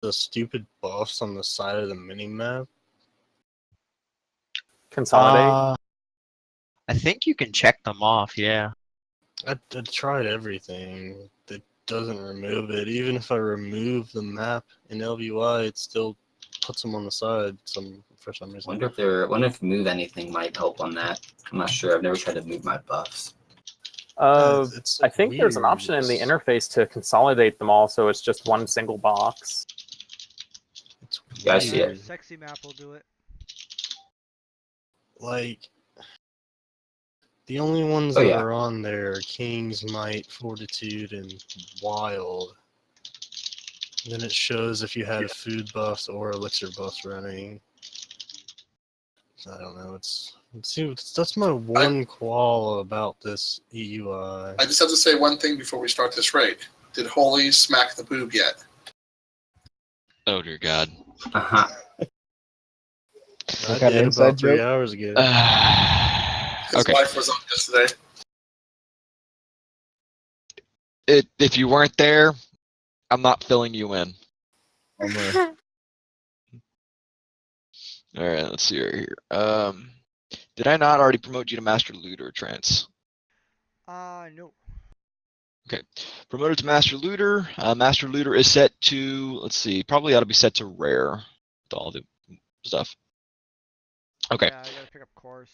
the stupid buffs on the side of the mini map? Consolidate. I think you can check them off, yeah. I tried everything. It doesn't remove it. Even if I remove the map in LVY, it still puts them on the side for some reason. Wonder if move anything might help on that. I'm not sure. I've never tried to move my buffs. It's I think there's an weird. option in the interface to consolidate them all, so it's just one single box. It's Yeah, I see weird. it. Sexy map will do it. Like, the only ones Oh, that yeah. are on there are King's Might, Fortitude, and Wild. And then it shows if you have food buffs or elixir buffs running. I don't know. That's my one qual about this EUI. I just have to say one thing before we start this raid. Did Holy smack the boob yet? Oh dear God. Uh-huh. I kind of did inside about 3 joke? hours ago. His Okay. wife was on yesterday. If you weren't there, I'm not filling you in. All right, let's see right here. Did I not already promote you to Master Looter, Trance? No. Okay, promoted to Master Looter. Master Looter is set to, let's see, probably ought to be set to rare with all the stuff. Okay. Yeah, I gotta pick up cores.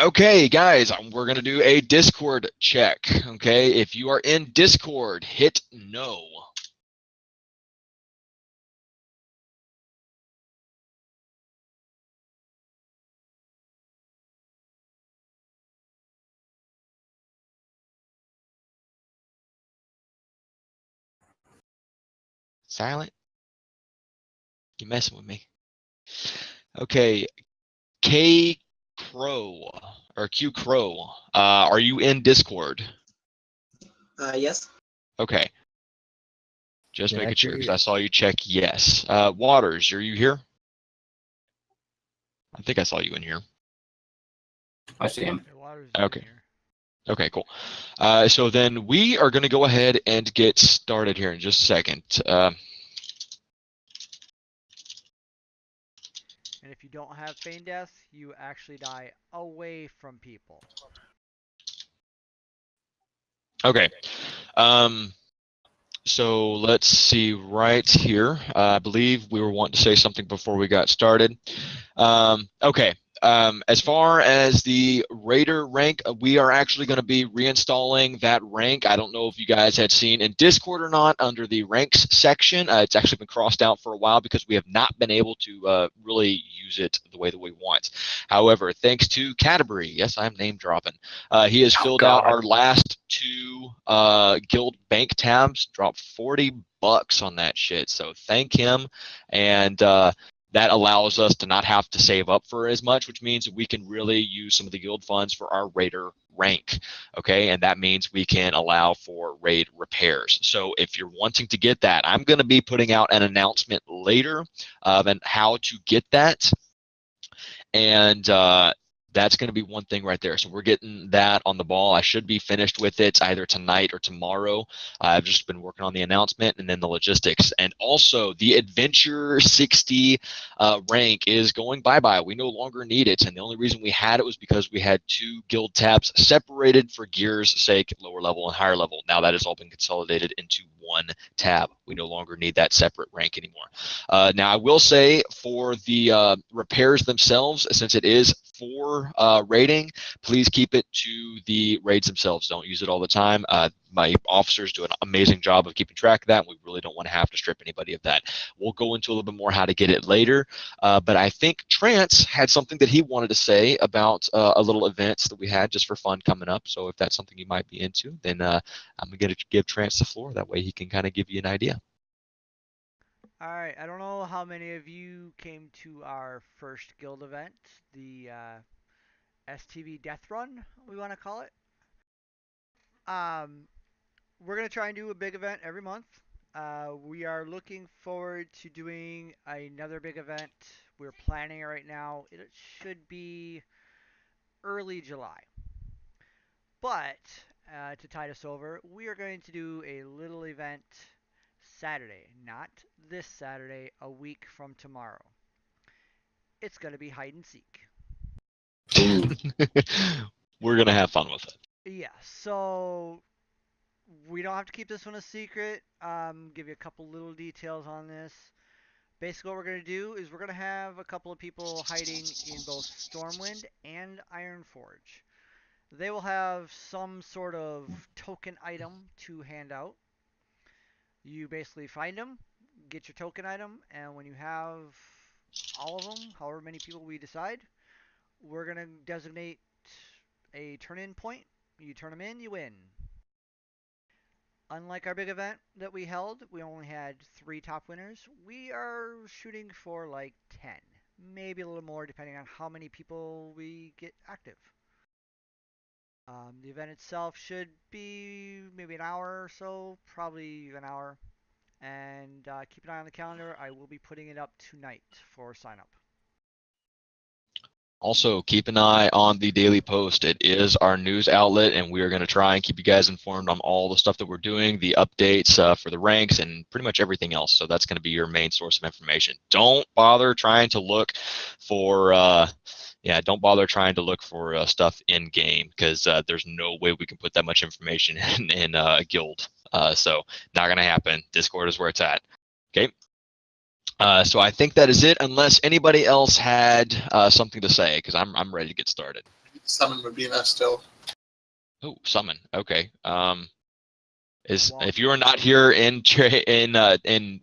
Okay, guys, we're gonna do a Discord check. Okay, if you are in Discord, hit no. Silent? You messing with me? Okay, K Crow or Q Crow, are you in Discord? Yes. Okay. Just Yeah, making sure because here. I saw you check yes. Waters, are you here? I think I saw you in here. I see him. Yeah, Water's Okay. in here. Okay, cool. So then we are going to go ahead and get started here in just a second. And if you don't have feign death, you actually die away from people. Okay. So let's see right here. I believe we were wanting to say something before we got started. Okay. As far as the Raider rank, we are actually going to be reinstalling that rank. I don't know if you guys had seen in Discord or not under the ranks section. It's actually been crossed out for a while because we have not been able to really use it the way that we want. However, thanks to Canterbury, yes, I'm name dropping, he has filled out our last two guild bank tabs, dropped $40 on that shit. So thank him. And that allows us to not have to save up for as much, which means we can really use some of the guild funds for our raider rank. Okay, and that means we can allow for raid repairs. So if you're wanting to get that, I'm going to be putting out an announcement later of how to get that. And that's going to be one thing right there. So we're getting that on the ball. I should be finished with it either tonight or tomorrow. I've just been working on the announcement and then the logistics. And also the Adventure 60 rank is going bye-bye. We no longer need it. And the only reason we had it was because we had two guild tabs separated for gear's sake, lower level and higher level. Now that has all been consolidated into one tab. We no longer need that separate rank anymore. Now I will say for the repairs themselves, since it is for raiding, please keep it to the raids themselves. Don't use it all the time. My officers do an amazing job of keeping track of that, and we really don't want to have to strip anybody of that. We'll go into a little bit more how to get it later, but I think Trance had something that he wanted to say about a little events that we had just for fun coming up. So if that's something you might be into, then I'm going to give Trance the floor. That way he can kind of give you an idea. Alright, I don't know how many of you came to our first guild event, the STV Death Run, we want to call it. We're going to try and do a big event every month. We are looking forward to doing another big event. We're planning it right now. It should be early July. But to tide us over, we are going to do a little event Saturday, not this Saturday, a week from tomorrow. It's going to be hide and seek. We're gonna have fun with it. Yeah, so we don't have to keep this one a secret. Give you a couple little details on this. Basically, what we're going to do is we're going to have a couple of people hiding in both Stormwind and Ironforge. They will have some sort of token item to hand out. You basically find them, get your token item, and when you have all of them, however many people we decide, we're going to designate a turn-in point. You turn them in, you win. Unlike our big event that we held, we only had 3 top winners. We are shooting for like 10, maybe a little more depending on how many people we get active. The event itself should be maybe an hour or so, probably an hour. And keep an eye on the calendar. I will be putting it up tonight for sign up. Also, keep an eye on the Daily Post. It is our news outlet, and we are going to try and keep you guys informed on all the stuff that we're doing, the updates for the ranks, and pretty much everything else. So that's going to be your main source of information. Don't bother trying to look for, don't bother trying to look for stuff in game, because there's no way we can put that much information in a guild. So not going to happen. Discord is where it's at. Okay. So I think that is it, unless anybody else had something to say, because I'm ready to get started. Summon Mabina still. Oh, summon. Okay. If you are not here in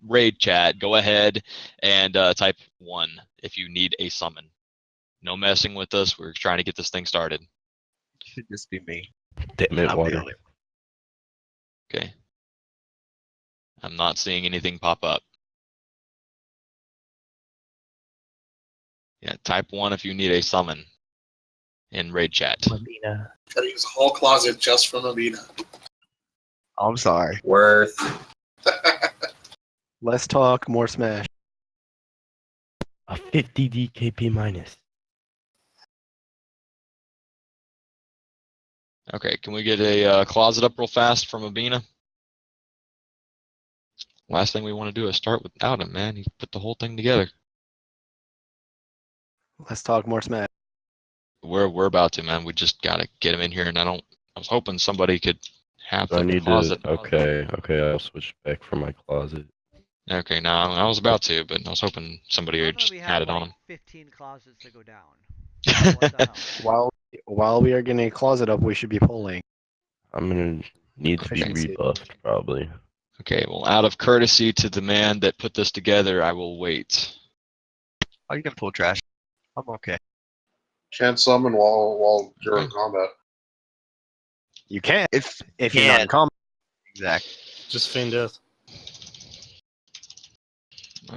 raid chat, go ahead and type 1 if you need a summon. No messing with us. We're trying to get this thing started. Should just be me. Damn it, I'll be water. on it. Okay. I'm not seeing anything pop up. Yeah, type 1 if you need a summon in raid chat. Mabina. Gotta use a whole closet just for Mabina. I'm sorry. Worth. Less talk, more smash. A 50 DKP minus. Okay, can we get a closet up real fast from Abina? Last thing we want to do is start without him, man. He put the whole thing together. Less talk, more smash. We're about to, man. We just gotta get him in here, and I was hoping somebody could have I the need closet. to. Okay, I'll switch back from my closet. Okay, no, I was about to, but I was hoping somebody would just We had have it on like him. 15 closets to go down. What the hell? While we are getting a closet up, we should be polling. I'm gonna need to be Efficiency. rebuffed, probably. Okay, well, out of courtesy to the man that put this together, I will wait. Oh, you can pull trash. I'm okay. Can't summon while you're in Okay. combat. You can If if you're not in combat. Exactly. Just feign death.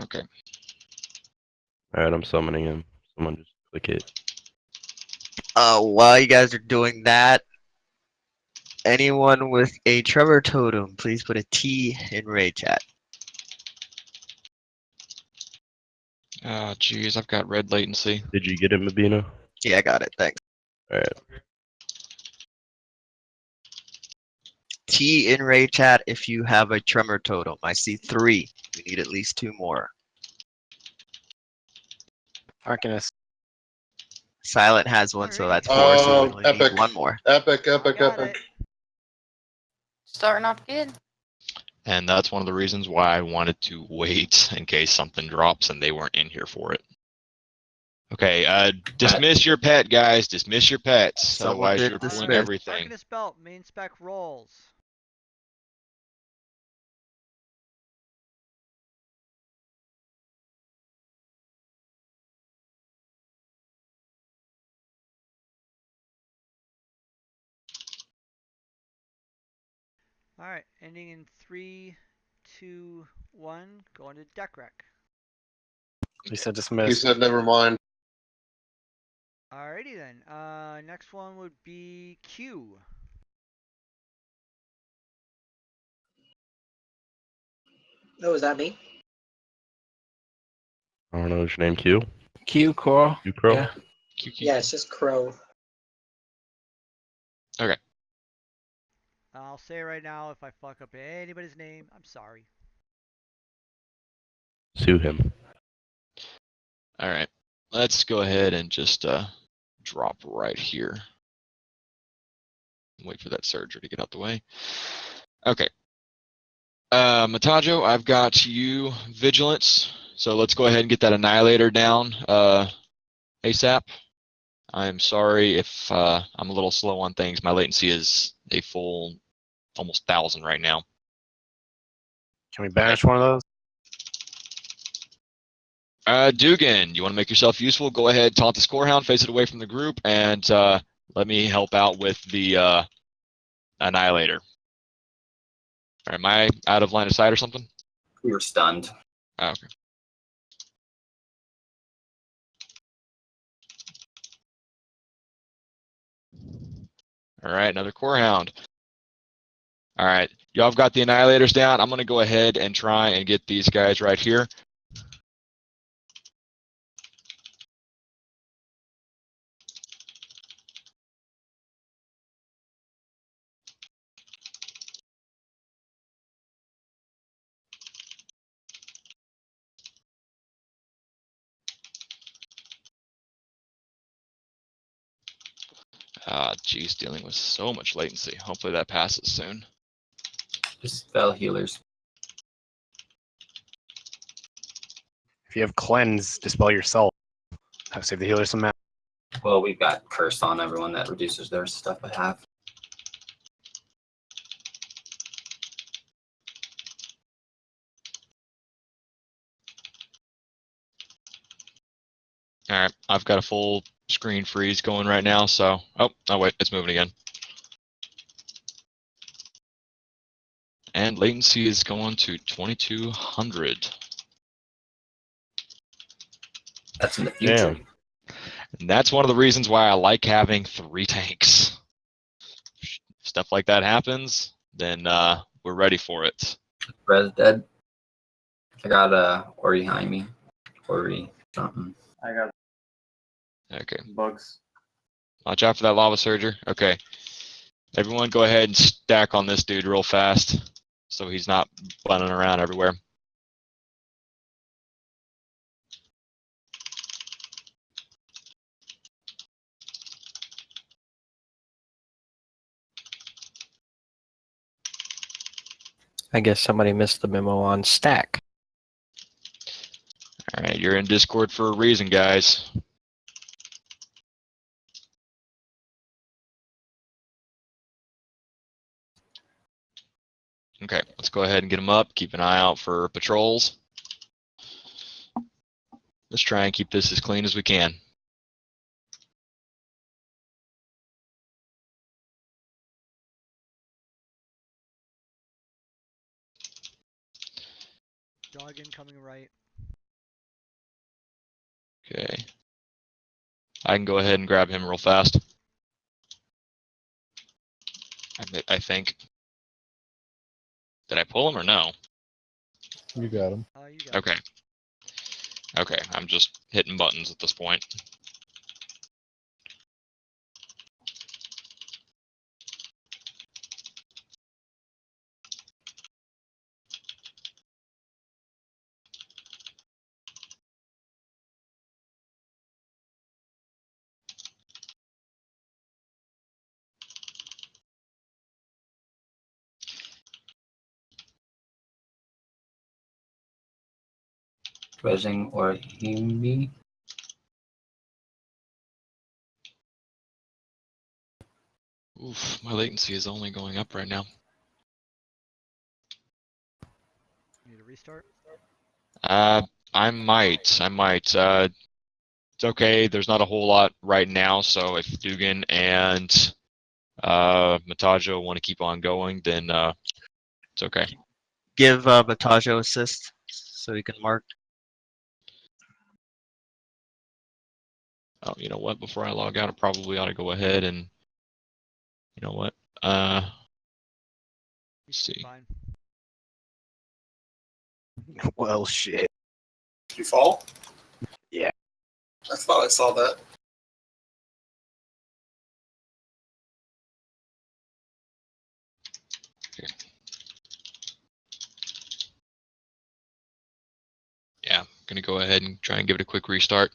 Okay. Alright, I'm summoning him. Someone just click it. While you guys are doing that, anyone with a Trevor totem, please put a T in raid chat. Oh, geez, I've got red latency. Did you get it, Mabina? Yeah, I got it. Thanks. Alright. T in raid chat if you have a tremor totem. I see 3. We need at least 2 more. Arcanist. Silent has one, so that's 4. So we only Epic. need 1 more. Epic, I got it. Starting off good. And that's one of the reasons why I wanted to wait in case something drops and they weren't in here for it. Okay, dismiss your pet, guys. Dismiss your pets. Someone Otherwise, did you're dismiss. pulling everything. Arcanist belt, main spec rolls. All right, ending in 3, 2, 1. Going to deck rec. He said He dismiss. said never mind. Alrighty then. Next one would be Q. Oh, is that me? I don't know, is your name Q? Q Coral. Q Crow? Yeah. QQ. Yeah, it's just Crow. I'll say right now, if I fuck up anybody's name, I'm sorry. to him. All right. Let's go ahead and just drop right here. Wait for that surger to get out the way. Okay. Matajo, I've got you vigilance. So let's go ahead and get that annihilator down ASAP. I'm sorry if I'm a little slow on things. My latency is a full almost 1,000 right now. Can we banish one of those? Dugan, you want to make yourself useful? Go ahead, taunt the Scorehound, face it away from the group, and let me help out with the Annihilator. All right, am I out of line of sight or something? We were stunned. Oh, okay. All right, another Corehound. All right, y'all have got the Annihilators down. I'm going to go ahead and try and get these guys right here. Geez, dealing with so much latency. Hopefully that passes soon. Just spell healers. If you have cleanse, dispel yourself. Have save the healer some mana. Well, we've got curse on everyone that reduces their stuff by half. All right, I've got a full screen freeze going right now, so... Oh, wait, it's moving again. And latency is going to 2200. That's in the future. Damn. And that's one of the reasons why I like having 3 tanks. If stuff like that happens, then we're ready for it. Res dead. I got Ori behind me. Ori something. I got Okay, bugs. watch out for that lava surger. Okay, everyone go ahead and stack on this dude real fast so he's not running around everywhere. I guess somebody missed the memo on stack. All right, you're in Discord for a reason, guys. Okay, let's go ahead and get them up. Keep an eye out for patrols. Let's try and keep this as clean as we can. Dog incoming right. Okay. I can go ahead and grab him real fast. I think. Did I pull him or no? You got him. You got Okay. Okay, I'm just hitting buttons at this point. Resing or Himi. Oof, my latency is only going up right now. Need a restart? I might. It's okay. There's not a whole lot right now, so if Dugan and Matajo want to keep on going, then it's okay. Give Batajo assist so he can mark. Oh, you know what? Before I log out, I probably ought to go ahead and, you know what? Let's see. Fine. Well, shit. Did you fall? Yeah. I thought I saw that. Yeah, gonna go ahead and try and give it a quick restart.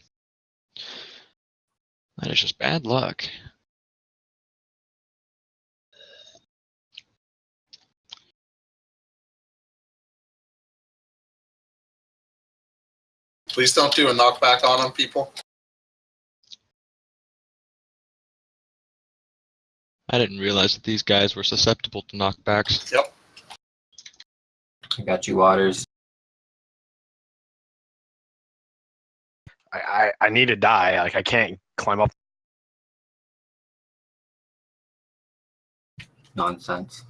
That is just bad luck. Please don't do a knockback on them, people. I didn't realize that these guys were susceptible to knockbacks. Yep. I got you, Waters. I need to die. Like I can't climb up. Nonsense.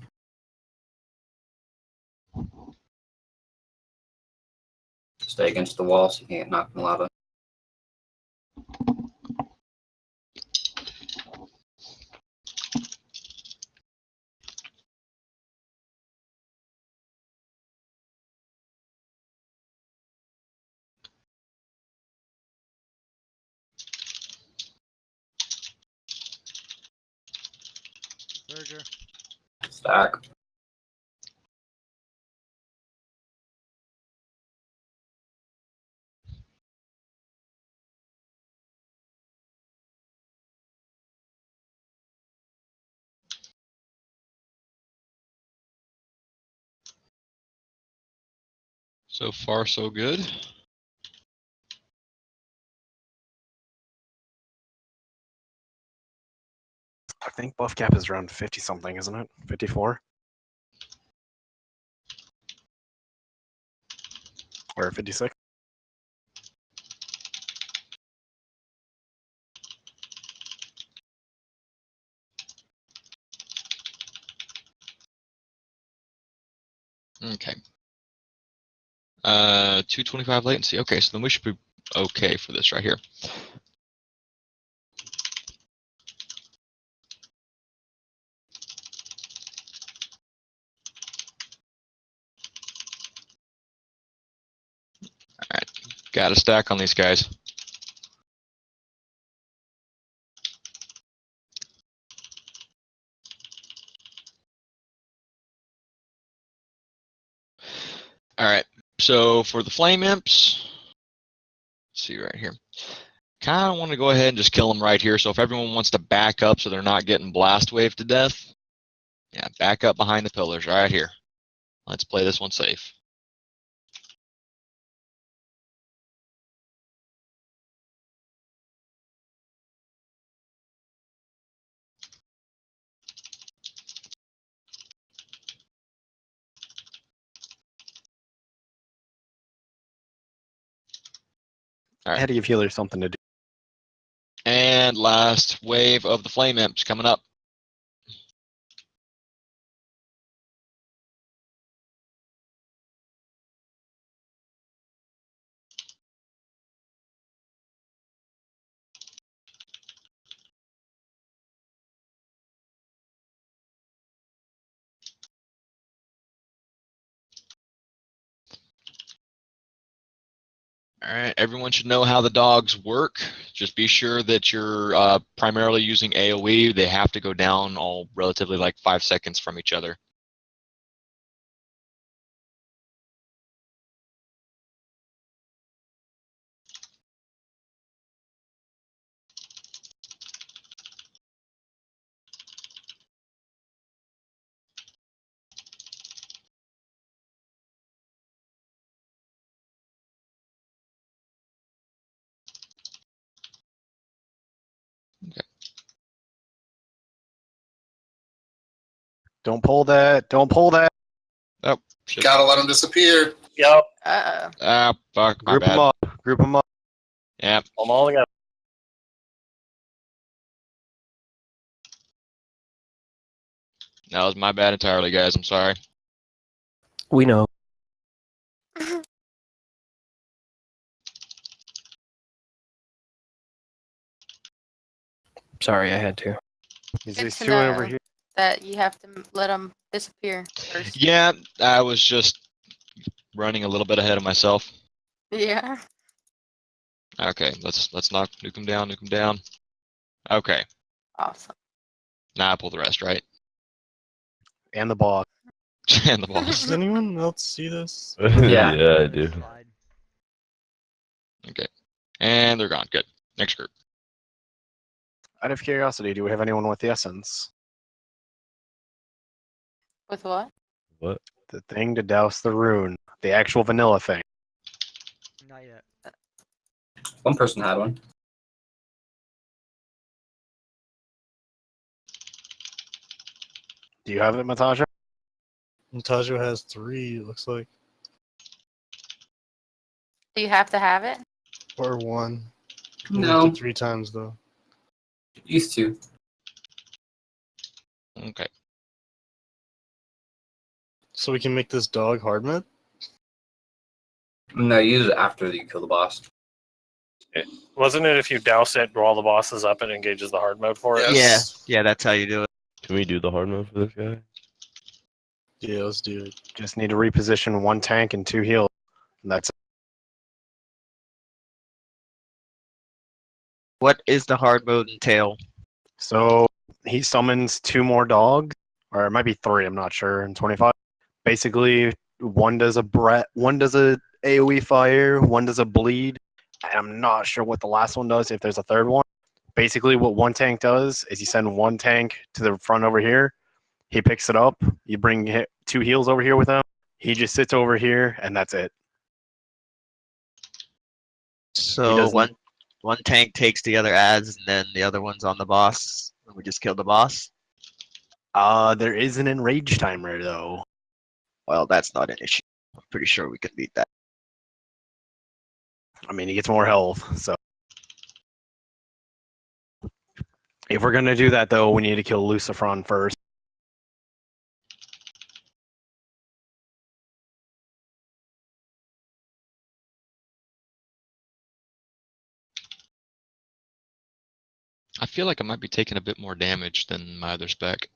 Stay against the wall so you can't get knocked in the lava. Verger. Stack. So far, so good. I think buff cap is around 50 something, isn't it? 54 or 56. Okay. 225 latency. Okay, so then we should be okay for this right here. Alright, got a stack on these guys. Alright, so for the flame imps, let's see right here. Kind of want to go ahead and just kill them right here. So if everyone wants to back up so they're not getting blast waved to death, yeah, back up behind the pillars right here. Let's play this one safe. I had to give healers something to do. And last wave of the flame imps coming up. All right, everyone should know how the dogs work. Just be sure that you're primarily using AoE. They have to go down all relatively like 5 seconds from each other. Okay. Don't pull that. Don't pull that. Oh, shit. Gotta let them disappear. Yep. Ah, fuck, my Group bad. them up. Group them up. Yeah, I'm all together. that was my bad entirely, guys. I'm sorry. We know. Sorry, I had to. He's Good these to two over know here. that you have to let them disappear first. Yeah, I was just running a little bit ahead of myself. Yeah. Okay, let's nuke them down, nuke them down. Okay, Awesome. now I pull the rest, right? And the boss. And the boss. Does anyone else see this? Yeah. Yeah, I do. Slide. Okay. And they're gone. Good. Next group. Out of curiosity, do we have anyone with the essence? With what? What? The thing to douse the rune. The actual vanilla thing. Not yet. One person had one. Do you have it, Matasha? Montaggio has 3, it looks like. Do you have to have it? Or 1. You No. looked at 3 times, though. Used to. Okay. So we can make this dog hard mode? No, use it after you kill the boss. Wasn't it if you douse it, roll the bosses up, it engages the hard mode for it? Yes. Yeah, that's how you do it. Can we do the hard mode for this guy? Yeah, let's do it. Just need to reposition 1 tank and 2 heals. And that's it. What is the hard mode entail? So he summons 2 more dogs, or it might be 3, I'm not sure, in 25. Basically, one does a AoE fire, one does a bleed. I'm not sure what the last one does, if there's a third one. Basically, what 1 tank does is you send 1 tank to the front over here. He picks it up. You bring 2 heals over here with him. He just sits over here, and that's it. So doesn't- one tank takes the other ads, and then the other one's on the boss. And we just kill the boss. There is an enrage timer though. Well, that's not an issue. I'm pretty sure we can beat that. I mean, he gets more health, so. If we're gonna do that though, we need to kill Lucifron first. I feel like I might be taking a bit more damage than my other spec.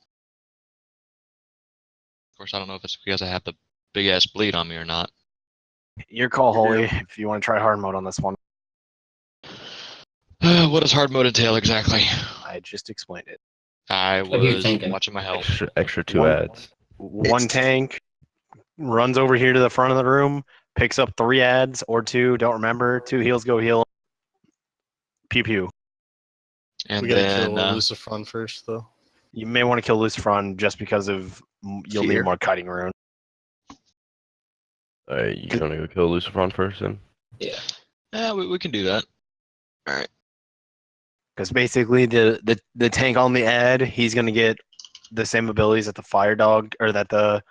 Of course, I don't know if it's because I have the big ass bleed on me or not. Your call, Holy, if you want to try hard mode on this one. What does hard mode entail exactly? I just explained it. I What are you was thinking? watching my health. Extra 2 One- ads. 1 tank runs over here to the front of the room, picks up 3 ads or 2, don't remember. 2 heals, go heal. Pew pew. And We gotta then kill Lucifron first, though. You may want to kill Lucifron just because of you'll need Fear. more kiting rune. Alright, you gonna go kill Lucifron first then? yeah, we can do that. All right. Because basically the tank on the ad, he's gonna get the same abilities that the fire dog or that the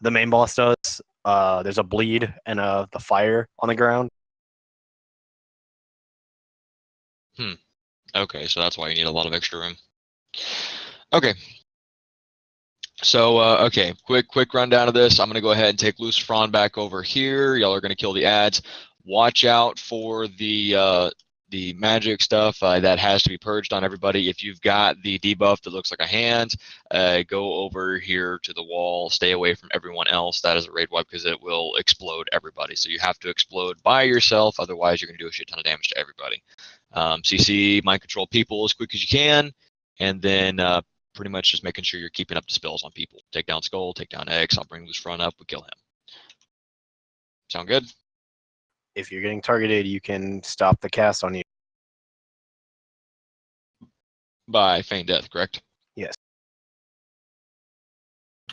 main boss does. There's a bleed and the fire on the ground. Okay, so that's why you need a lot of extra room. Okay. So, okay, quick rundown of this. I'm going to go ahead and take Lucifron back over here. Y'all are going to kill the ads. Watch out for the magic stuff that has to be purged on everybody. If you've got the debuff that looks like a hand, go over here to the wall. Stay away from everyone else. That is a raid wipe because it will explode everybody. So you have to explode by yourself. Otherwise, you're going to do a shit ton of damage to everybody. CC, mind control people as quick as you can. And then pretty much just making sure you're keeping up the spells on people. Take down Skull, take down X. I'll bring Lucifron up. We kill him. Sound good? If you're getting targeted, you can stop the cast on you. By feign death, correct? Yes.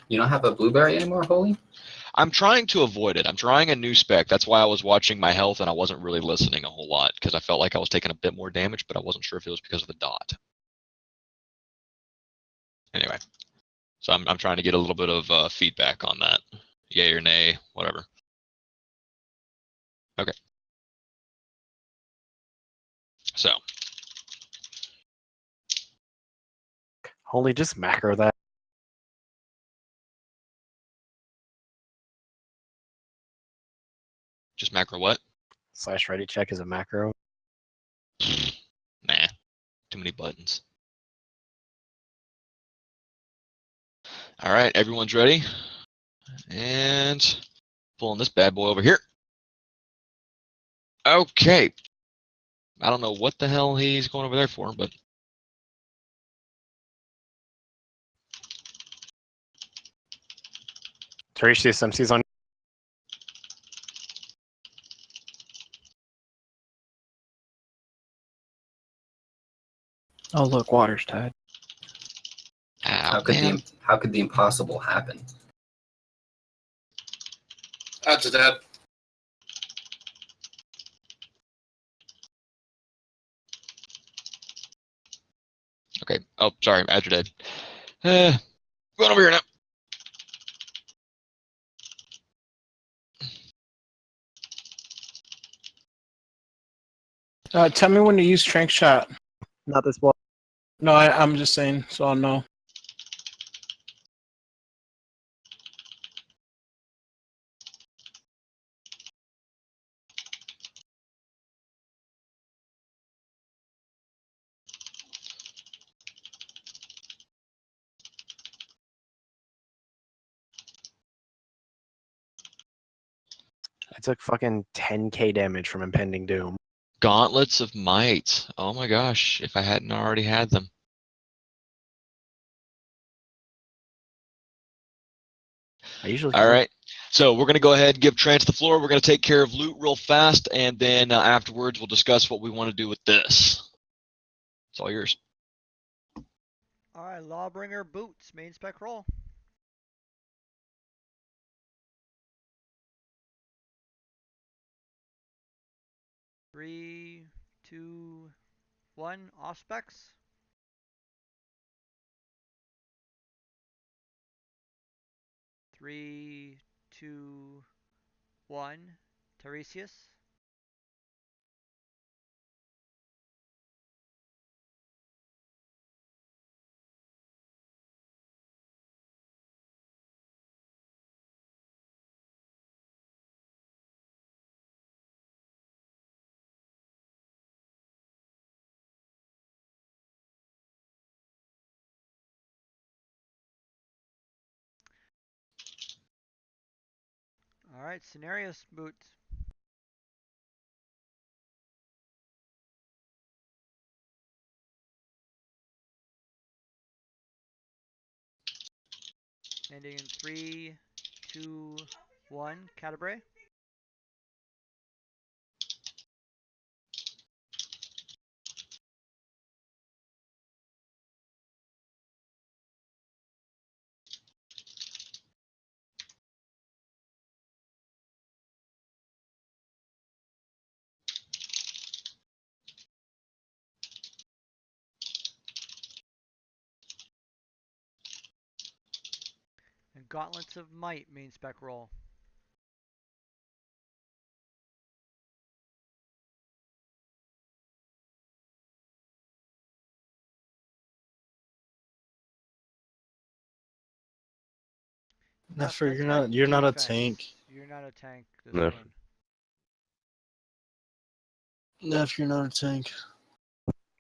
You don't have a blueberry anymore, Holy? I'm trying to avoid it. I'm trying a new spec. That's why I was watching my health and I wasn't really listening a whole lot because I felt like I was taking a bit more damage, but I wasn't sure if it was because of the dot. Anyway, so I'm trying to get a little bit of feedback on that. Yay or nay, whatever. Okay. So, Holy, just macro that. just macro what? / ready check is a macro. Nah, too many buttons. All right, everyone's ready. And pulling this bad boy over here. Okay. I don't know what the hell he's going over there for, but Tarish, the SMC's on. Oh, look, water's tied. How Ow, could man. the impossible happen? Add to that. Okay. Oh, sorry. Add your dead. Going over here now. Tell me when to use strength shot. Not this one. No, I'm just saying, so I'll know. I took fucking 10k damage from Impending Doom. Gauntlets of Might. Oh my gosh, if I hadn't already had them. I usually All right. So we're going to go ahead and give Trance the floor. We're going to take care of loot real fast, and then afterwards we'll discuss what we want to do with this. It's all yours. Alright, Lawbringer boots, main spec roll. Three, two, one, off specs. Three, two, one, Tiresias. Alright, Cenarius boots. Ending in 3, 2, 1, Catabre. And Gauntlets of Might, main spec roll. Nefer, That's you're not a defense. tank. You're not a tank this No. game. Neff, you're not a tank.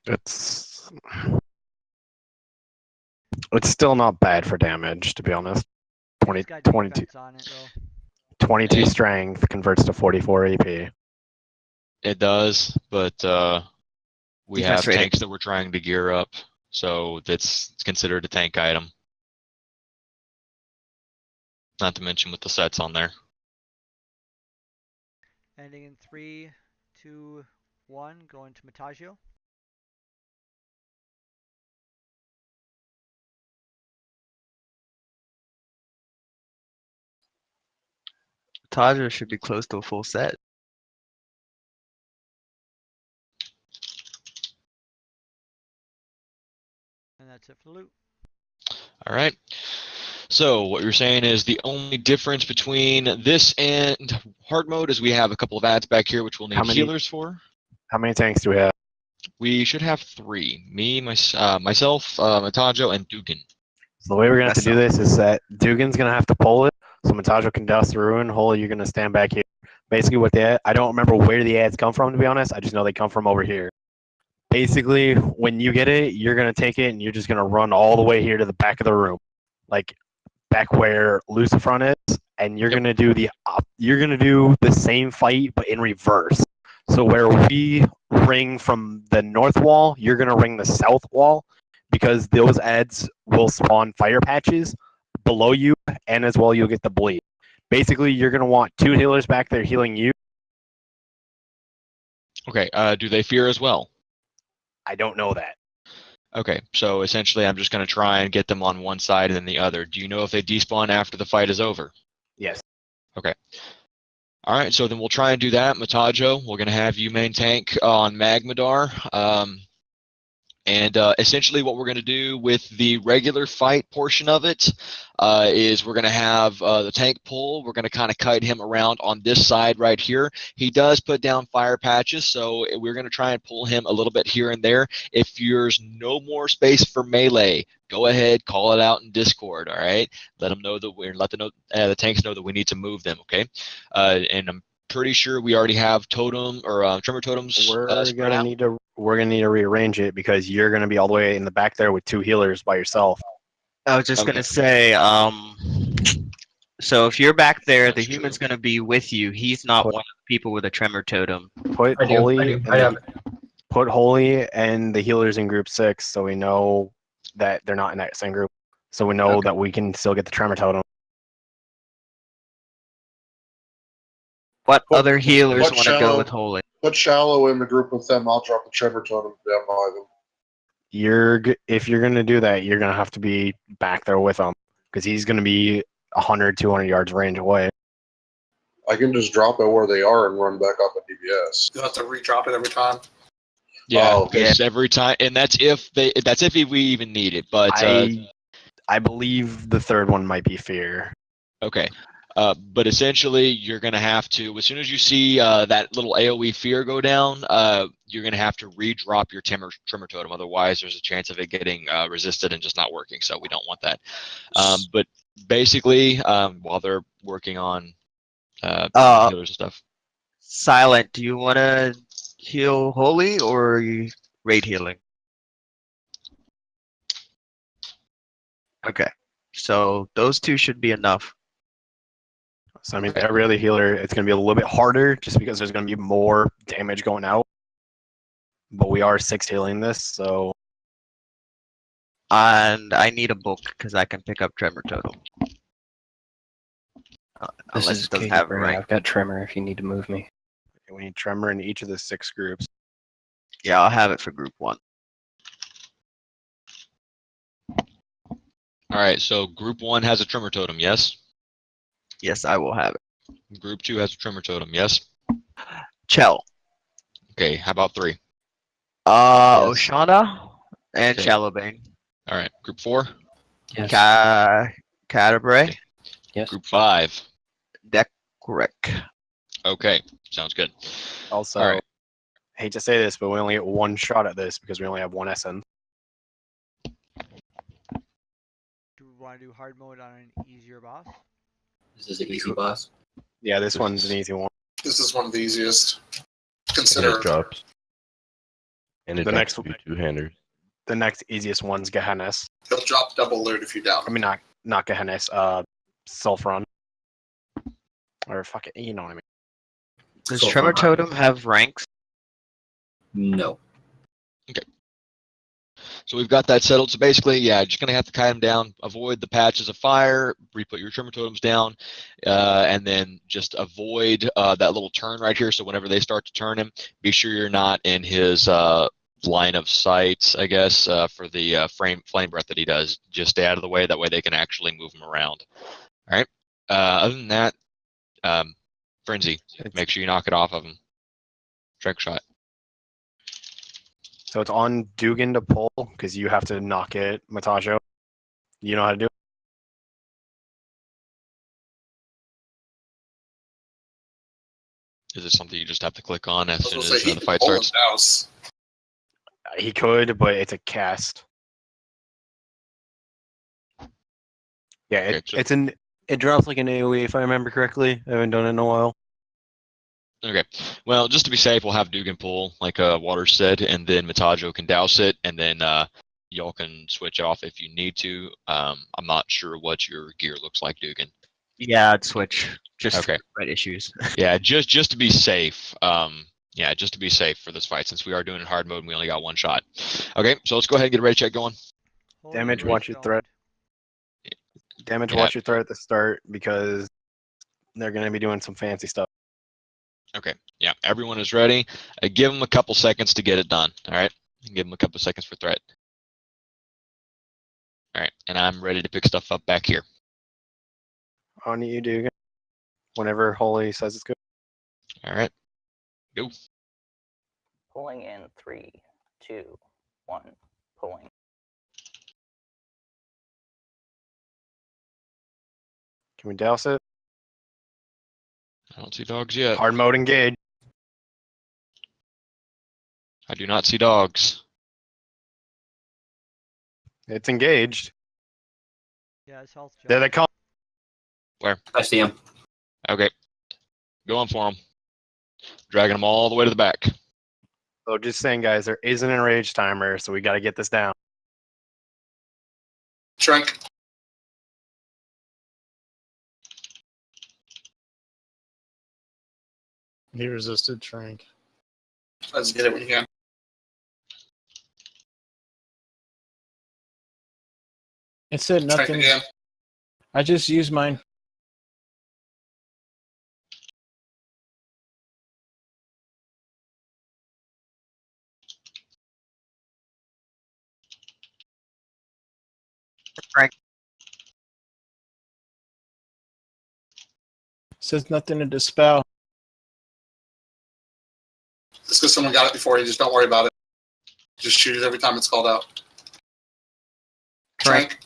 It's still not bad for damage, to be honest. 20, It's got 22, defense on it though. 22 Hey. strength converts to 44 AP. It does, but we Defense have rating. tanks that we're trying to gear up, so it's considered a tank item. Not to mention with the sets on there. Ending in 3, 2, 1, going to Matagio. Taja should be close to a full set. And that's it for the loot. All right. So what you're saying is the only difference between this and hard mode is we have a couple of ads back here, which we'll need How many- healers for. How many tanks do we have? We should have 3. Me, myself, Matajo, and Dugan. So the way we're gonna have to That's do this is that Dugan's gonna have to pull it, so Matajo can douse the ruin. Holy, you're gonna stand back here. Basically, what the I don't remember where the ads come from, to be honest. I just know they come from over here. Basically, when you get it, you're gonna take it and you're just gonna run all the way here to the back of the room, like back where Lucifron is, and you're gonna do the same fight but in reverse. So where we ring from the north wall, you're gonna ring the south wall, because those ads will spawn fire patches below you, and as well you'll get the bleed. Basically, you're gonna want 2 healers back there healing you. Okay. Do they fear as well? I don't know that. Okay, so essentially I'm just going to try and get them on one side and then the other. Do you know if they despawn after the fight is over? Yes. Okay. All right, so then we'll try and do that. Matajo, we're going to have you main tank on Magmadar. And essentially what we're going to do with the regular fight portion of it is we're going to have the tank pull. We're going to kind of kite him around on this side right here. He does put down fire patches, so we're going to try and pull him a little bit here and there. If there's no more space for melee, go ahead, call it out in Discord, all right? Let them know that the tanks know that we need to move them, okay? And I'm pretty sure we already have totem or tremor totems. We're gonna need to rearrange it because you're gonna be all the way in the back there with 2 healers by yourself. I was just gonna say, so if you're back there, the human's gonna be with you. He's not one of the people with a tremor totem. Put Holy and the healers in group 6, so we know that they're not in that same group. So we know that we can still get the tremor totem. What other healers want to go with Holy? Put Shallow in the group with them. I'll drop the tremor totem down by them. If you're gonna do that, you're gonna have to be back there with him because he's gonna be 100, 200 yards range away. I can just drop it where they are and run back up at DBS. You'll have to re-drop it every time. Yeah, because every time, and that's if we even need it. But I believe the third one might be fear. Okay. But essentially, you're going to have to, as soon as you see that little AoE fear go down, you're going to have to re-drop your tremor totem. Otherwise, there's a chance of it getting resisted and just not working. So we don't want that. But basically, while they're working on healers and stuff. Silent, do you want to heal Holy or are you raid healing? Okay, so those 2 should be enough. So I mean, every other healer, it's going to be a little bit harder just because there's going to be more damage going out. But we are 6 healing this, so. And I need a book because I can pick up Tremor Totem. This Unless is it doesn't Katie have a Bray. rank. I've got Tremor if you need to move me. We need Tremor in each of the 6 groups. Yeah, I'll have it for group 1. All right, so group 1 has a tremor totem, yes? Yes, I will have it. Group 2 has a tremor totem, yes? Chell. Okay, how about 3? Oshana and Okay. Shallowbane. All right, group 4? Yes. Catabray. Yes. Group 5? Decrick. Okay, sounds good. Also, All right. hate to say this, but we only get 1 shot at this because we only have 1 SN. Do we want to do hard mode on an easier boss? This is an easy boss. Yeah, this one's an easy one. This is one of the easiest. And Consider it drops. And it The next one. 2-handers. The next easiest one's Gehennas. he'll drop double loot if you down. I mean, not Gehennas, Sulfuron. Or fuck it, you know what I mean. Does So Tremor far. Totem have ranks? No. So we've got that settled. So basically, yeah, just gonna have to kite them down, avoid the patches of fire, re-put your tremor totems down, and then just avoid that little turn right here. So whenever they start to turn him, be sure you're not in his line of sight, I guess, for the flame breath that he does. Just stay out of the way. That way they can actually move him around. All right. Other than that, Frenzy, make sure you knock it off of him. Trick shot. So it's on Dugan to pull because you have to knock it, Matajo. You know how to do it? Is it something you just have to click on as I was soon gonna as say, he the can fight pull him starts? down. He could, but it's a cast. Yeah, it drops like an AoE if I remember correctly. I haven't done it in a while. Okay. Well, just to be safe, we'll have Dugan pull, like Water said, and then Matajo can douse it, and then y'all can switch off if you need to. I'm not sure what your gear looks like, Dugan. Yeah, I'd switch. Just Okay. red issues. Yeah, just to be safe. Yeah, just to be safe for this fight, since we are doing it in hard mode and we only got 1 shot. Okay, so let's go ahead and get a ready check going. Damage, watch your threat. Damage, Yeah. watch your threat at the start because they're going to be doing some fancy stuff. Okay, yeah, everyone is ready. Give them a couple seconds to get it done, all right? Give them a couple seconds for threat. All right, and I'm ready to pick stuff up back here. On you, Dugan. Whenever Holy says it's good. All right, go. Pulling in 3, 2, 1. Pulling. Can we douse it? I don't see dogs yet. Hard mode engage. I do not see dogs. It's engaged. Yeah, it's health. There they come. Where? I see him. Okay, going for them. Dragging them all the way to the back. So just saying, guys, there is an enrage timer, so we got to get this down. Shrink. He resisted Trank. Let's get it when you can. It said Trank nothing. again. I just used mine. Frank. Says nothing to dispel. Just because someone got it before you, just don't worry about it. Just shoot it every time it's called out. Trank.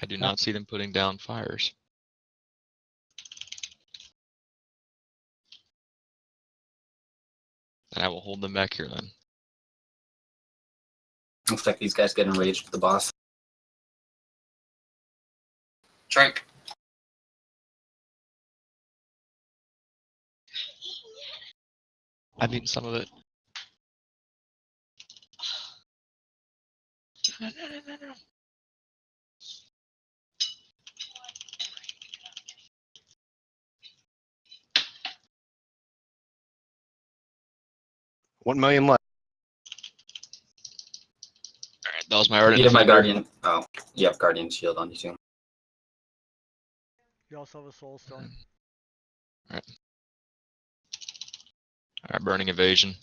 I do not see them putting down fires. And I will hold them back here then. Looks like these guys get enraged with the boss. Trank. I've eaten some of it. No. 1 million left. Alright, that was my ardent Need my defender. guardian. Oh, you have guardian shield on you too. You also have a soul stone. Alright, burning evasion.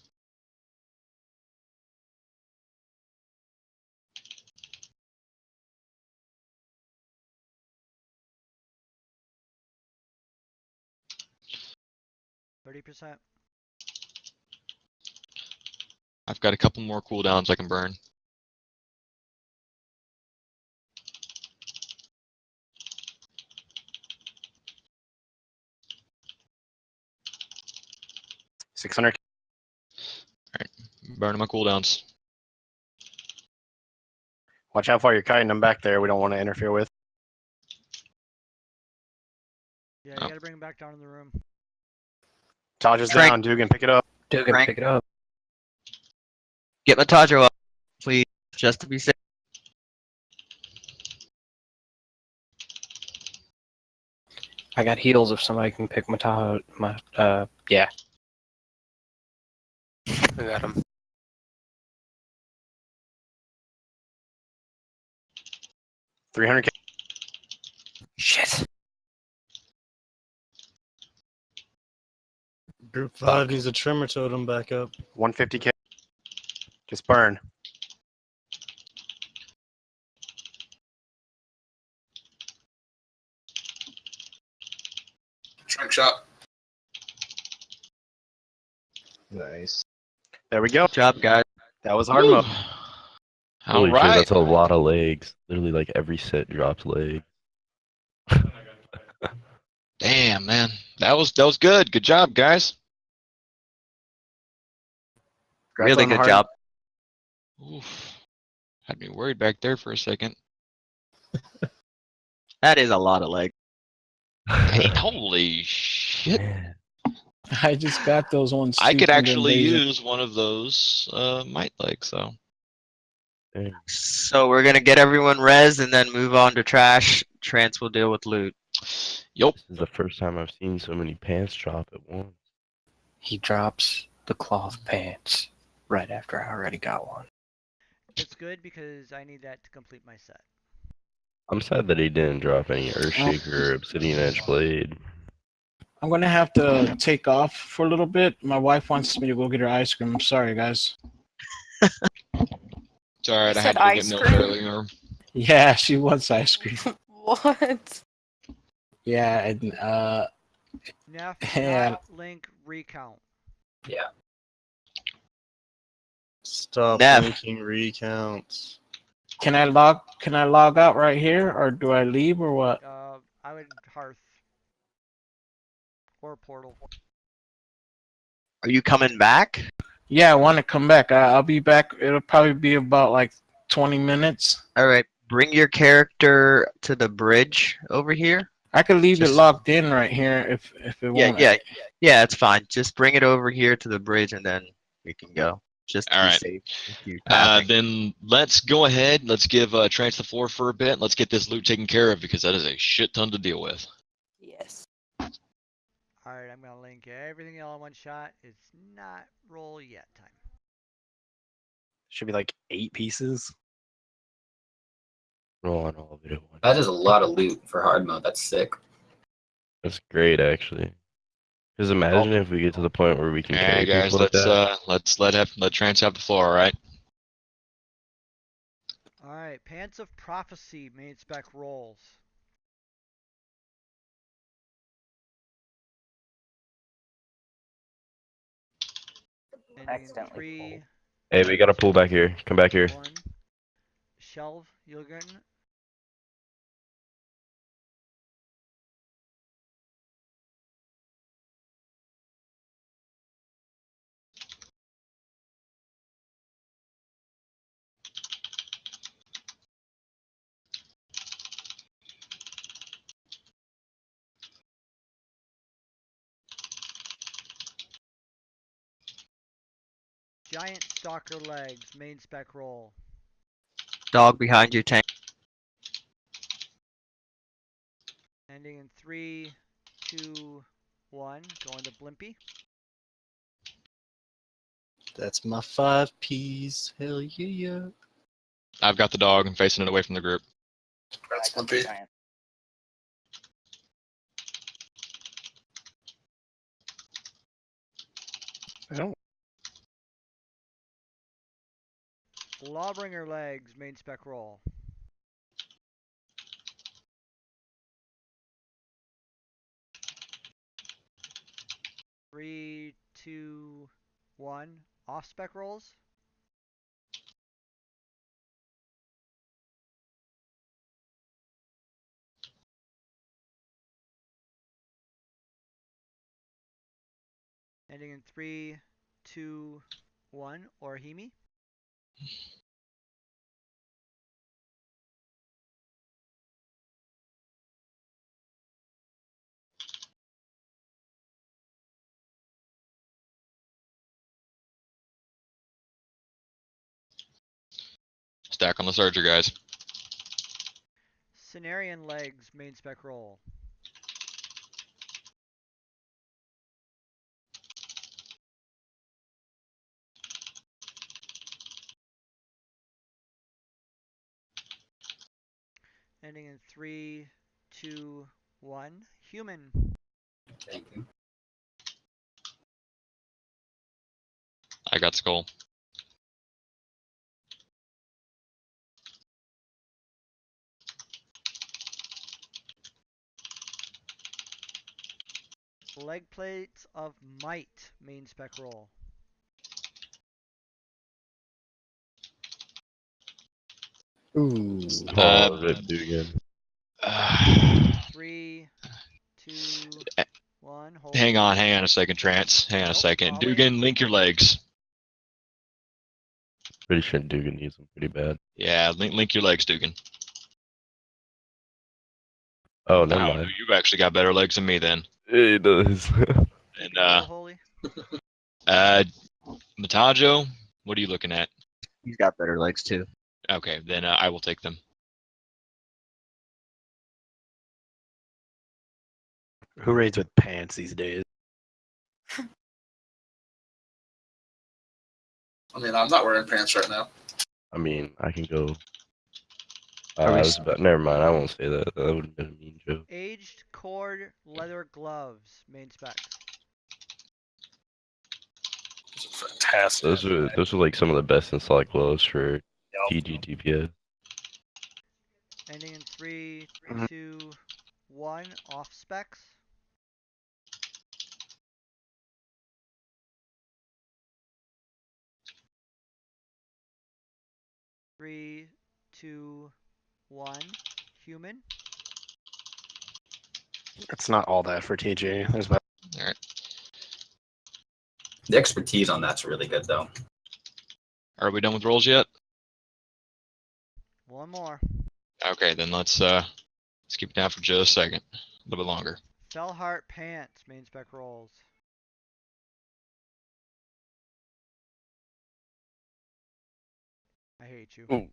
%. I've got a couple more cooldowns I can burn. $600. Alright, burning my cooldowns. Watch how far you're kiting them back there. We don't want to interfere with. Yeah, you gotta bring him back down in the room. Taj is Frank. down. Dugan, pick it up. Dugan, Frank. pick it up. Get Matajo up, please, just to be safe. I got heals if somebody can pick my Tahoe. Yeah. I got him. $300K. Shit. Group 5 needs a tremor totem back up. 150K. Just burn. Trank shot. Nice. There we go. Good job, guys. That was hard mode. Holy shit, Alright. that's a lot of legs. Literally, like every set drops leg. Damn, man. That was good. Good job, guys. Congrats Really on the good hard- job. Oof. Had me worried back there for a second. That is a lot of leg. Hey, holy shit. Man. I just got those ones. I could stupid actually invasion. use one of those might legs, so. Dang. So we're gonna get everyone res and then move on to trash. Trance will deal with loot. Yup. This is the first time I've seen so many pants drop at once. He drops the cloth pants right after I already got one. It's good because I need that to complete my set. I'm sad that he didn't drop any Earthshaker or Obsidian Edge Blade. I'm gonna have to take off for a little bit. My wife wants me to go get her ice cream. I'm sorry, guys. It's alright, I Said had to go ice get milk cream? earlier. Yeah, she wants ice cream. What? Yeah, and Neff, Yeah. not link recount. Yeah. Stop Neff. linking recounts. Can I log out right here, or do I leave, or what? I would Hearth or Portal. Are you coming back? Yeah, I want to come back. I'll be back. It'll probably be about like 20 minutes. All right. Bring your character to the bridge over here. I could leave it Just- locked in right here if it Yeah, won't. yeah, it's fine. Just bring it over here to the bridge, and then we can go. Just to All be right. safe. If you're pathing. Then let's go ahead. Let's give Trance the floor for a bit. Let's get this loot taken care of because that is a shit ton to deal with. Yes. Alright, I'm gonna link everything all in one shot. It's not roll yet time. Should be like 8 pieces. Roll on all of it at once. That is a lot of loot for hard mode. That's sick. That's great, actually. Because imagine if we get to the point where we can All carry right, guys. people like that. Let's let Trance have the floor. All right. Alright, Pants of Prophecy main spec rolls. Ending in Accidentally 3, Hey, we gotta pull back here. Come back here. 1. Shelv, Yilgren. Giant Stalker Legs main spec roll. Dog behind your tank. Ending in 3, 2, 1. Going to Blimpy. That's my 5 Ps. Hell yeah. I've got the dog. I'm facing it away from the group. That's Blimpy. I don't. Lawbringer Legs main spec roll. Three, two, one. Off spec rolls. Ending in 3, 2, 1. Orihime. Stack on the Surger, guys. Cenarian Legs main spec roll. Ending in 3, 2, 1. Human. Thank you. I got Skull. Leg Plates of Might main spec roll. Ooh. Rip Dugan. 3, 2, 1. Hold. Hang on a second, Trance. Hang on a second. I'll wait. Dugan, link your legs. Pretty sure Dugan needs them pretty bad. Yeah, link your legs, Dugan. Oh, never Oh, mind. you've actually got better legs than me then. It does. And Holy. Matajo, what are you looking at? He's got better legs too. Okay, then I will take them. Who raids with pants these days? I mean, I'm not wearing pants right now. I mean, I can go. Are we I was about, never mind. I won't say that. That would have been a mean joke. Aged cord leather gloves main spec. Fantastic. Those are like some of the best in slot gloves for PG DPS. 3, Mhm. 2, 1. Off specs. Three, 2, 1. Human. It's not all that for TG. There's about All right. The expertise on that's really good though. Are we done with rolls yet? One more. Okay, then let's keep it down for just a second, a little bit longer. Fellheart Pants. Main spec rolls. I hate you. Ooh.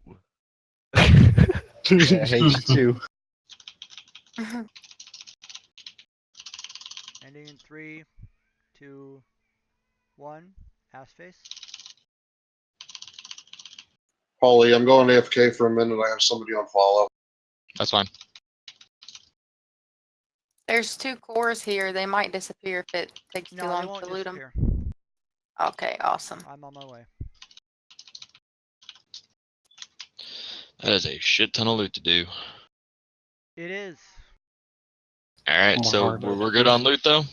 Yeah, I hate you too. Ending in 3, 2, 1. Ass face. Holly, I'm going AFK for a minute. I have somebody on follow. That's fine. There's 2 cores here. They might disappear if it takes too No, they long won't to loot them. disappear. Okay, awesome. I'm on my way. That is a shit ton of loot to do. It is. All right, More so hard we're good on loot though.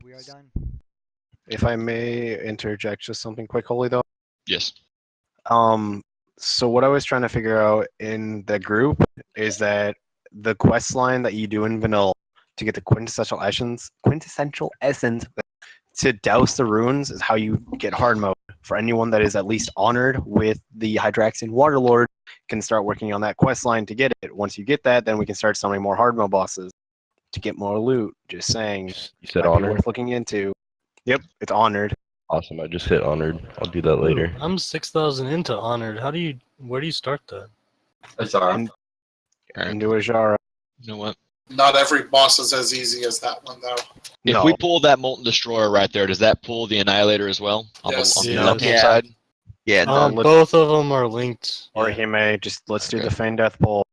We are done. If I may interject just something quick, Holy, though. Yes. So what I was trying to figure out in the group is that the quest line that you do in vanilla to get the quintessential essence to douse the runes is how you get hard mode. For anyone that is at least honored with the Hydraxian Waterlord, can start working on that quest line to get it. Once you get that, then we can start summoning more hard mode bosses to get more loot. Just saying. You said Might be honored? worth looking into. Yep, it's honored. Awesome. I just hit honored. I'll do that later. Ooh, I'm 6,000 into honored. Where do you start that? And do a Jara. You know what? Not every boss is as easy as that one, though. If we pull that Molten Destroyer right there, does that pull the Annihilator as well on Yes. the Yes. left hand Yeah. side? Yeah, Both of them are linked. Or Yeah. he may just let's do Okay. the Feign Death pull.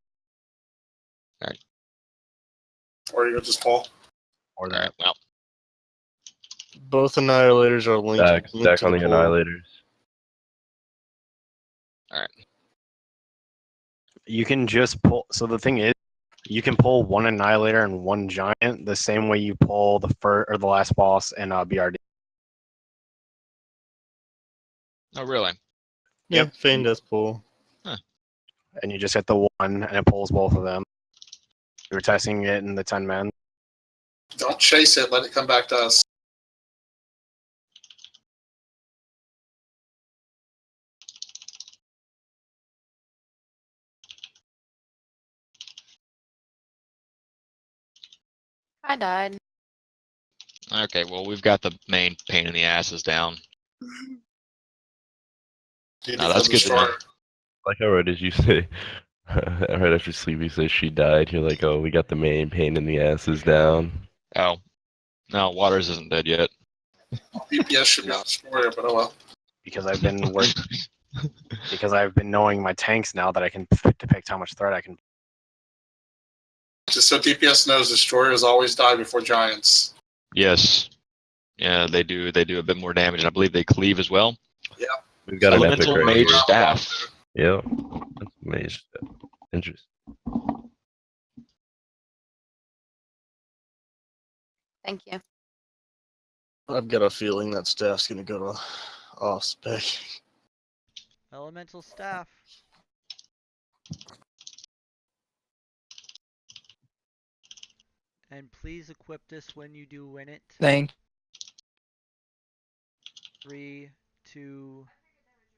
Or you just fall. Or All that. right. Well, Both Annihilators are linked. Stack linked to on the pull. Annihilators. all right. You can just pull. So the thing is, you can pull one Annihilator and one Giant the same way you pull the first or the last boss in BRD. Oh, really? Yeah, Yep. Feign Death pull. And you just hit the one, and it pulls both of them. We were testing it in the 10 men. Don't chase it. Let it come back to us. I died. Okay. Well, we've got the main pain in the asses down. Dude, No, that's good to know. Like how right as you say, right after Sleepy says she died, you're like, oh, we got the main pain in the asses down. Oh, no, Waters isn't dead yet. DPS should be on Destroyer, but oh well. Because I've been because I've been knowing my tanks now that I can depict how much threat I can. Just so DPS knows, Destroyers always die before Giants. Yes. Yeah, they do. They do a bit more damage, and I believe they cleave as well. Yeah. We've got an epic Elemental right Mage here. Staff. Yeah, that's mage staff. Interesting. Thank you. I've got a feeling that staff's gonna go to off spec. Elemental staff. And please equip this when you do win it. Thank 3, 2,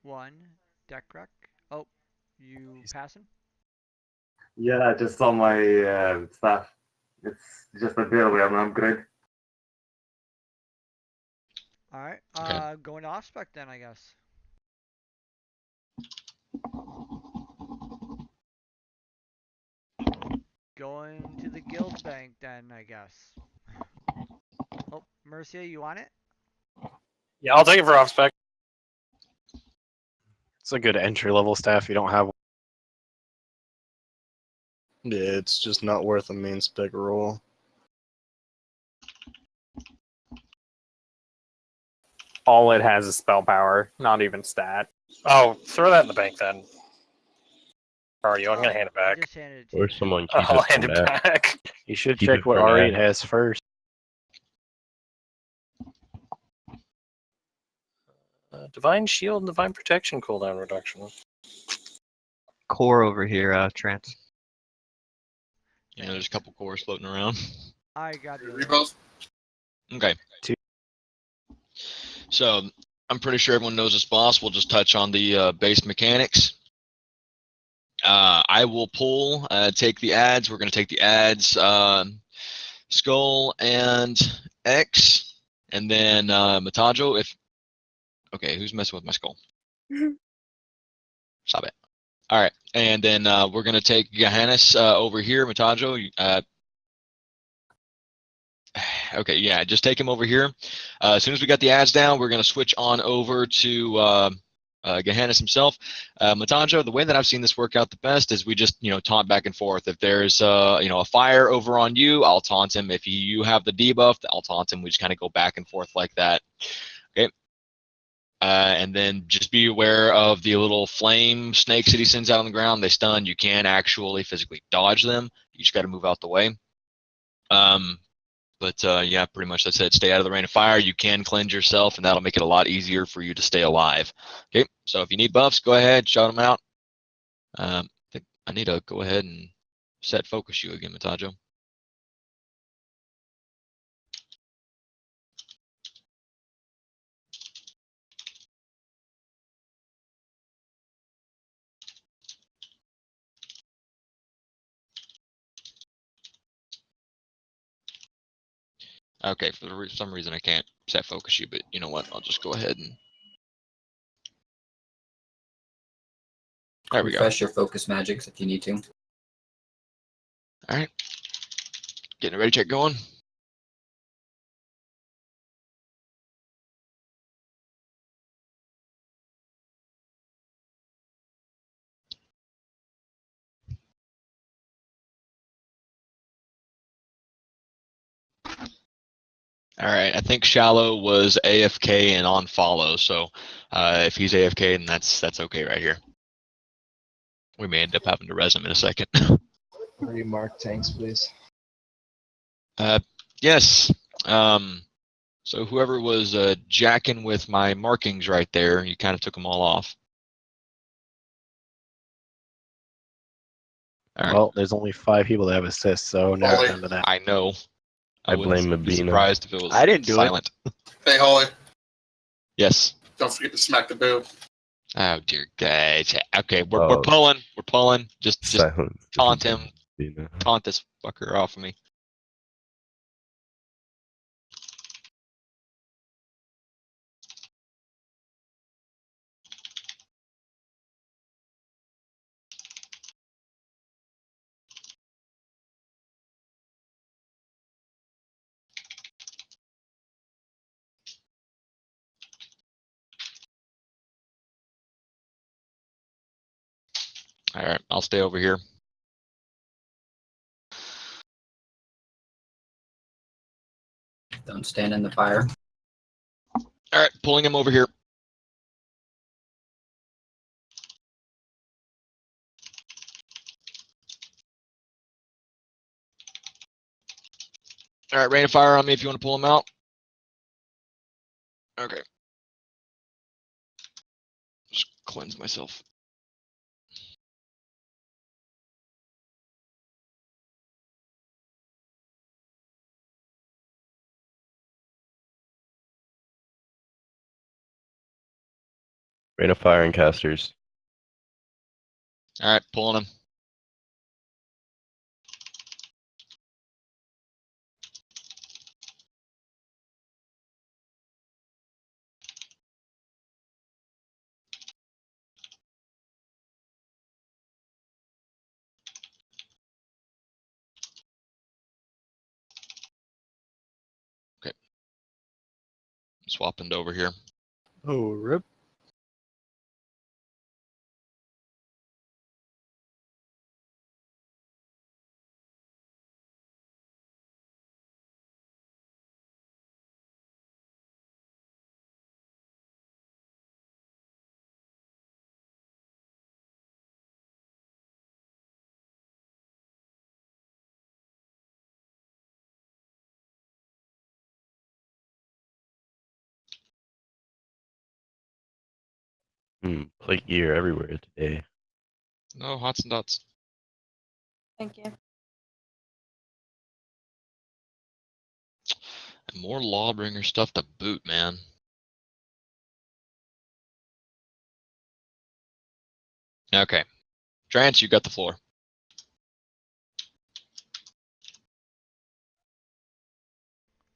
1. Deck rec. Oh, you passing? Yeah, I just saw my stuff. It's just a bit away. I'm good. Alright, Okay. going off spec then, I guess. Going to the guild bank then, I guess. Oh, Mercia, you want it? Yeah, I'll take it for off spec. It's a good entry level staff. You don't have. Yeah, it's just not worth a main spec roll. All it has is spell power, not even stat. Oh, throw that in the bank then. Are you? I'm gonna hand it I back. just handed it to Or you. someone keep I'll it hand for it Matt. back. You should Keep check it what for R8 Matt. has first. Divine shield and divine protection cooldown reduction. Core over here, Trance. You know, there's a couple cores floating around. I got the other We one. both. Okay. So I'm pretty sure everyone knows this boss. We'll just touch on the base mechanics. I will pull, take the ads. We're going to take the ads, Skull and X, and then Matajo. Okay, who's messing with my skull? Stop it. All right, and then we're going to take Johannes over here, Matajo. Okay, yeah, just take him over here. As soon as we got the ads down, we're going to switch on over to Johannes himself. Matajo, the way that I've seen this work out the best is we just, taunt back and forth. If there's, a fire over on you, I'll taunt him. If you have the debuff, I'll taunt him. We just kind of go back and forth like that. Okay. And then just be aware of the little flame snakes that he sends out on the ground. They stun. You can actually physically dodge them. You just got to move out the way. But yeah, pretty much that's it. Stay out of the rain of fire. You can cleanse yourself, and that'll make it a lot easier for you to stay alive. Okay, so if you need buffs, go ahead, shout them out. I think I need to go ahead and set focus you again, Matajo. Okay, for some reason I can't set focus you, but you know what? I'll just go ahead and. There we go. Refresh your focus magics if you need to. All right. Getting ready to get going. All right, I think Shallow was AFK and on follow, so if he's AFK, then that's okay right here. We may end up having to res him in a second. Where you mark tanks, please? Yes. So whoever was jacking with my markings right there, you kind of took them all off. All right. Well, there's only 5 people that have assists, so now Ollie. down to that. I know. I wouldn't blame be Mabina. surprised if it was I didn't do it. silent. Hey, Holly, Yes. don't forget to smack the boob. Oh dear guys. Okay, we're Oh. pulling. We're pulling. Just Silent. taunt him. Mabina. Taunt this fucker off of me. All right, I'll stay over here. Don't stand in the fire. All right, pulling him over here. All right, rain of fire on me if you want to pull him out. Okay. Just cleanse myself. Rain of fire and casters. All right, pulling him. Okay. Swapping to over here. Oh, rip. Plate gear everywhere today. No hots and dots. Thank you. And more Lawbringer stuff to boot, man. Okay. Trance, you got the floor.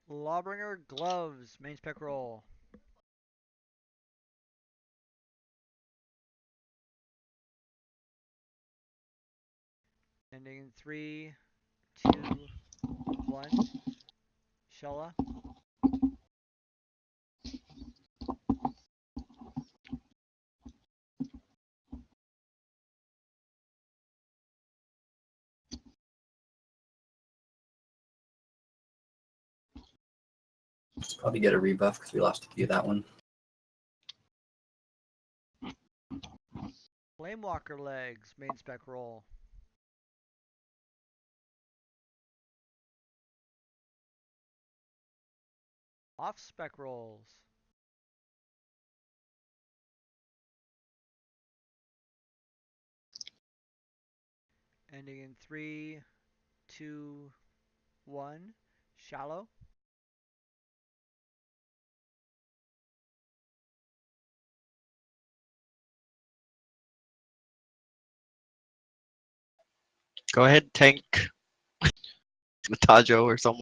Lawbringer gloves, main spec roll. Ending in 3, 2, 1. Shella. Probably get a rebuff because we lost a few that one. Flamewalker legs, main spec roll. Off spec rolls. Ending in 3, 2, 1. Shallow. Go ahead, tank Matajo or someone.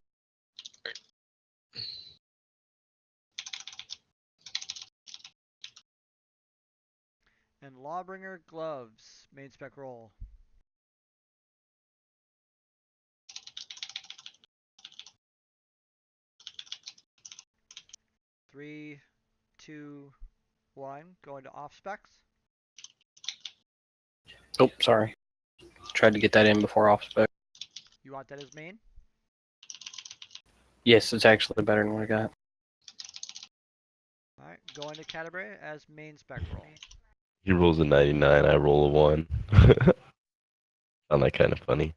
And Lawbringer gloves, main spec roll. Three, 2, 1. Going to off specs. Oh, sorry. Tried to get that in before off spec. You want that as main? Yes, it's actually better than what I got. Alright, going to Canterbury as main spec roll. He rolls a 99, I roll a 1. Found that kind of funny.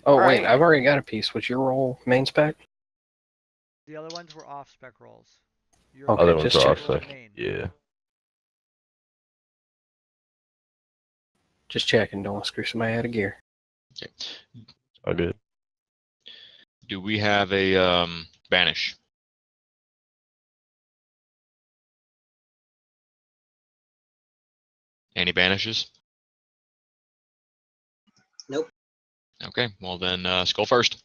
Oh, All wait, right. I've already got a piece. What's your roll, main spec? The other ones were off spec rolls. Your Okay, Other ones just are check. off spec. main. Yeah. Just checking. Don't want to screw somebody out of gear. Okay. All good. Do we have a banish? Any banishes? Nope. Okay, well then skull first.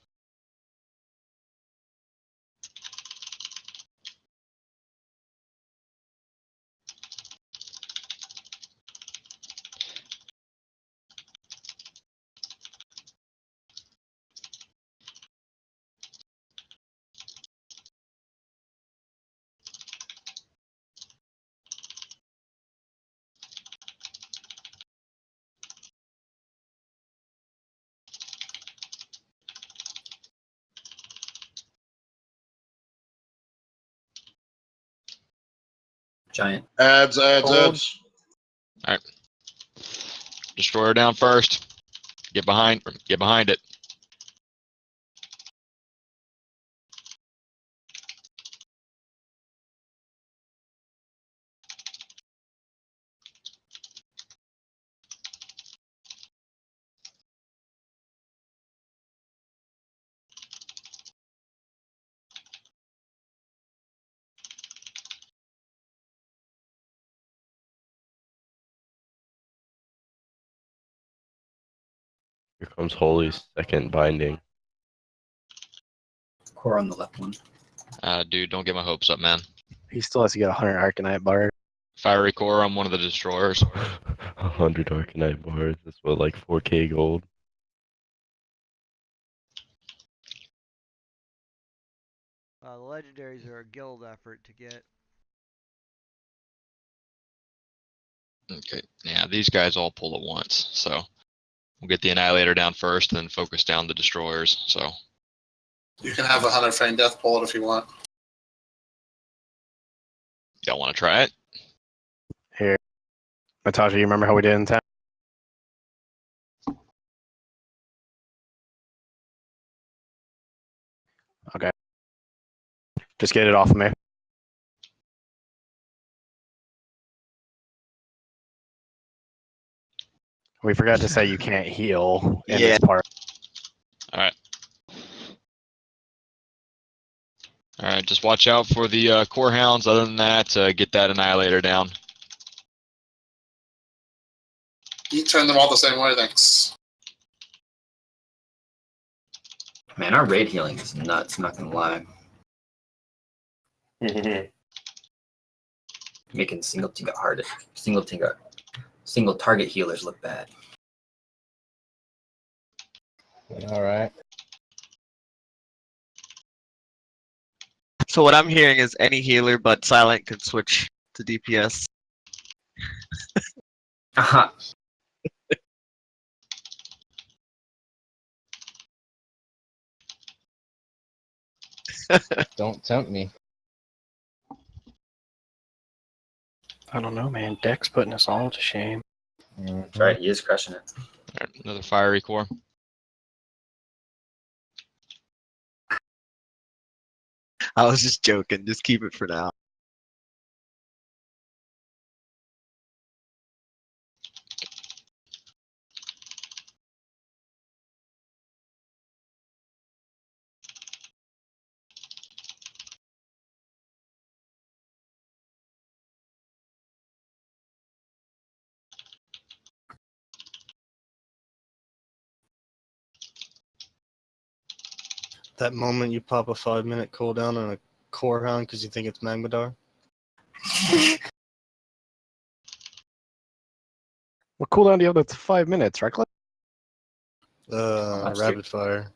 Giant. Adds. All right. Destroyer down first. Get behind it. Here comes Holy's second binding. Core on the left one. Dude, don't get my hopes up, man. He still has to get 100 Arcanite bars. Fiery core on one of the destroyers. 100 Arcanite bars. That's what, like 4K gold? The legendaries are a guild effort to get. Okay, yeah, these guys all pull at once, so we'll get the Annihilator down first, and then focus down the destroyers. So You can have a 100 Feign Death pull it if you want. y'all want to try it? Here. Natasha, you remember how we did in town? Okay. Just get it off of me. We forgot to say you can't heal in Yeah. this part. All right. All right. Just watch out for the core hounds. Other than that, get that annihilator down. You turn them all the same way, thanks. Man, our raid healing is nuts, not gonna lie. Making single target healers look bad. All right. So what I'm hearing is any healer but Silent can switch to DPS. Aha. Don't tempt me. I don't know, man. Deck's putting us all to shame. That's right, he is crushing it. All right, another fiery core. I was just joking. Just keep it for now. That moment you pop a 5-minute cooldown on a core hound because you think it's Magmadar. What cooldown do you have that's 5 minutes, Reckless? Rapid fire.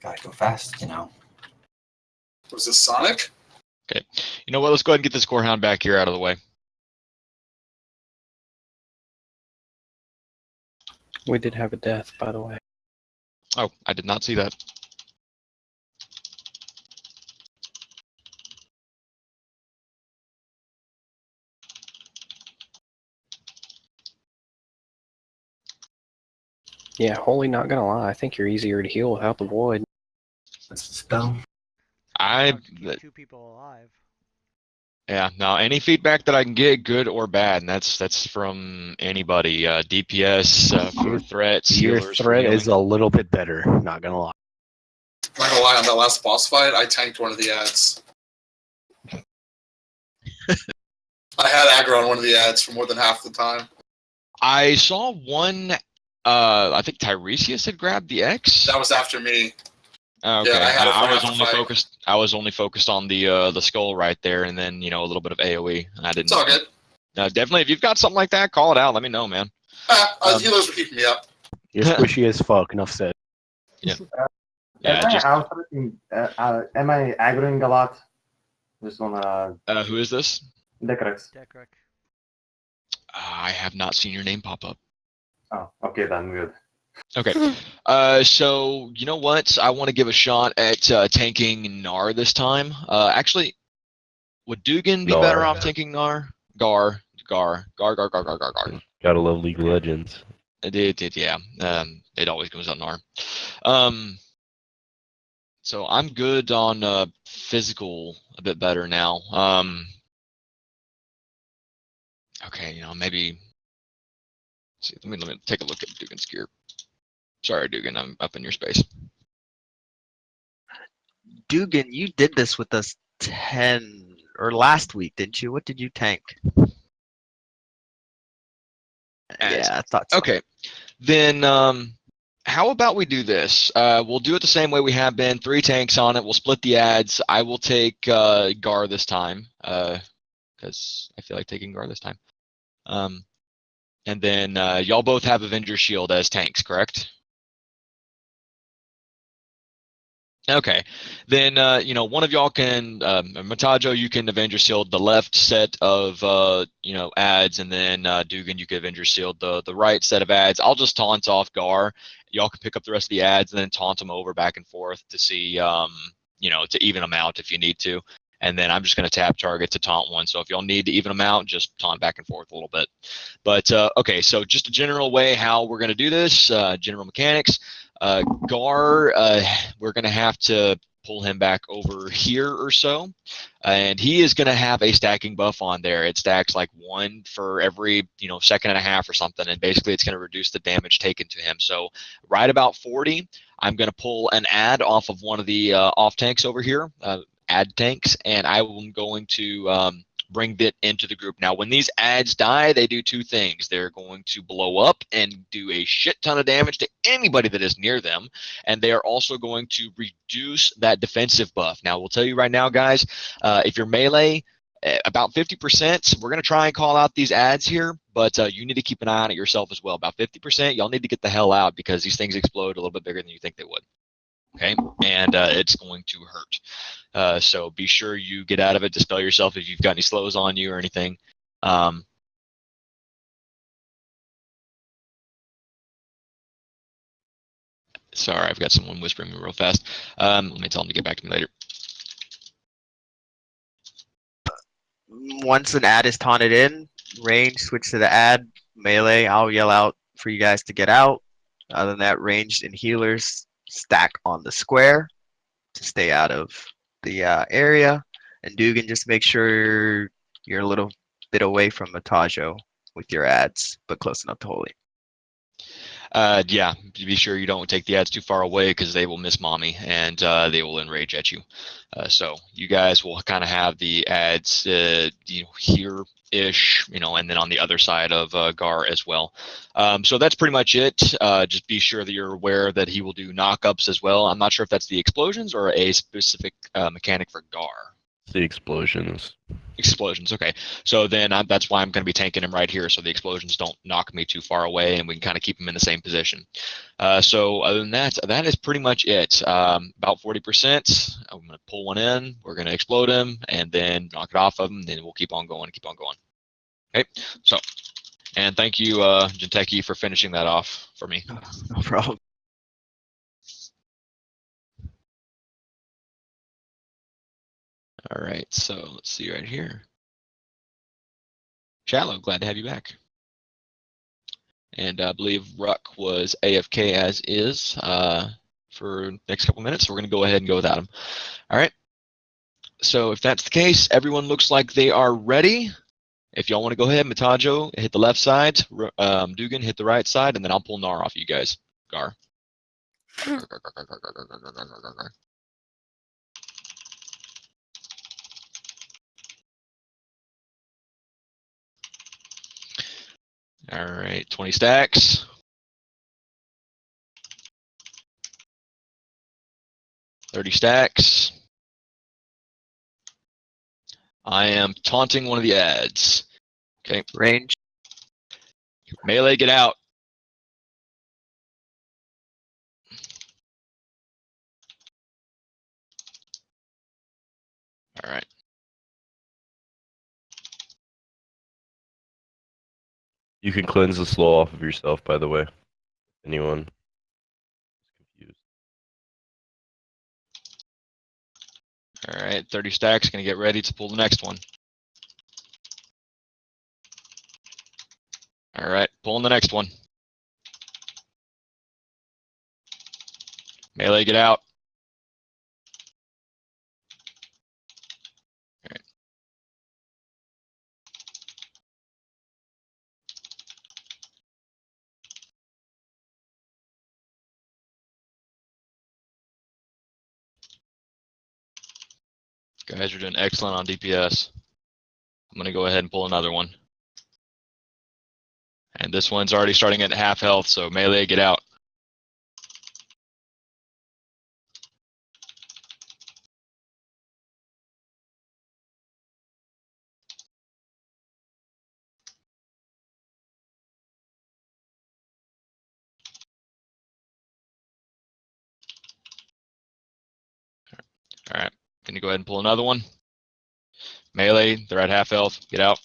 Gotta go fast, you know. Was this Sonic? Okay. You know what? Let's go ahead and get this core hound back here out of the way. We did have a death, by the way. Oh, I did not see that. Yeah, Holy, not gonna lie, I think you're easier to heal without the void. That's the spell. Two people alive. Yeah. Now, any feedback that I can get, good or bad, and that's from anybody. DPS for threats. Your healers for threat is healing. a little bit better, not gonna lie. I'm not gonna lie, on that last boss fight, I tanked one of the ads. I had aggro on one of the ads for more than half the time. I saw one. I think Tiresias had grabbed the X. That was after me. Okay. Yeah, I had it for I was half the only fight. focused. I was only focused on the skull right there, and then a little bit of AOE. And I didn't. It's all good. Definitely, if you've got something like that, call it out. Let me know, man. Healers were keeping me up. You're squishy as fuck, enough said. Yeah. Am I aggroing a lot? Just wanna. Who is this? Decrex. I have not seen your name pop up. Oh, okay then, good. Okay. So you know what? I want to give a shot at tanking Gnar this time. Actually, would Dugan be better off tanking Gnar? Gar. Gotta love League of Legends. Yeah. It always goes on Gnar. So I'm good on physical a bit better now. Okay, maybe. See, let me take a look at Dugan's gear. Sorry, Dugan, I'm up in your space. Dugan, you did this with us last week, didn't you? What did you tank? Yeah, I thought so. Okay, then how about we do this? We'll do it the same way we have been. 3 tanks on it. We'll split the ads. I will take Gar this time because I feel like taking Gar this time. And then y'all both have Avenger Shield as tanks, correct? Okay, then one of y'all can Matajo, you can Avenger Shield the left set of ads, and then Dugan, you can Avenger Shield the right set of ads. I'll just taunt off Gar. Y'all can pick up the rest of the ads and then taunt them over back and forth to see to even them out if you need to. And then I'm just going to tap target to taunt one. So if y'all need to even them out, just taunt back and forth a little bit. But okay, so just a general way how we're going to do this, general mechanics. Gar, we're going to have to pull him back over here or so. And he is going to have a stacking buff on there. It stacks like 1 for every, second and a half or something. And basically it's going to reduce the damage taken to him. So right about 40, I'm going to pull an ad off of one of the off tanks over here, ad tanks, and I'm going to bring that into the group. Now, when these ads die, they do 2 things. They're going to blow up and do a shit ton of damage to anybody that is near them, and they are also going to reduce that defensive buff. Now, we'll tell you right now, guys, if you're melee, about 50%, we're going to try and call out these ads here, but you need to keep an eye on it yourself as well. About 50%, y'all need to get the hell out because these things explode a little bit bigger than you think they would. Okay, and it's going to hurt. So be sure you get out of it, dispel yourself if you've got any slows on you or anything. Sorry, I've got someone whispering me real fast. Let me tell them to get back to me later. Once an ad is taunted in, range, switch to the ad, melee, I'll yell out for you guys to get out. Other than that, ranged and healers stack on the square to stay out of the area. And Dugan, just make sure you're a little bit away from Matajo with your ads, but close enough to Holy. Yeah, be sure you don't take the ads too far away because they will miss mommy and they will enrage at you. So you guys will kind of have the ads, here-ish, and then on the other side of Gar as well. So that's pretty much it. Just be sure that you're aware that he will do knock-ups as well. I'm not sure if that's the explosions or a specific mechanic for Gar. The explosions. Explosions, okay. So then that's why I'm going to be tanking him right here so the explosions don't knock me too far away and we can kind of keep him in the same position. So other than that, that is pretty much it. About 40%, I'm going to pull one in, we're going to explode him, and then knock it off of him, then we'll keep on going. Okay, so, and thank you, Jinteki, for finishing that off for me. No problem. All right, so let's see right here. Shallow, glad to have you back. And I believe Ruck was AFK as is for the next couple minutes, so we're going to go ahead and go without him. All right, so if that's the case, everyone looks like they are ready. If y'all want to go ahead, Matajo, hit the left side, Dugan, hit the right side, and then I'll pull Gnar off you guys. Gar. All right, 20 stacks. $30 stacks. I am taunting one of the ads. Okay. Range. Melee, get out. All right. You can cleanse the slow off of yourself, by the way. Anyone confused? All right, 30 stacks. Gonna get ready to pull the next one. All right, pulling the next one. Melee, get out. All right. Guys are doing excellent on DPS. I'm going to go ahead and pull another one. And this one's already starting at half health, so melee, get out. All right, can you go ahead and pull another one? Melee, they're at half health, get out.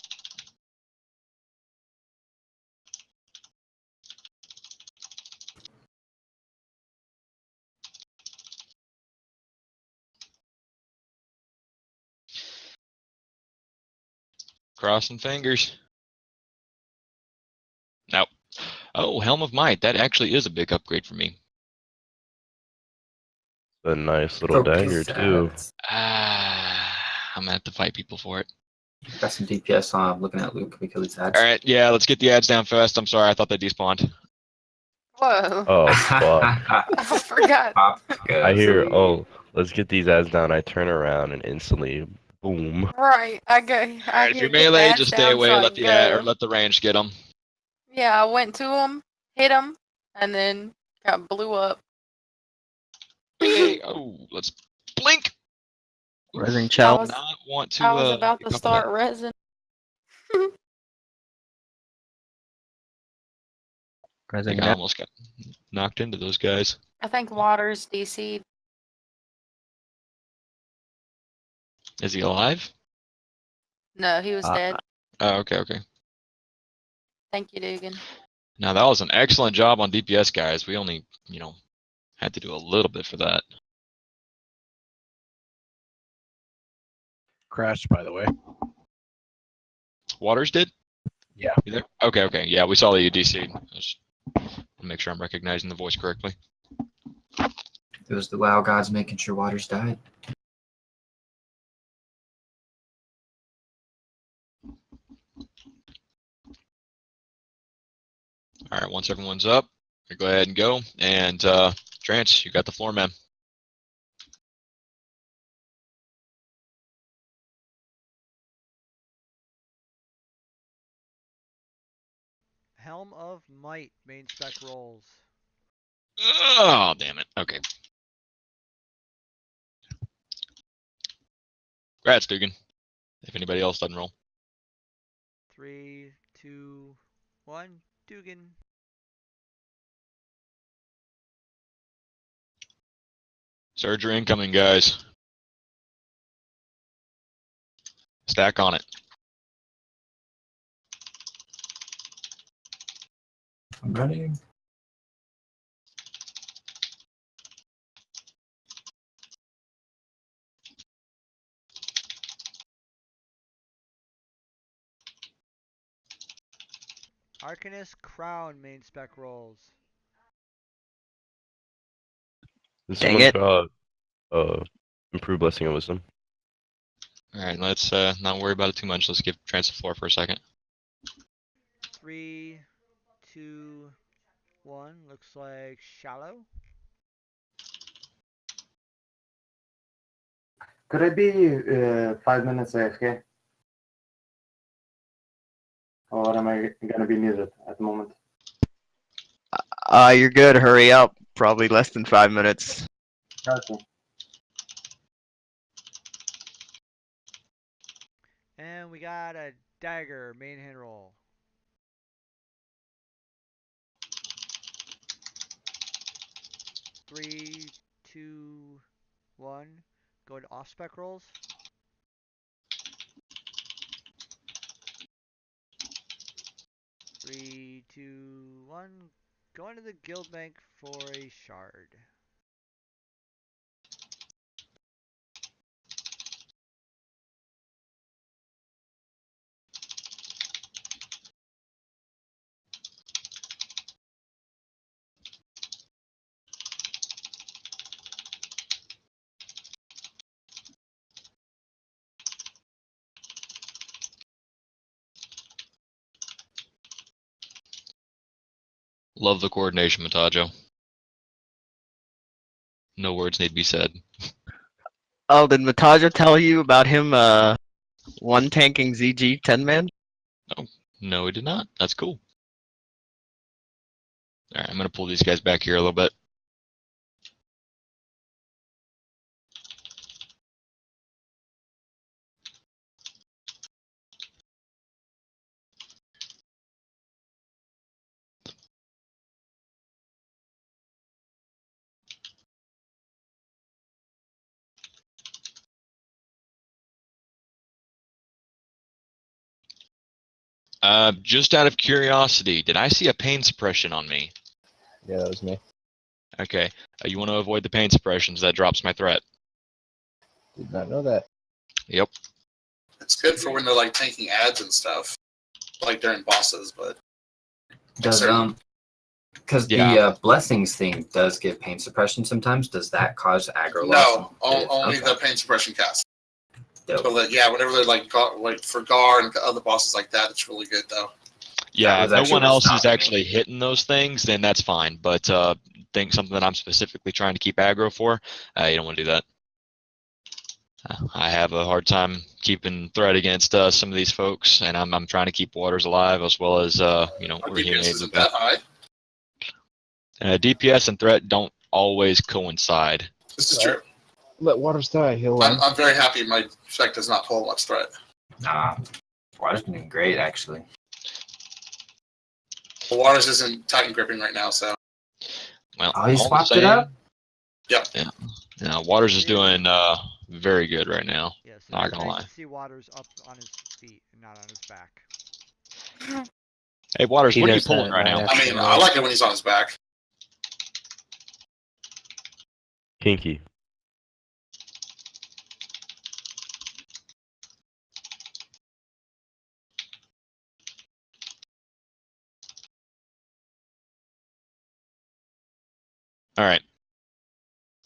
Crossing fingers. Nope. Oh, Helm of Might. That actually is a big upgrade for me. A nice little dagger too. I'm gonna have to fight people for it. Got some DPS on. I'm looking at Luke. Can we kill these ads? All right, yeah, let's get the ads down fast. I'm sorry, I thought they despawned. Whoa. Oh fuck! I forgot. I hear. Oh, let's get these ads down. I turn around and instantly, boom. Right. I go. All I right, if hear you're melee, get just the stay ads away. down, Let so the I go. or let the range get them. Yeah, I went to him, hit him, and then got blew up. Oh, let's blink. Rising I child. was, Not want to. I was about pick to up start that. resin. I think I almost got knocked into those guys. I think Waters DC'd. Is he alive? No, he was dead. Oh, okay, okay. Thank you, Dugan. Now that was an excellent job on DPS, guys. We only, had to do a little bit for that. Crashed, by the way. Waters did? Yeah. You there? Okay, okay. Yeah, we saw that you DC'd. Just make sure I'm recognizing the voice correctly. It was the WoW gods making sure Waters died. All right, once everyone's up, we go ahead and go. And Trance, you got the floor, man. Helm of Might main spec rolls. Oh, damn it. Okay. Congrats, Dugan. If anybody else doesn't roll. 3, 2, 1. Dugan. Surgery incoming, guys. Stack on it. I'm running. Arcanist Crown main spec rolls. Dang it. Improved Blessing of Wisdom. All right, let's not worry about it too much. Let's give Trance the floor for a second. 3, 2, 1. Looks like Shallow. Could I be 5 minutes AFK? Or am I gonna be muted at the moment? You're good. Hurry up. Probably less than 5 minutes. Gotcha. And we got a Dagger main hand roll. 3, 2, 1. Go to off spec rolls. Three, 2, 1. Go into the guild bank for a shard. Love the coordination, Matajo. No words need to be said. Oh, did Mataja tell you about him one tanking ZG 10-man? Oh, no, he did not. That's cool. All right, I'm going to pull these guys back here a little bit. Just out of curiosity, did I see a pain suppression on me? Yeah, that was me. Okay, you want to avoid the pain suppressions. That drops my threat. Did not know that. Yep. It's good for when they're like tanking ads and stuff, like during bosses, but Does Because Yeah. the blessings thing does give pain suppression sometimes. Does that cause aggro loss? No, It is? only Okay. the pain suppression cast. Dope. But yeah, whenever they're like for Gar and other bosses like that, it's really good though. Yeah, was if no actually one what's else is stopping me. actually hitting those things, then that's fine. But think something that I'm specifically trying to keep aggro for, you don't want to do that. I have a hard time keeping threat against some of these folks, and I'm trying to keep Waters alive as well as Our Raheem DPS Aid. isn't that high. DPS and threat don't always coincide. This is true. Let Waters die. He'll. I'm very happy my effect does not hold much threat. Nah, Water's been doing great actually. But Waters isn't Titan gripping right now, so. Well, Oh, he all the swapped it same, up? Yep. Yeah, Waters is doing very good right now. Yeah, so Not it's gonna nice lie. to see Waters up on his feet and not on his back. Hey, Waters, He what are you does pulling that right right now? after. I mean, I like it when he's on his back. Kinky. All right.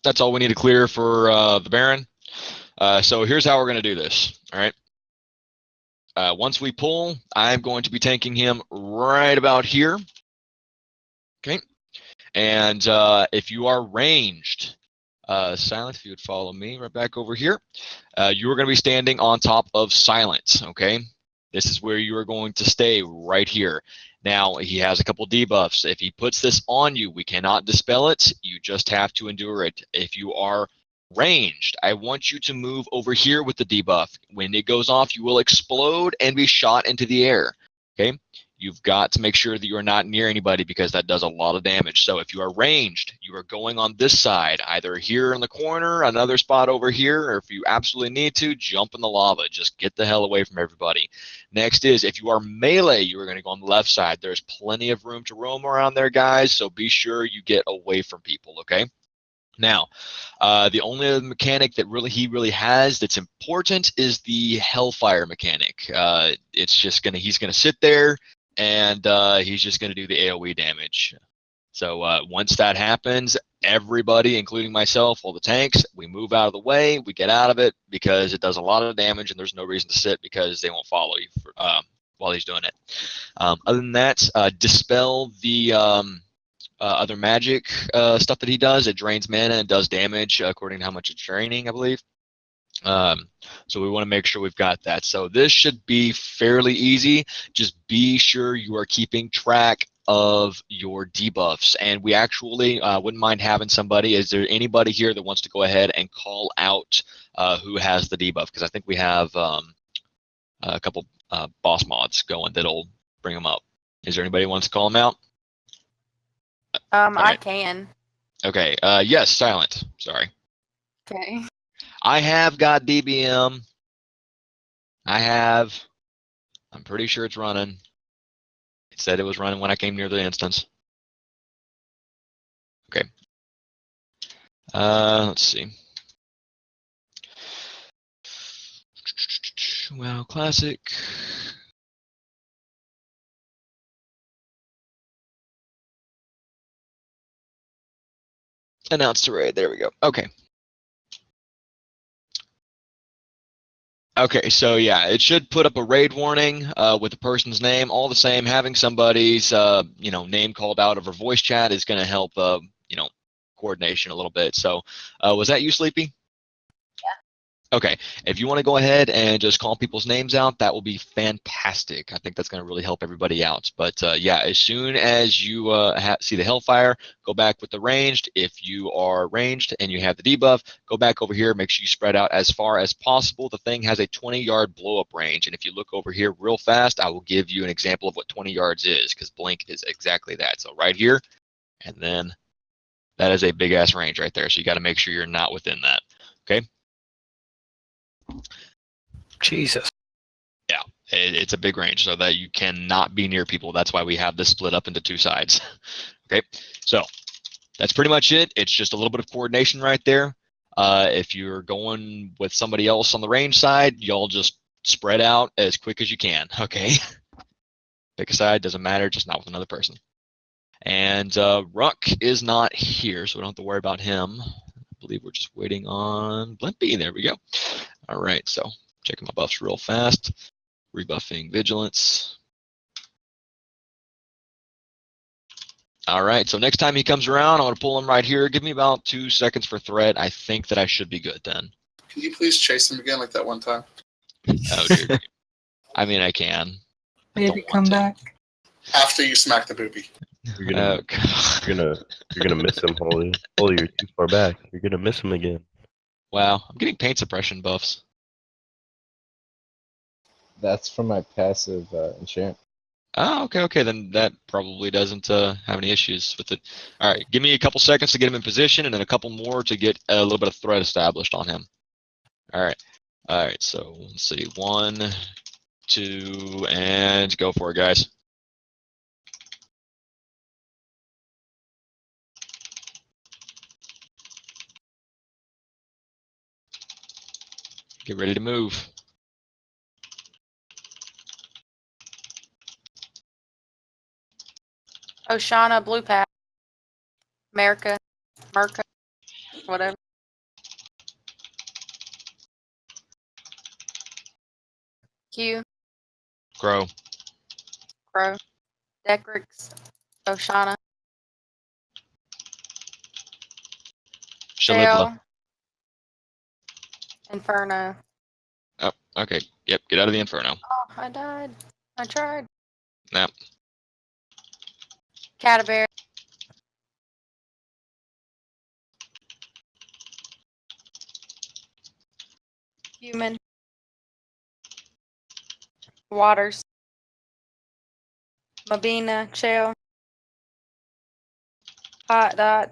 That's all we need to clear for the Baron. So here's how we're going to do this. All right. Once we pull, I'm going to be tanking him right about here. Okay. And if you are ranged, Silent, if you would follow me right back over here, you are going to be standing on top of Silent. Okay. This is where you are going to stay right here. Now, he has a couple debuffs. If he puts this on you, we cannot dispel it. You just have to endure it. If you are ranged, I want you to move over here with the debuff. When it goes off, you will explode and be shot into the air. Okay? You've got to make sure that you are not near anybody because that does a lot of damage. So if you are ranged, you are going on this side, either here in the corner, another spot over here, or if you absolutely need to, jump in the lava. Just get the hell away from everybody. Next is, if you are melee, you are going to go on the left side. There's plenty of room to roam around there, guys, so be sure you get away from people, okay? Now, the only other mechanic that he really has that's important is the Hellfire mechanic. He's gonna sit there and he's just gonna do the AOE damage. So once that happens, everybody, including myself, all the tanks, we move out of the way, we get out of it because it does a lot of damage and there's no reason to sit because they won't follow you while he's doing it. Other than that, dispel the other magic stuff that he does. It drains mana and does damage according to how much it's draining, I believe. So we want to make sure we've got that. So this should be fairly easy. Just be sure you are keeping track of your debuffs. And we actually wouldn't mind having somebody. Is there anybody here that wants to go ahead and call out who has the debuff? Because I think we have a couple boss mods going that'll bring them up. Is there anybody who wants to call them out? I Alright. can. Okay. Yes, Silent. Sorry. Okay. I have got DBM. I'm pretty sure it's running. It said it was running when I came near the instance. Okay. Let's see. Well, classic. Announced to raid. There we go. Okay. Okay, so yeah, it should put up a raid warning with the person's name. All the same, having somebody's name called out over voice chat is going to help coordination a little bit. So, was that you, Sleepy? Okay, if you want to go ahead and just call people's names out, that will be fantastic. I think that's going to really help everybody out. But yeah, as soon as you see the Hellfire, go back with the ranged. If you are ranged and you have the debuff, go back over here. Make sure you spread out as far as possible. The thing has a 20-yard blow-up range. And if you look over here real fast, I will give you an example of what 20 yards is, because Blink is exactly that. So right here, and then that is a big-ass range right there. So you got to make sure you're not within that. Okay? Jesus. Yeah, it's a big range so that you cannot be near people. That's why we have this split up into two sides. Okay, so that's pretty much it. It's just a little bit of coordination right there. If you're going with somebody else on the range side, y'all just spread out as quick as you can. Okay, pick a side, doesn't matter, just not with another person. And Ruck is not here, so we don't have to worry about him. I believe we're just waiting on Blimpy. There we go. All right, so checking my buffs real fast. Rebuffing Vigilance. All right, so next time he comes around, I'm going to pull him right here. Give me about 2 seconds for threat. I think that I should be good then. Can you please chase him again like that one time? Oh, dear. I mean, I can. Maybe come back. After you smack the booby. You're gonna, you're gonna miss him, Holy. Holy, you're too far back. You're gonna miss him again. Wow, I'm getting paint suppression buffs. That's from my passive enchant. Oh, okay, then that probably doesn't have any issues with it. All right, give me a couple seconds to get him in position, and then a couple more to get a little bit of threat established on him. All right, so let's see. 1, 2, and go for it, guys. Get ready to move. Oshana, Blue Path, America, Merca, whatever. Q, Grow. Crow, Decrix, Oshana, Shalibla. Shell, Inferno. Oh, okay. Yep, get out of the Inferno. Oh, I died. I tried. Yep. Cadaver. Human. Waters. Mabina, Shell. Hot Dot.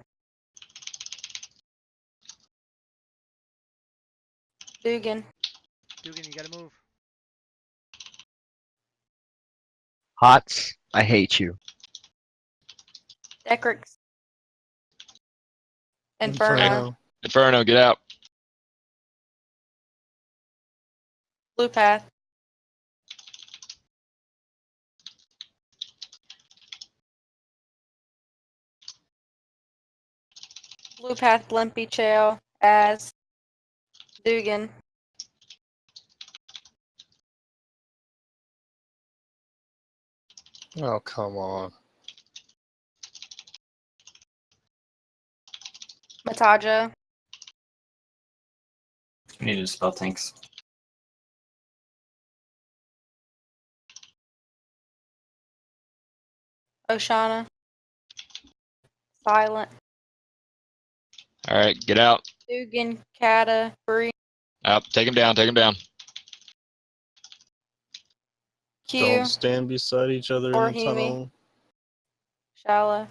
Dugan. Dugan, you gotta move. Hots, I hate you. Decrix. Inferno. Inferno, get out. Blue Path. Blue Path, Blimpy, Chael, Az, Dugan. Oh, come on. Mataja. We need to spell tanks. Oshana. Silent. All right, get out. Dugan, Kata, Bree. Take him down, take him down. Q. Don't stand beside each other Or in the Hemi. tunnel. Shala.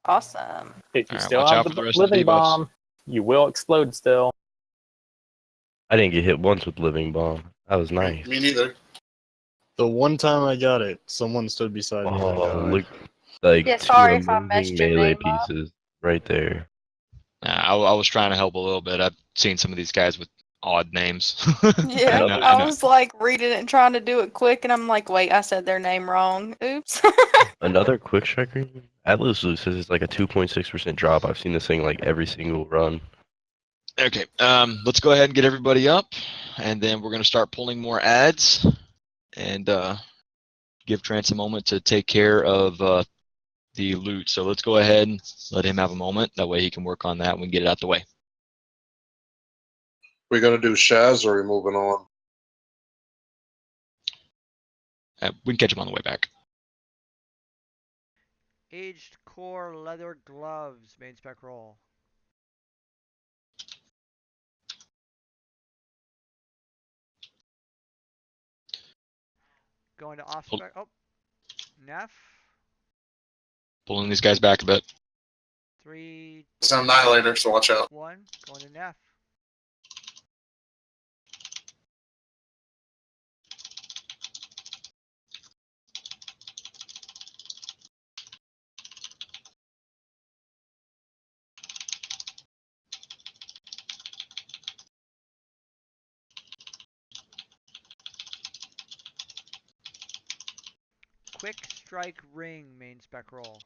Awesome. If you Alright, still watch have out the for the rest of the living debuffs. bomb, you will explode still. I didn't get hit once with living bomb. That was nice. Me neither. The one time I got it, someone stood beside me and I Oh, died. look, like Yeah, two sorry if I messed amazing your melee name up. pieces right there. I was trying to help a little bit. I've seen some of these guys with odd names. Yeah, I I know. was like reading it and trying to do it quick, and I'm like, wait, I said their name wrong. Oops. Another quick striker, Atlas Blue says it's like a 2.6% drop. I've seen this thing like every single run. Okay, let's go ahead and get everybody up, and then we're going to start pulling more ads, and give Trance a moment to take care of the loot. So let's go ahead and let him have a moment. That way he can work on that and we can get it out the way. We gonna do Shaz or are we moving on? We can catch him on the way back. Aged core leather gloves, main spec roll. Going to off spec. Oh, Neff. Pulling these guys back a bit. 3. It's an annihilator, so watch out. 1. Going to Neff. Quick strike ring main spec roll.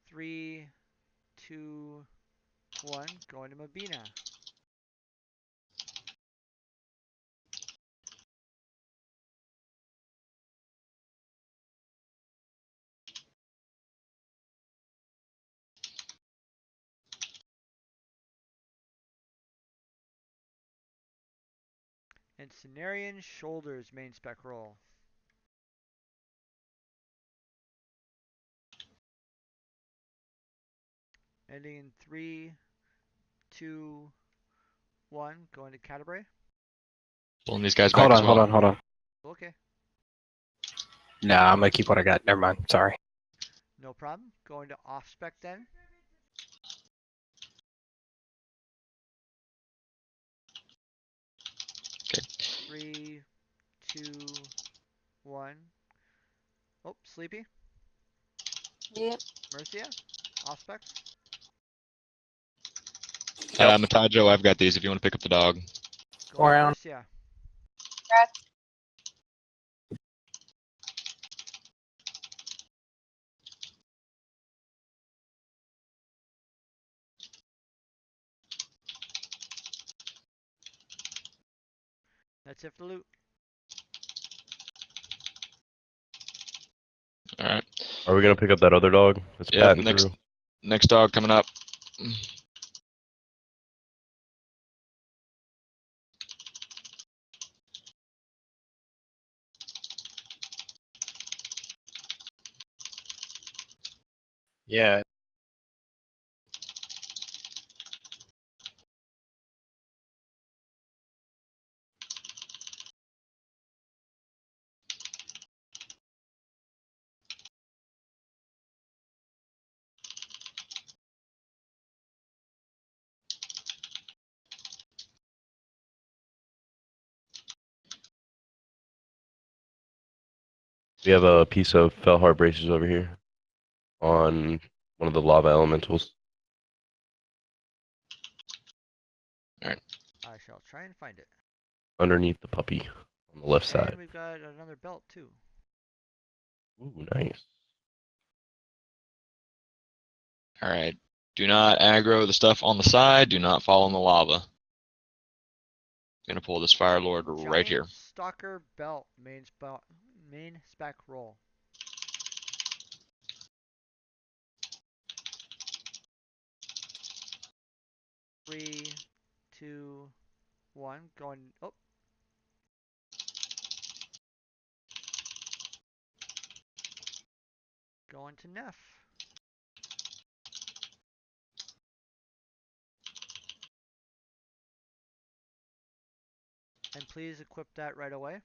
Three, two, one. Going to Mabina. And Cenarian Shoulders main spec roll. Ending in 3, 2, 1. Going to Catabray. Pulling these guys back Hold as on, well. hold on. Okay. Nah, I'm gonna keep what I got. Never mind. Sorry. No problem. Going to off spec then. Okay. 3, 2, 1. Oh, Sleepy. Yep. Mercia. Off spec. Matajo, I've got these if you want to pick up the dog. Going Around. Mercia. Congrats. That's it for loot. Alright. Are we gonna pick up that other dog? It's Yeah, patting next through. next dog coming up. Yeah. We have a piece of Felheart braces over here on one of the lava elementals. Alright. I shall try and find it. Underneath the puppy on the left And side. we've got another belt too. Ooh, nice. Alright. Do not aggro the stuff on the side. Do not fall in the lava. Gonna pull this Fire Lord right here. Giant Stalker belt main spec roll. Three, 2, 1. Going. Oh. Going to Neff. And please equip that right away.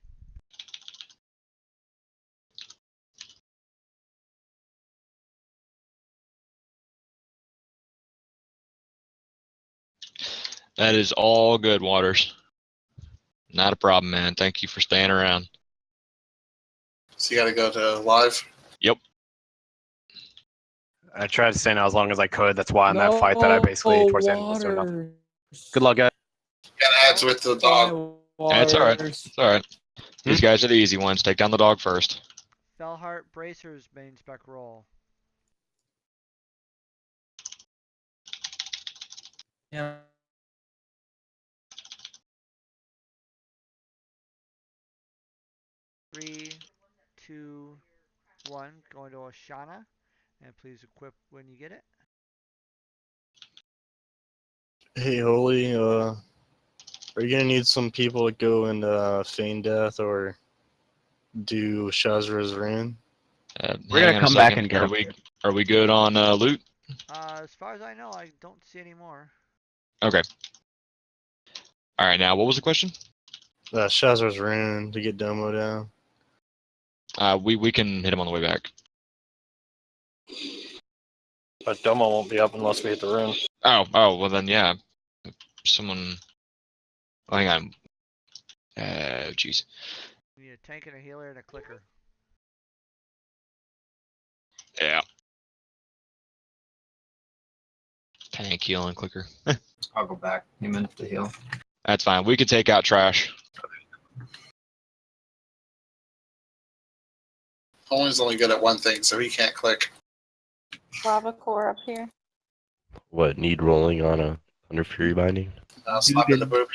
That is all good, Waters. Not a problem, man. Thank you for staying around. So you got to go to live. Yep. I tried to stay now as long as I could. That's why in that fight that I basically towards the end was doing nothing. Good luck, guys. Got ads with the dog. That's alright. It's alright. These guys are the easy ones. Take down the dog first. Felheart Bracers main spec roll. Yeah. Three, 2, 1. Going to Oshana. And please equip when you get it. Hey, Holy, are you gonna need some people to go and feign death or do Shazra's rune? We're Hang gonna on a come back second. and get him. Are we good on loot? As far as I know, I don't see any more. Okay. Alright, now what was the question? Shazra's rune to get Domo down. We can hit him on the way back. But Domo won't be up unless we hit the rune. Oh, well then, yeah. Someone. Oh, hang on. Jeez. You need a tank and a healer and a clicker. Yeah. Tank healing clicker. I'll go back. A minute to heal. That's fine. We could take out trash. Holy's only good at one thing, so he can't click. Lava core up here. What, need rolling on a Thunder Fury binding? Slapping the booby.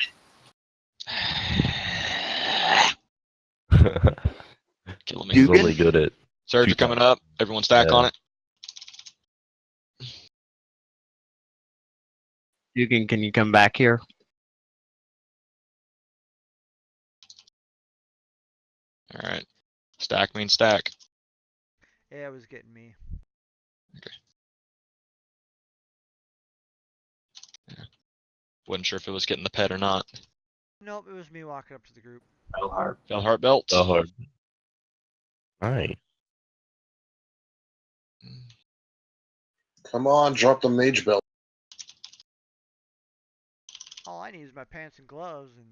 Killing me. He's only good at Surge are coming up. Everyone stack on it. Can you come back here? All right. Stack means stack. Yeah, it was getting me. Okay. Yeah. Wasn't sure if it was getting the pet or not. Nope, it was me walking up to the group. Felheart belt. Felheart. Nice. Come on, drop the mage belt. All I need is my pants and gloves and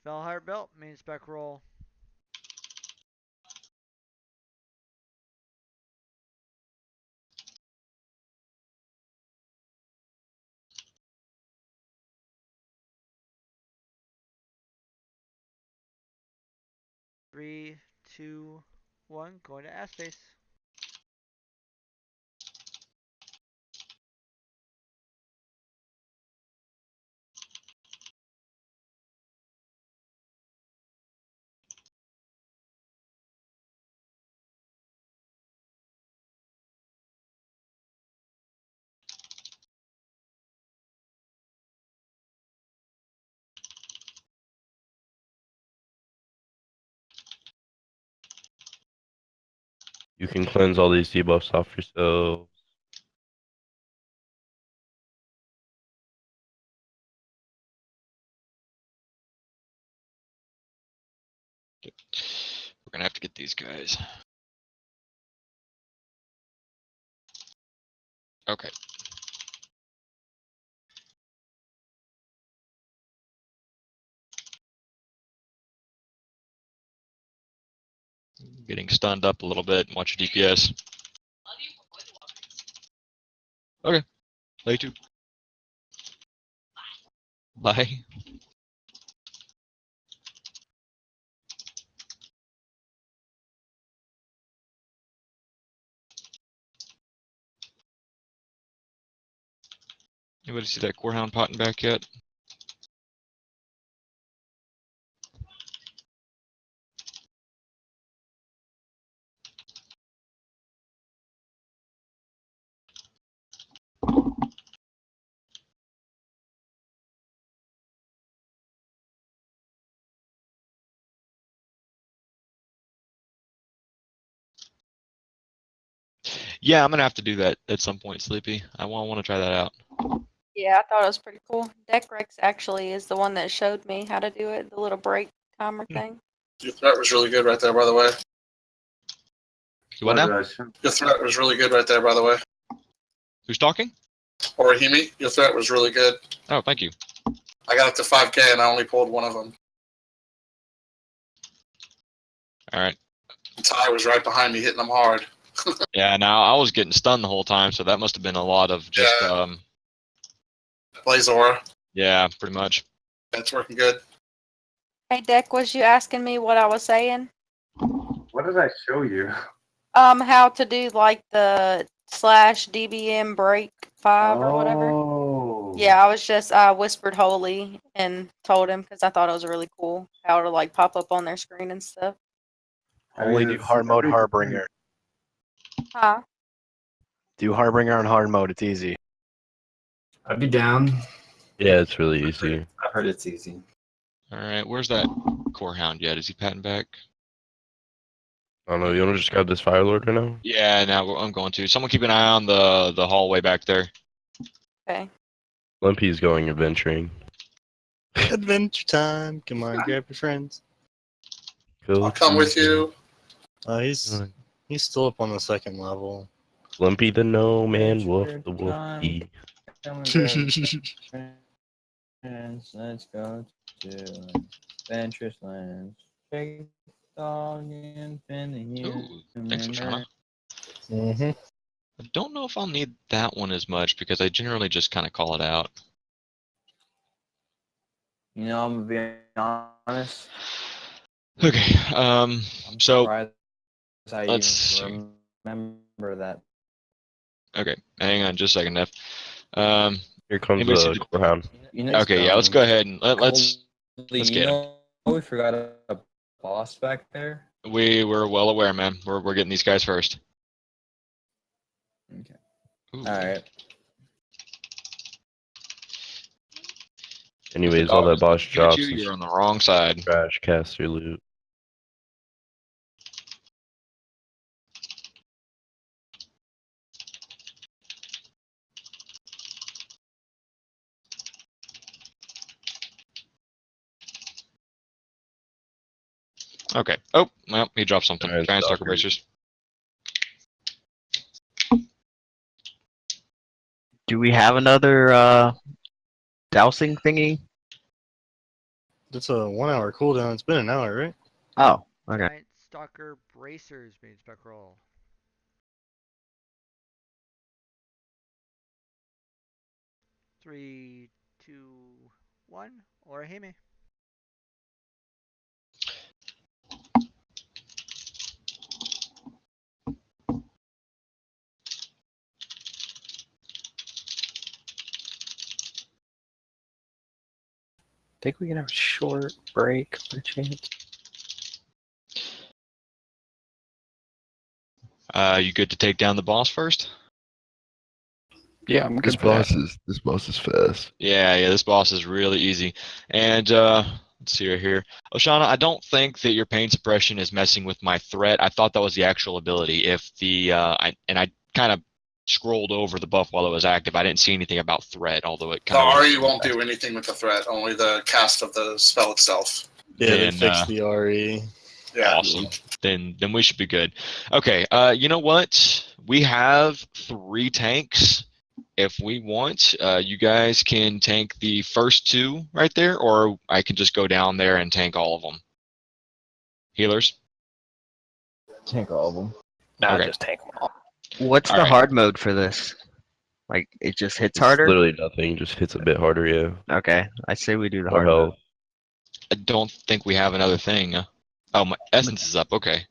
Felheart belt, main spec roll. Three, two, one, going to ass face. You can cleanse all these debuffs off yourself. We're gonna have to get these guys. Okay. Getting stunned up a little bit and watch your DPS. Okay. Lay two. Bye. Anybody see that Corehound potting back yet? Yeah, I'm gonna have to do that at some point, Sleepy. I want to try that out. Yeah, I thought it was pretty cool. Decrex actually is the one that showed me how to do it, the little break timer thing. Your threat was really good right there, by the way. What now? Your threat was really good right there, by the way. Who's talking? Orihime, your threat was really good. Oh, thank you. I got up to 5K and I only pulled one of them. All right. Ty was right behind me, hitting them hard. Yeah, now I was getting stunned the whole time, so that must have been a lot of just Blaze Aura. Yeah, pretty much. That's working good. Hey, Deck, was you asking me what I was saying? What did I show you? How to do like the /DBM break 5 or whatever. Oh. Yeah, I was just whispered Holy and told him because I thought it was really cool how to like pop up on their screen and stuff. Only do hard mode Harbinger. Huh? Do Harbinger on hard mode. It's easy. I'd be down. Yeah, it's really easy. I heard it's easy. All right, where's that Corehound yet? Is he patting back? I don't know. You want to just grab this Firelord right now? Yeah, now I'm going to. Someone keep an eye on the hallway back there. Okay. Limpy's going adventuring. Adventure time. Come on, grab your friends. Go I'll come with you. He's still up on the second level. Limpy the gnome and Wolf the Wolfie. Let's go to Ventress Lands. Big dog and Finny here. Ooh, thanks, Shana. Mm-hmm. I don't know if I'll need that one as much because I generally just kind of call it out. You know, I'm gonna be honest. Okay. I'm So surprised I let's see. even remember that. Okay, hang on just a second, Neff. Here comes anybody see the Corehound. You know, Okay, yeah, let's go ahead and let's you get him. know, we forgot a boss back there. We were well aware, man. We're getting these guys first. Okay. Ooh. All right. Anyways, all that boss drops is You're on the wrong side. trash caster loot. Okay. Oh, well, he dropped something. Giant Giant stalker stalkers. bracers. Do we have another dousing thingy? It's a 1 hour cooldown. It's been an hour, right? Oh, okay. Giant Stalker Bracers made spec roll. Three, two, one, or hit me. Think we can have a short break for a chance. You good to take down the boss first? Yeah, I'm good This for that. this boss is fast. Yeah, this boss is really easy. And let's see right here. Oshana, I don't think that your pain suppression is messing with my threat. I thought that was the actual ability. If the I kind of scrolled over the buff while it was active. I didn't see anything about threat, although it The kind of RE won't do anything with the threat, only the cast of the spell itself. Yeah, they Then, fixed the RE. Yeah. Awesome. Then we should be good. Okay, you know what? We have 3 tanks. If we want, you guys can tank the first 2 right there, or I can just go down there and tank all of them. Healers? Tank all of them. Nah, Okay. just tank them all. What's All the right. hard mode for this? Like, it just hits It's harder? literally nothing. Just hits a bit harder. Yeah. Okay, I say we do the More hard mode. health. I don't think we have another thing. Oh, my essence is up. Okay.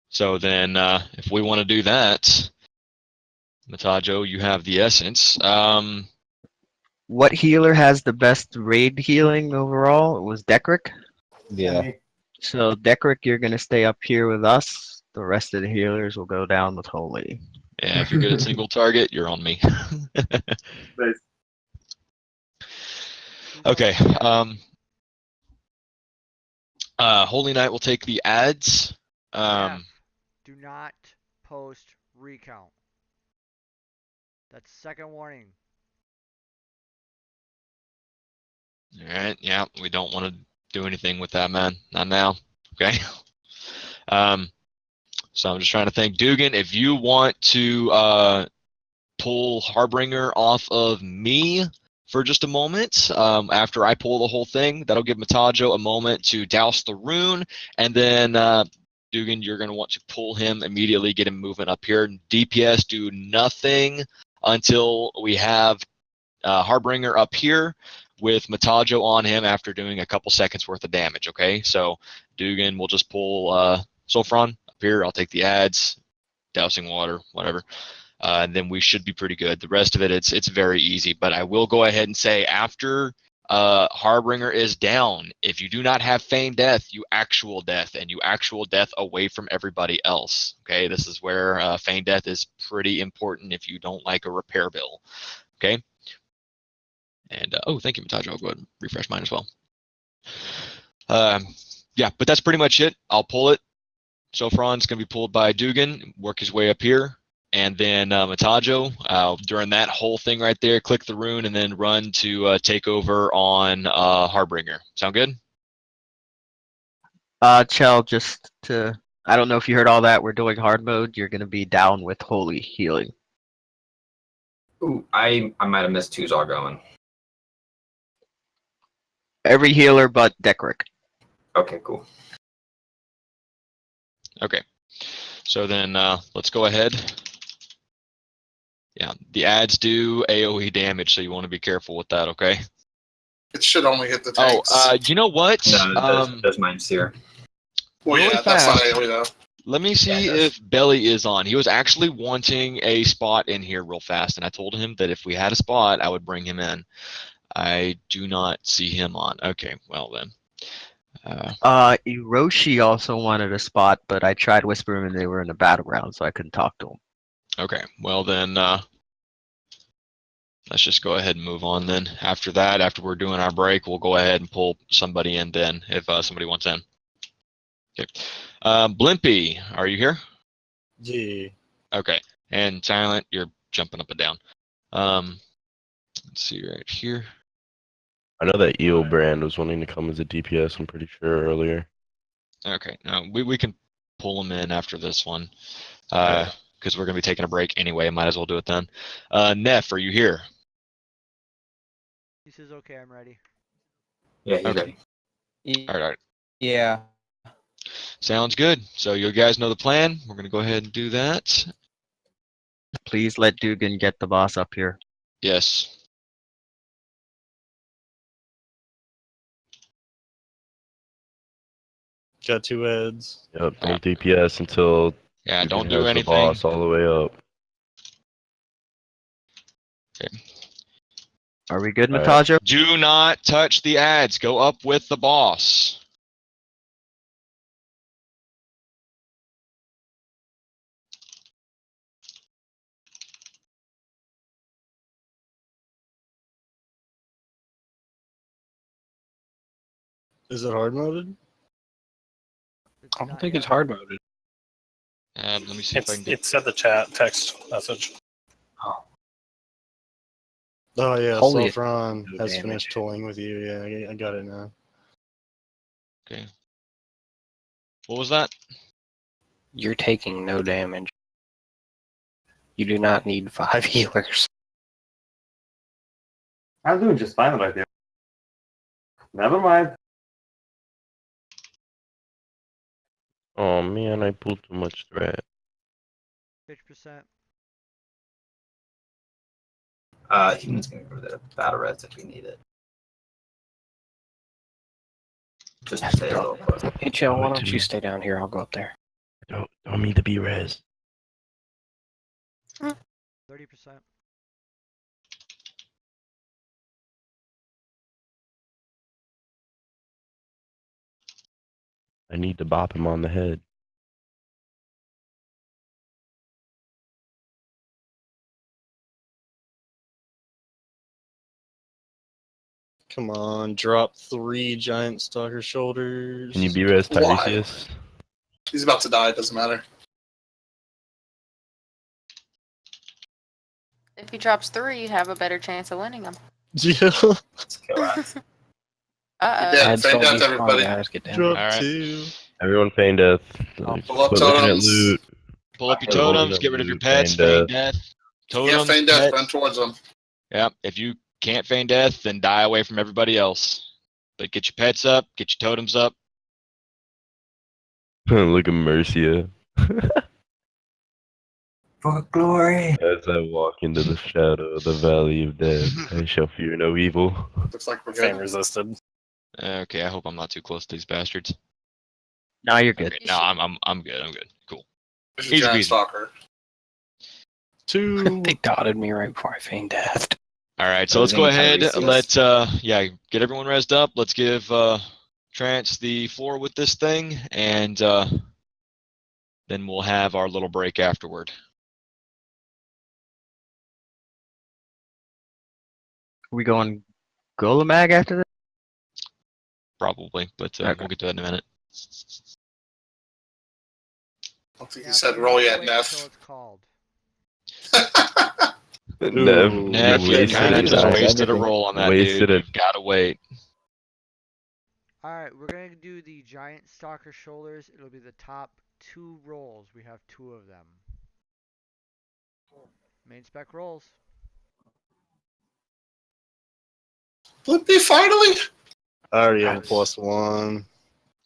So then, if we want to do that, Matajo, you have the essence. What healer has the best raid healing overall? It was Dekrick? Yeah. So, Dekrick, you're going to stay up here with us. The rest of the healers will go down with Holy. Yeah, if you're good at single target, you're on me. Nice. Okay. Holy Knight will take the ads. Jeff, do not post recount. That's second warning. All right. Yeah, we don't want to do anything with that, man. Not now. Okay. So I'm just trying to think, Dugan, if you want to pull Harbinger off of me for just a moment, after I pull the whole thing, that'll give Matajo a moment to douse the rune, and then Dugan, you're going to want to pull him immediately, get him moving up here. DPS, do nothing until we have Harbinger up here with Matajo on him after doing a couple seconds worth of damage, okay? So Dugan will just pull Sulfron up here. I'll take the ads, dousing water, whatever. And then we should be pretty good. The rest of it, it's very easy. But I will go ahead and say after Harbinger is down, if you do not have Feign Death, you actual death, and you actual death away from everybody else. Okay, this is where Feign Death is pretty important if you don't like a repair bill. Okay. And oh, thank you, Matajo. I'll go ahead and refresh mine as well. Yeah, but that's pretty much it. I'll pull it. Sofron's going to be pulled by Dugan, work his way up here. And then Matajo, during that whole thing right there, click the rune and then run to take over on Harbinger. Sound good? Chell, just to... I don't know if you heard all that. We're doing hard mode. You're going to be down with Holy healing. Ooh, I might have missed who's all going. Every healer but Dekrick. Okay, cool. Okay. So then let's go ahead. Yeah, the ads do AoE damage, so you want to be careful with that, okay? It should only hit the Oh, tanks. you know what? No, does mine sear. Well, really yeah, that's not fast. AoE though. Let me see if Belly is on. He was actually wanting a spot in here real fast, and I told him that if we had a spot, I would bring him in. I do not see him on. Okay, well then. Hiroshi also wanted a spot, but I tried whispering and they were in the battleground, so I couldn't talk to him. Okay, well then, let's just go ahead and move on then. After that, after we're doing our break, we'll go ahead and pull somebody in then, if somebody wants in. Okay. Blimpy, are you here? Yeah. Okay. And Silent, you're jumping up and down. Let's see right here. I know that Eel Brand was wanting to come as a DPS, I'm pretty sure, earlier. Okay. No, we can pull them in after this one. Because we're going to be taking a break anyway. Might as well do it then. Neff, are you here? He says, okay, I'm ready. Yeah, he's Okay. ready. All right. Yeah. Sounds good. So you guys know the plan. We're going to go ahead and do that. Please let Dugan get the boss up here. Yes. Got 2 heads. Yep, no DPS until Yeah, Dugan don't do has the anything. boss all the way up. Okay. Are we good, All right. Matajo? Do not touch the ads. Go up with the boss. Is it hard moded? I don't think it's hard moded. Let me see if I can get. It said the chat text message. Oh yeah, Holy Saffron no has damage. finished tolling with you. Yeah, I got it now. Okay. What was that? You're taking no damage. You do not need 5 healers. I'm doing just fine right here. Never mind. Oh man, I pulled too much threat. 50%. Human's gonna go to the battle reds if we need it. Just to stay a little close. Hey, Chill, why don't you stay down here? I'll go up there. Don't mean to be res. 30%. I need to bop him on the head. Come on, drop 3 giant stalker shoulders. Can you be res Why? Tiresias? He's about to die. It doesn't matter. If he drops 3, you have a better chance of winning him. Yeah. Let's kill that. Uh-oh. Yeah, Ads feign don't death, need spawn, everybody. guys, get down. Drop Alright. 2. Everyone feign death. pull up Quit looking at totems. loot. Pull up your Everyone totems. look Get at rid of your loot, pets. feign Feign death. death. Can't Totems. feign death. pet. Run towards them. Yeah. If you can't feign death, then die away from everybody else. But get your pets up. Get your totems up. Look at Mercia. For glory. As I walk into the shadow of the valley of death, I shall fear no evil. Looks like we're Fame good. resisted. Okay. I hope I'm not too close to these bastards. No, you're good. Okay, no, I'm good. I'm good. Cool. There's Easy a giant peasy. stalker. 2. They dotted me right before I feigned death. All right. So let's go ahead. Let's yeah, get everyone rezzed up. Let's give Trance the floor with this thing, and then we'll have our little break afterward. We going Golemag after this? Probably, but Okay. we'll get to that in a minute. I don't think Yeah, he said we roll have to yet, wait until Neff. it's called. Nev, Neff, you you wasted kind of it. just guys, wasted a everything. roll on that, Wasted dude. it. You've got to wait. Alright, we're going to do the giant stalker shoulders. It'll be the top 2 rolls. We have 2 of them. Main spec rolls. Blimpy, finally! I already have a +1.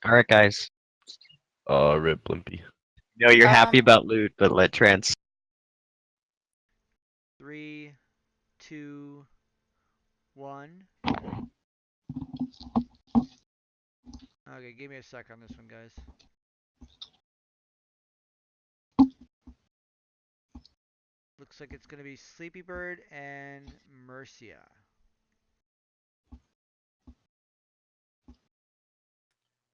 All right, guys. Rip Blimpy. No, you're happy about loot, but let trans. 3, 2, 1. Okay, give me a sec on this one, guys. Looks like it's going to be Sleepy Bird and Mercia.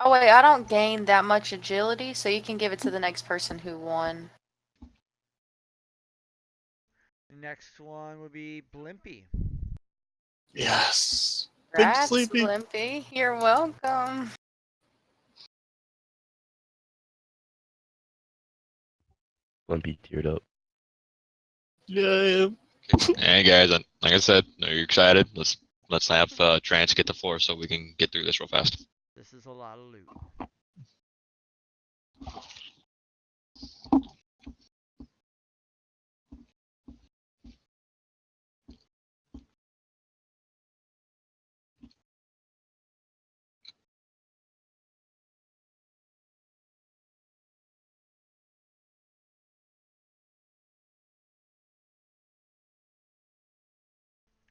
Oh wait, I don't gain that much agility, so you can give it to the next person who won. The next one would be Blimpy. Yes. Congrats, Sleepy. Blimpy. You're welcome. Lumpy teared up. Yeah. Hey guys, like I said, know you're excited. Let's have Trance get the floor so we can get through this real fast. This is a lot of loot.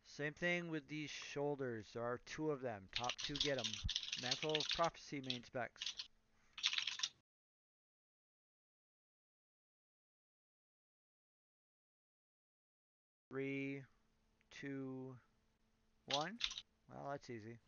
Same thing with these shoulders. There are 2 of them. Top 2 get them. Mantle of Prophecy main specs. Three, 2, 1. Well, that's easy.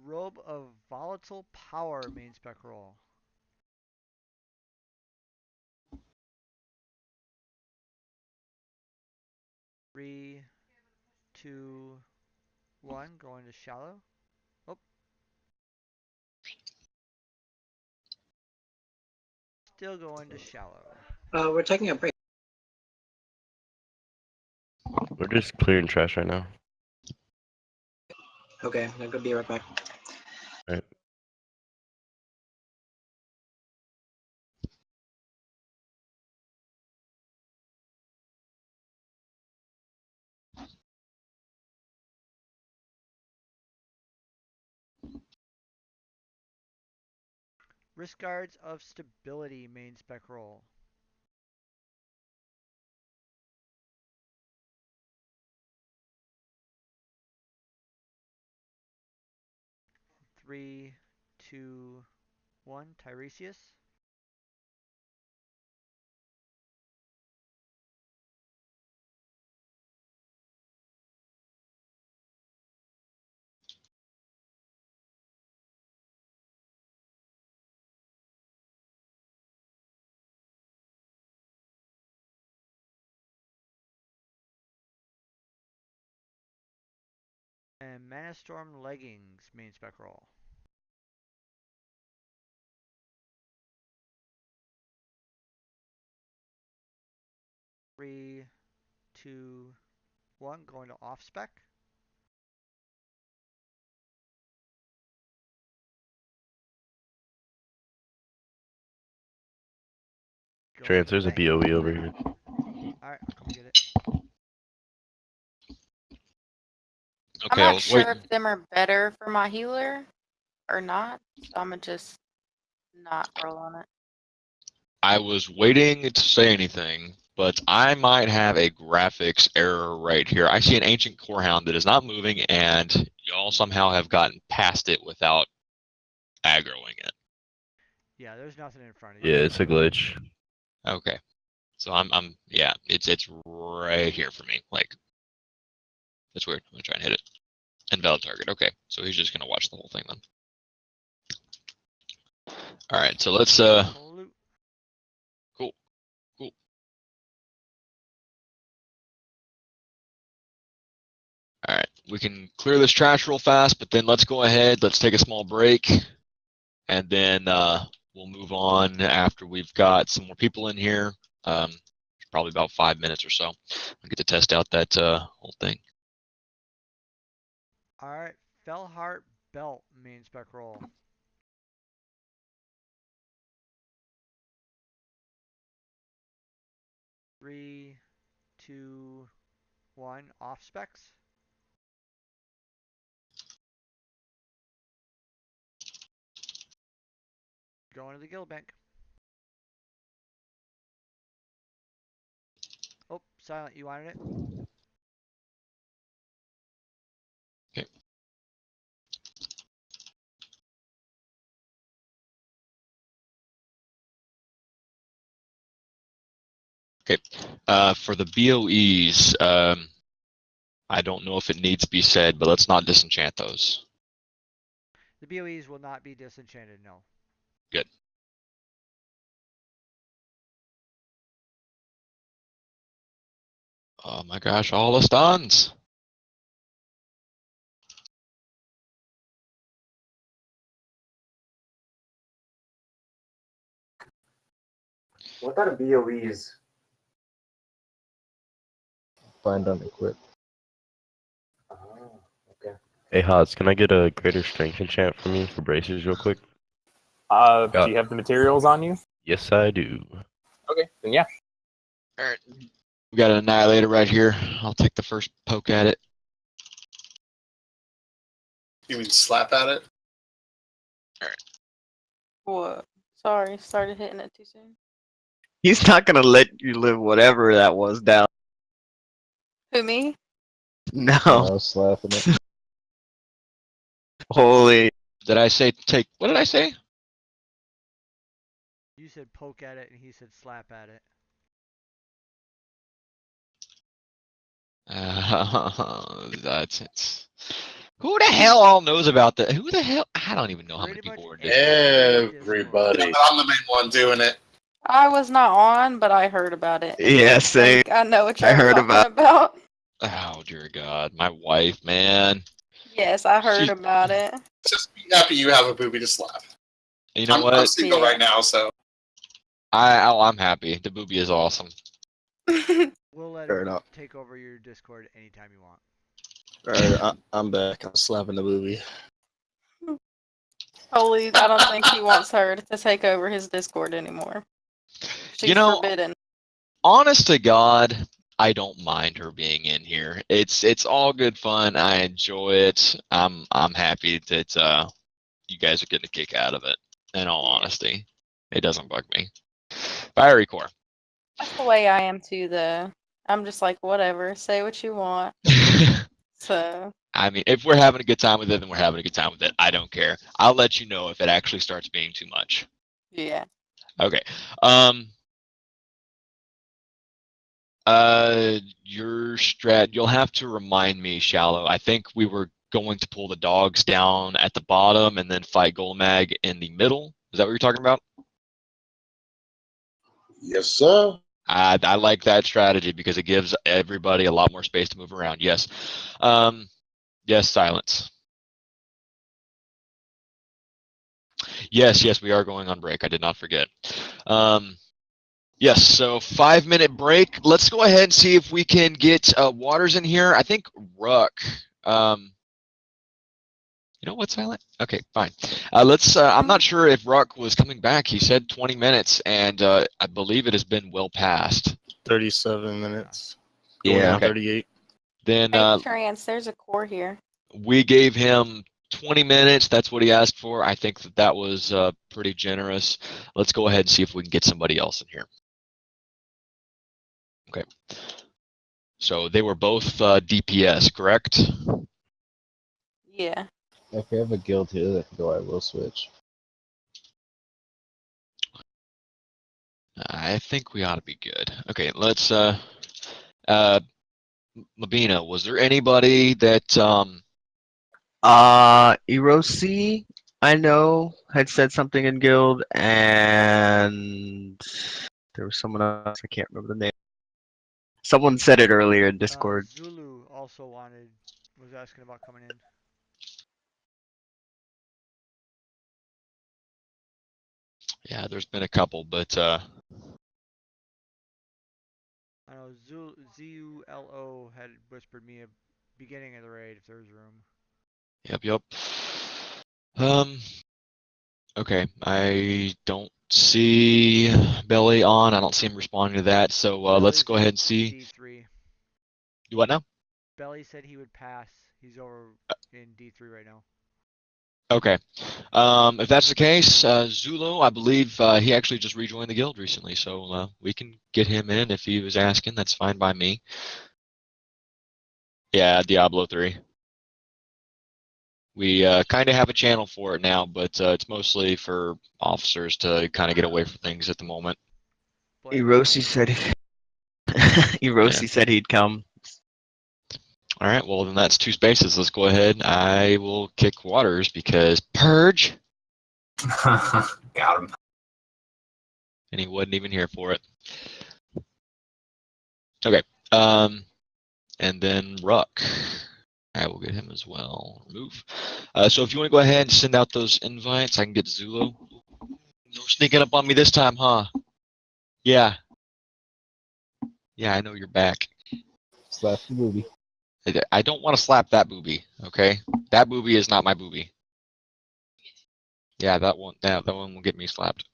Robe of Volatile Power main spec roll. Three, 2, 1. Going to shallow. Oh. Still going to shallow. We're taking a break. We're just clearing trash right now. Okay, I'm gonna be right back. Alright. Wrist guards of stability main spec roll. Three, 2, 1. Tiresias. And Mana Storm leggings main spec roll. Three, 2, 1. Going to off spec. Trance, there's a BOE over here. Alright, I'll come get it. I'm Okay, I not was sure waiting. if them are better for my healer or not, so I'm gonna just not roll on it. I was waiting to say anything, but I might have a graphics error right here. I see an ancient corehound that is not moving, and y'all somehow have gotten past it without aggroing it. Yeah, there's nothing in front of you. Yeah, it's a glitch. Okay, so yeah, it's right here for me. Like, that's weird. I'm gonna try and hit it. Invalid target. Okay, so he's just gonna watch the whole thing then. All right, so let's we can clear this trash real fast, but then let's go ahead. Let's take a small break, and then we'll move on after we've got some more people in here. Probably about 5 minutes or so. I'll get to test out that whole thing. All right, Fellheart Belt main spec roll. Three, two, one. Off specs. Going to the guild bank. Oh, Silent, you wanted it? Okay. Okay. For the BOEs, I don't know if it needs to be said, but let's not disenchant those. The BOEs will not be disenchanted, no. Good. Oh my gosh, all the stuns. What are BOEs? Find unequipped. Oh, okay. Hey Haas, can I get a greater strength enchant for me for braces real quick? Do you have the materials on you? Yes, I do. Okay, then yeah. All right. We got an annihilator right here. I'll take the first poke at it. You mean slap at it? What? Sorry, started hitting it too soon. He's not gonna let you live whatever that was down. Who, me? No. I was slapping it. Holy. Did I say take? What did I say? You said poke at it, and he said slap at it. That's it. Who the hell all knows about that? Who the hell? I don't even know how many people were in Discord. Everybody. Yeah, but I'm the main one doing it. I was not on, but I heard about it. Yeah, same. Like, I know what you're I heard talking about. about. Oh dear God, my wife, man. Yes, I heard She- about it. Just be happy you have a booby to slap. You know I'm what? single right now, so. I'm happy. The booby is awesome. We'll let Fair him enough. take over your Discord anytime you want. Alright, I'm back. I'm slapping the movie. Holy, I don't think he wants her to take over his Discord anymore. She's You know, forbidden. honest to God, I don't mind her being in here. It's all good fun. I enjoy it. I'm happy that you guys are getting a kick out of it. In all honesty, it doesn't bug me. Fiery core. That's the way I am too, though. I'm just like, whatever, say what you want. So, I mean, if we're having a good time with it, then we're having a good time with it. I don't care. I'll let you know if it actually starts being too much. yeah. Okay. Your strat, you'll have to remind me, Shallow. I think we were going to pull the dogs down at the bottom and then fight Golmag in the middle. Is that what you're talking about? Yes, sir. I like that strategy because it gives everybody a lot more space to move around. Yes. Yes, silence. Yes, we are going on break. I did not forget. Yes, so 5-minute break. Let's go ahead and see if we can get Waters in here. I think Ruck. You know what, Silent? Okay, fine. I'm not sure if Ruck was coming back. He said 20 minutes, and I believe it has been well past. 37 minutes. Yeah. Going on Okay. 38. Then Hey, Trance, there's a core here. we gave him 20 minutes. That's what he asked for. I think that was pretty generous. Let's go ahead and see if we can get somebody else in here. Okay. So they were both DPS, correct? Yeah. If we have a guild here that can go, I will switch. I think we ought to be good. Okay, let's Mabina, was there anybody that Erosi, I know, had said something in guild, and there was someone else, I can't remember the name. Someone said it earlier in Discord. Zulu also wanted was asking about coming in. Yeah, there's been a couple, but I know ZULO had whispered me a beginning of the raid if there's room. yep. Okay, I don't see Belly on. I don't see him responding to that. So let's go ahead and see. D3. Do what now? Belly said he would pass. He's over in D3 right now. Okay. If that's the case, Zulu, I believe he actually just rejoined the guild recently, so we can get him in if he was asking. That's fine by me. Yeah, Diablo 3. We kind of have a channel for it now, but it's mostly for officers to kind of get away from things at the moment. Erosi said he'd come. All right, well then that's 2 spaces. Let's go ahead. I will kick Waters because Purge. Got him. And he wasn't even here for it. Okay. And then Ruck. I will get him as well. Remove. So if you want to go ahead and send out those invites, I can get Zulu. No sneaking up on me this time, huh? Yeah. Yeah, I know you're back. Slap the booby. I don't want to slap that booby, okay? That booby is not my booby. Yeah, that one will get me slapped.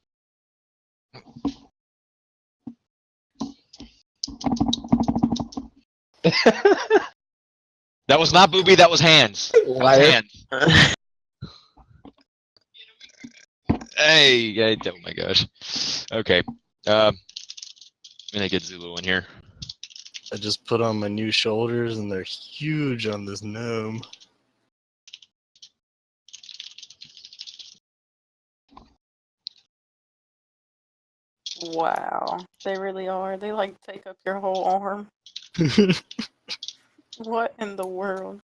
That was not booby, that was hands. That was hands. Hey, oh my gosh. Okay. I'm gonna get Zulu in here. I just put on my new shoulders and they're huge on this gnome. Wow, they really are. They like take up your whole arm. What in the world?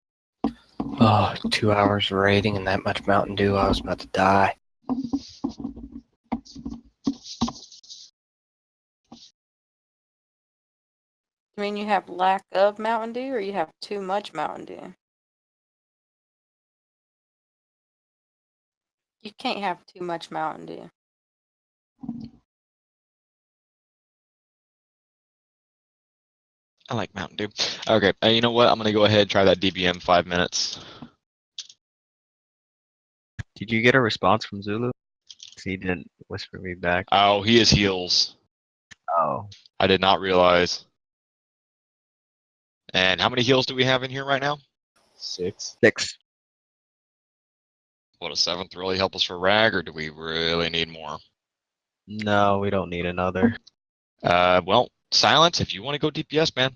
Oh, 2 hours of raiding and that much Mountain Dew, I was about to die. You mean you have lack of Mountain Dew or you have too much Mountain Dew? You can't have too much Mountain Dew. I like Mountain Dew. Okay, you know what? I'm gonna go ahead and try that DBM 5 minutes. Did you get a response from Zulu? He didn't whisper me back. Oh, he is heals. Oh. I did not realize. And how many heals do we have in here right now? 6. 6. Would a 7th really help us for Rag, or do we really need more? No, we don't need another. Well, Silence, if you want to go DPS, man.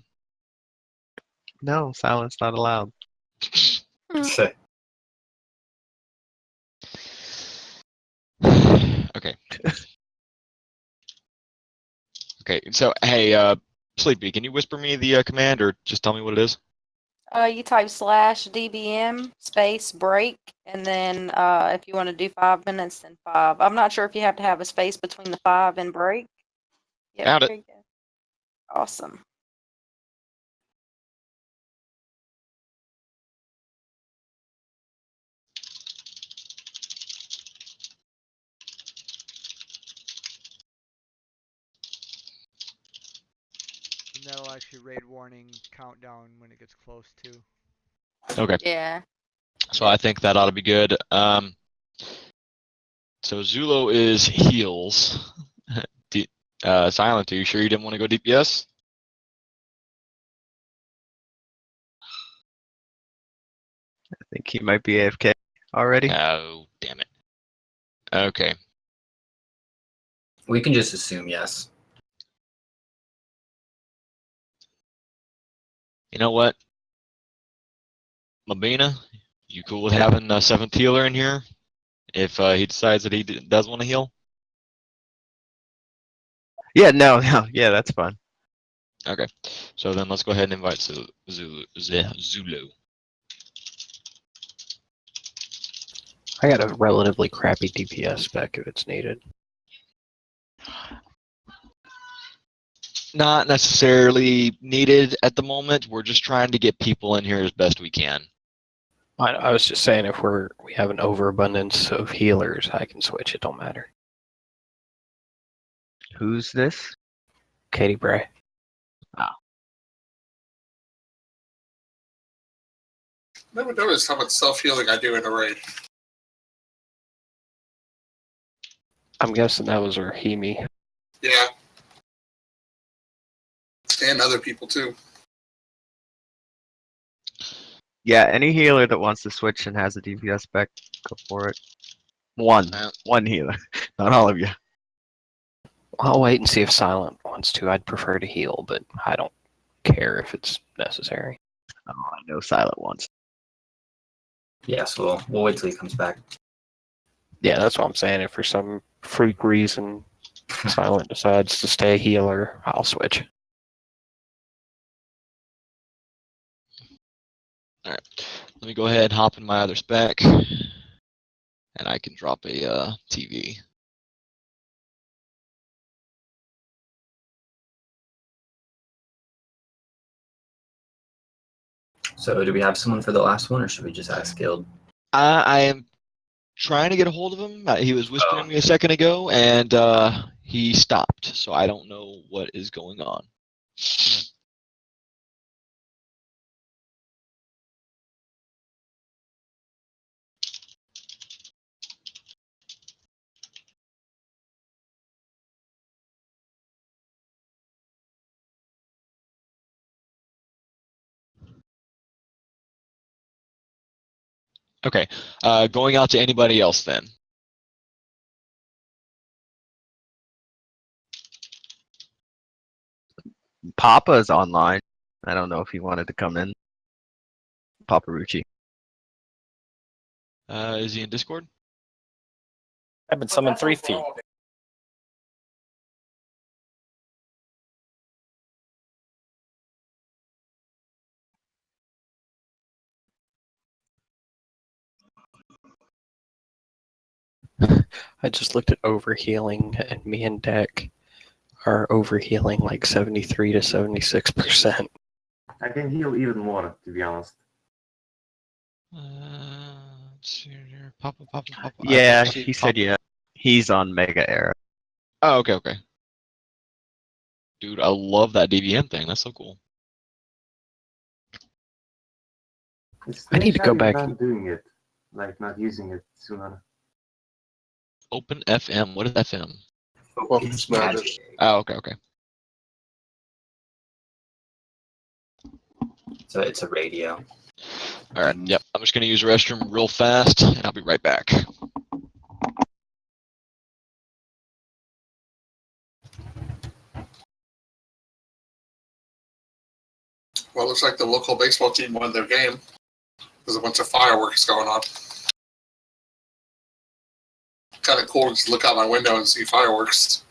No, silence not allowed. Okay. Okay, so, hey, Sleepy, can you whisper me the command, or just tell me what it is? You type /DBM space break, and then if you want to do 5 minutes, then 5. I'm not sure if you have to have a space between the 5 and break. Yep, Found it. there you go. Awesome. And that'll actually raid warning countdown when it gets close to. Okay. Yeah. So I think that ought to be good. So Zulo is heals. Silent, are you sure you didn't want to go DPS? I think he might be AFK already. Oh, damn it. Okay. We can just assume yes. You know what? Mabina, you cool with having a 7th healer in here? If he decides that he does want to heal? Yeah, no, yeah, that's fine. Okay. So then let's go ahead and invite Zulu. I got a relatively crappy DPS spec if it's needed. not necessarily needed at the moment. We're just trying to get people in here as best we can. I was just saying if we have an overabundance of healers, I can switch. It don't matter. Who's this? Katie Bray. Never noticed how much self-healing I do in a raid. I'm guessing that was Rahimi. Yeah. And other people too. Yeah, any healer that wants to switch and has a DPS spec, go for it. One healer, not all of you. I'll wait and see if Silent wants to. I'd prefer to heal, but I don't care if it's necessary. Oh, I know Silent wants. Yeah, so we'll wait till he comes back. Yeah, that's what I'm saying. If for some freak reason Silent decides to stay healer, I'll switch. All right, let me go ahead and hop in my other spec, and I can drop a TV. So do we have someone for the last one, or should we just ask Guild? I am trying to get a hold of him. He was whispering to me a second ago, and he stopped. So I don't know what is going on. Okay, going out to anybody else then. Papa is online. I don't know if he wanted to come in. Papa Rucci. Is he in Discord? I've been summoned 3 feet. I just looked at overhealing, and me and Deck are overhealing like 73 to 76%. I can heal even more, to be honest. Papa. Yeah, he said yeah. He's on Mega Era. Oh, okay. Dude, I love that DBM thing. That's so cool. I need to go back. Not doing it, like not using it sooner. Open FM. What is FM? Focus magic. Oh, okay. So it's a radio. All right. Yep. I'm just gonna use the restroom real fast, and I'll be right back. Well, it looks like the local baseball team won their game. There's a bunch of fireworks going on. Kind of cool to just look out my window and see fireworks.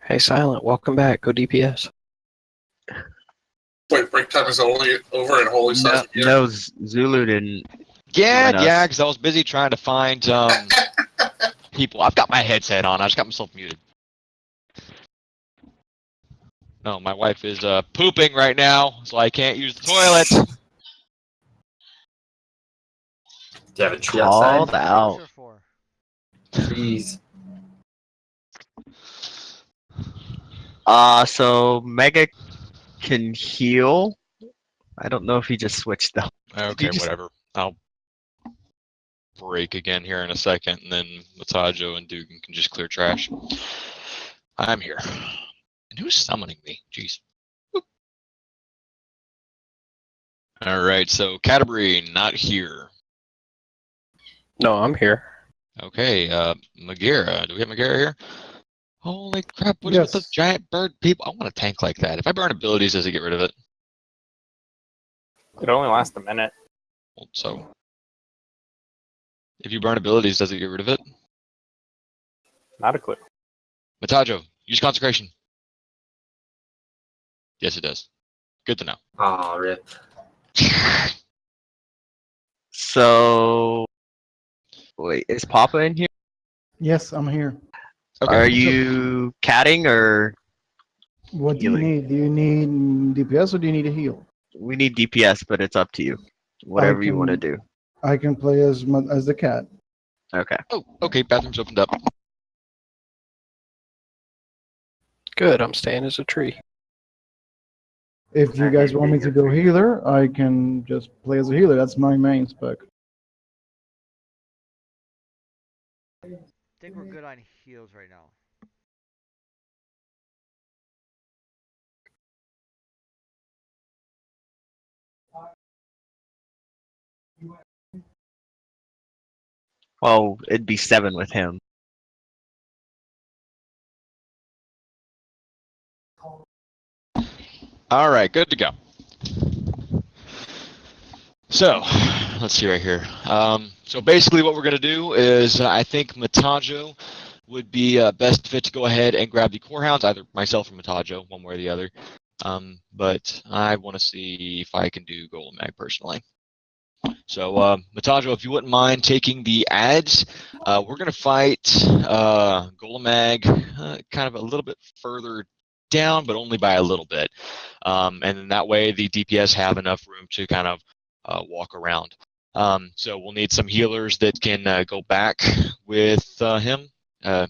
Hey, Silent, welcome back. Go DPS. Wait, break time is only over and Holy Stars here. No, Zulu didn't. Yeah, join us. yeah, because I was busy trying to find people. I've got my headset on. I just got myself muted. No, my wife is pooping right now, so I can't use the toilet. Do you have a tree Called outside? out. Trees. So Mega can heal. I don't know if he just switched though. Okay, whatever. I'll break again here in a second, and then Matajo and Dugan can just clear trash. I'm here. And who's summoning me? Jeez. Whoop. All right, so Canterbury not here. No, I'm here. Okay, Magira. Do we have Magira here? Holy crap, what is with the giant bird people? I want a tank like that. If I burn abilities, does it get rid of it? It only lasts a minute. So, If you burn abilities, does it get rid of it? Not a clue. Matajo, use consecration. Yes, it does. Good to know. Oh, rip. So, wait, is Papa in here? Yes, I'm here. Are you catting or What do you healing? need? Do you need DPS or do you need a heal? We need DPS, but it's up to you. Whatever you want to do. I can play as the cat. Okay. Oh, okay. Bathroom's opened up. Good, I'm staying as a tree. If you guys want me to go healer, I can just play as a healer. That's my main spec. I think we're good on heals right now. Well, it'd be 7 with him. All right, good to go. So, let's see right here. So basically what we're going to do is I think Matajo would be best fit to go ahead and grab the core hounds, either myself or Matajo, one way or the other. But I want to see if I can do Golem Mag personally. So, Matajo, if you wouldn't mind taking the ads, we're going to fight Golem Mag kind of a little bit further down, but only by a little bit. And then that way the DPS have enough room to kind of walk around. So we'll need some healers that can go back with him. I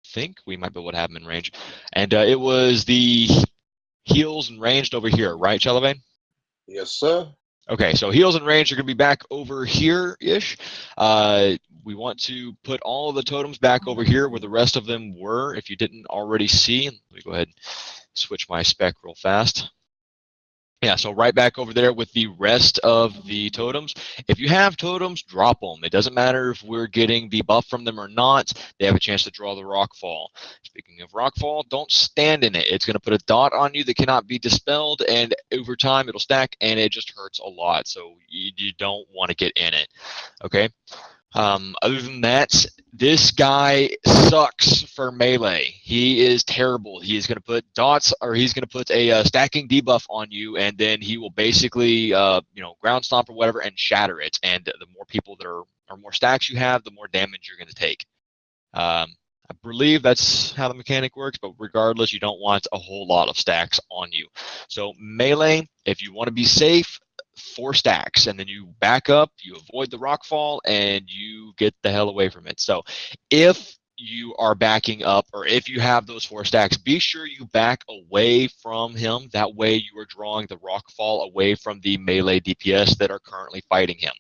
think we might be able to have him in range. And it was the heals and ranged over here, right, Chalabane? Yes, sir. Okay, so heals and range are going to be back over here-ish. We want to put all of the totems back over here where the rest of them were, if you didn't already see. Let me go ahead and switch my spec real fast. Yeah, so right back over there with the rest of the totems. If you have totems, drop them. It doesn't matter if we're getting the buff from them or not. They have a chance to draw the Rockfall. Speaking of Rockfall, don't stand in it. It's going to put a dot on you that cannot be dispelled, and over time it'll stack, and it just hurts a lot. So you don't want to get in it. Okay? Other than that, this guy sucks for melee. He is terrible. He is going to put dots, or he's going to put a stacking debuff on you, and then he will basically, ground stomp or whatever and shatter it. And the more people that are, or more stacks you have, the more damage you're going to take. I believe that's how the mechanic works, but regardless, you don't want a whole lot of stacks on you. So melee, if you want to be safe, 4 stacks, and then you back up, you avoid the rockfall, and you get the hell away from it. So if you are backing up, or if you have those 4 stacks, be sure you back away from him. That way you are drawing the rockfall away from the melee DPS that are currently fighting him.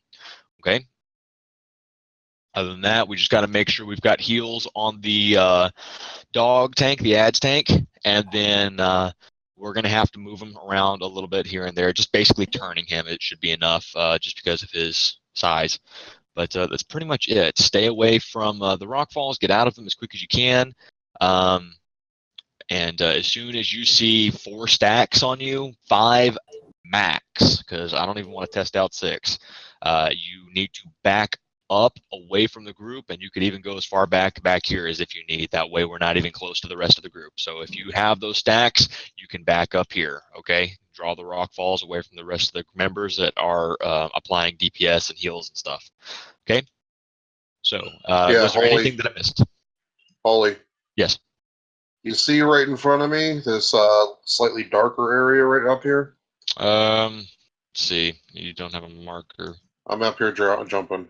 Okay? Other than that, we just got to make sure we've got heals on the dog tank, the ads tank, and then we're going to have to move him around a little bit here and there, just basically turning him. It should be enough just because of his size. But that's pretty much it. Stay away from the rock falls. Get out of them as quick as you can. And as soon as you see 4 stacks on you, 5 max, because I don't even want to test out 6, you need to back up away from the group, and you could even go as far back here as if you need. That way we're not even close to the rest of the group. So if you have those stacks, you can back up here, okay? Draw the rock falls away from the rest of the members that are applying DPS and heals and stuff, okay? So was there anything that I missed? Holly. Yes. You see right in front of me, this slightly darker area right up here? Let's see. You don't have a marker. I'm up here jumping.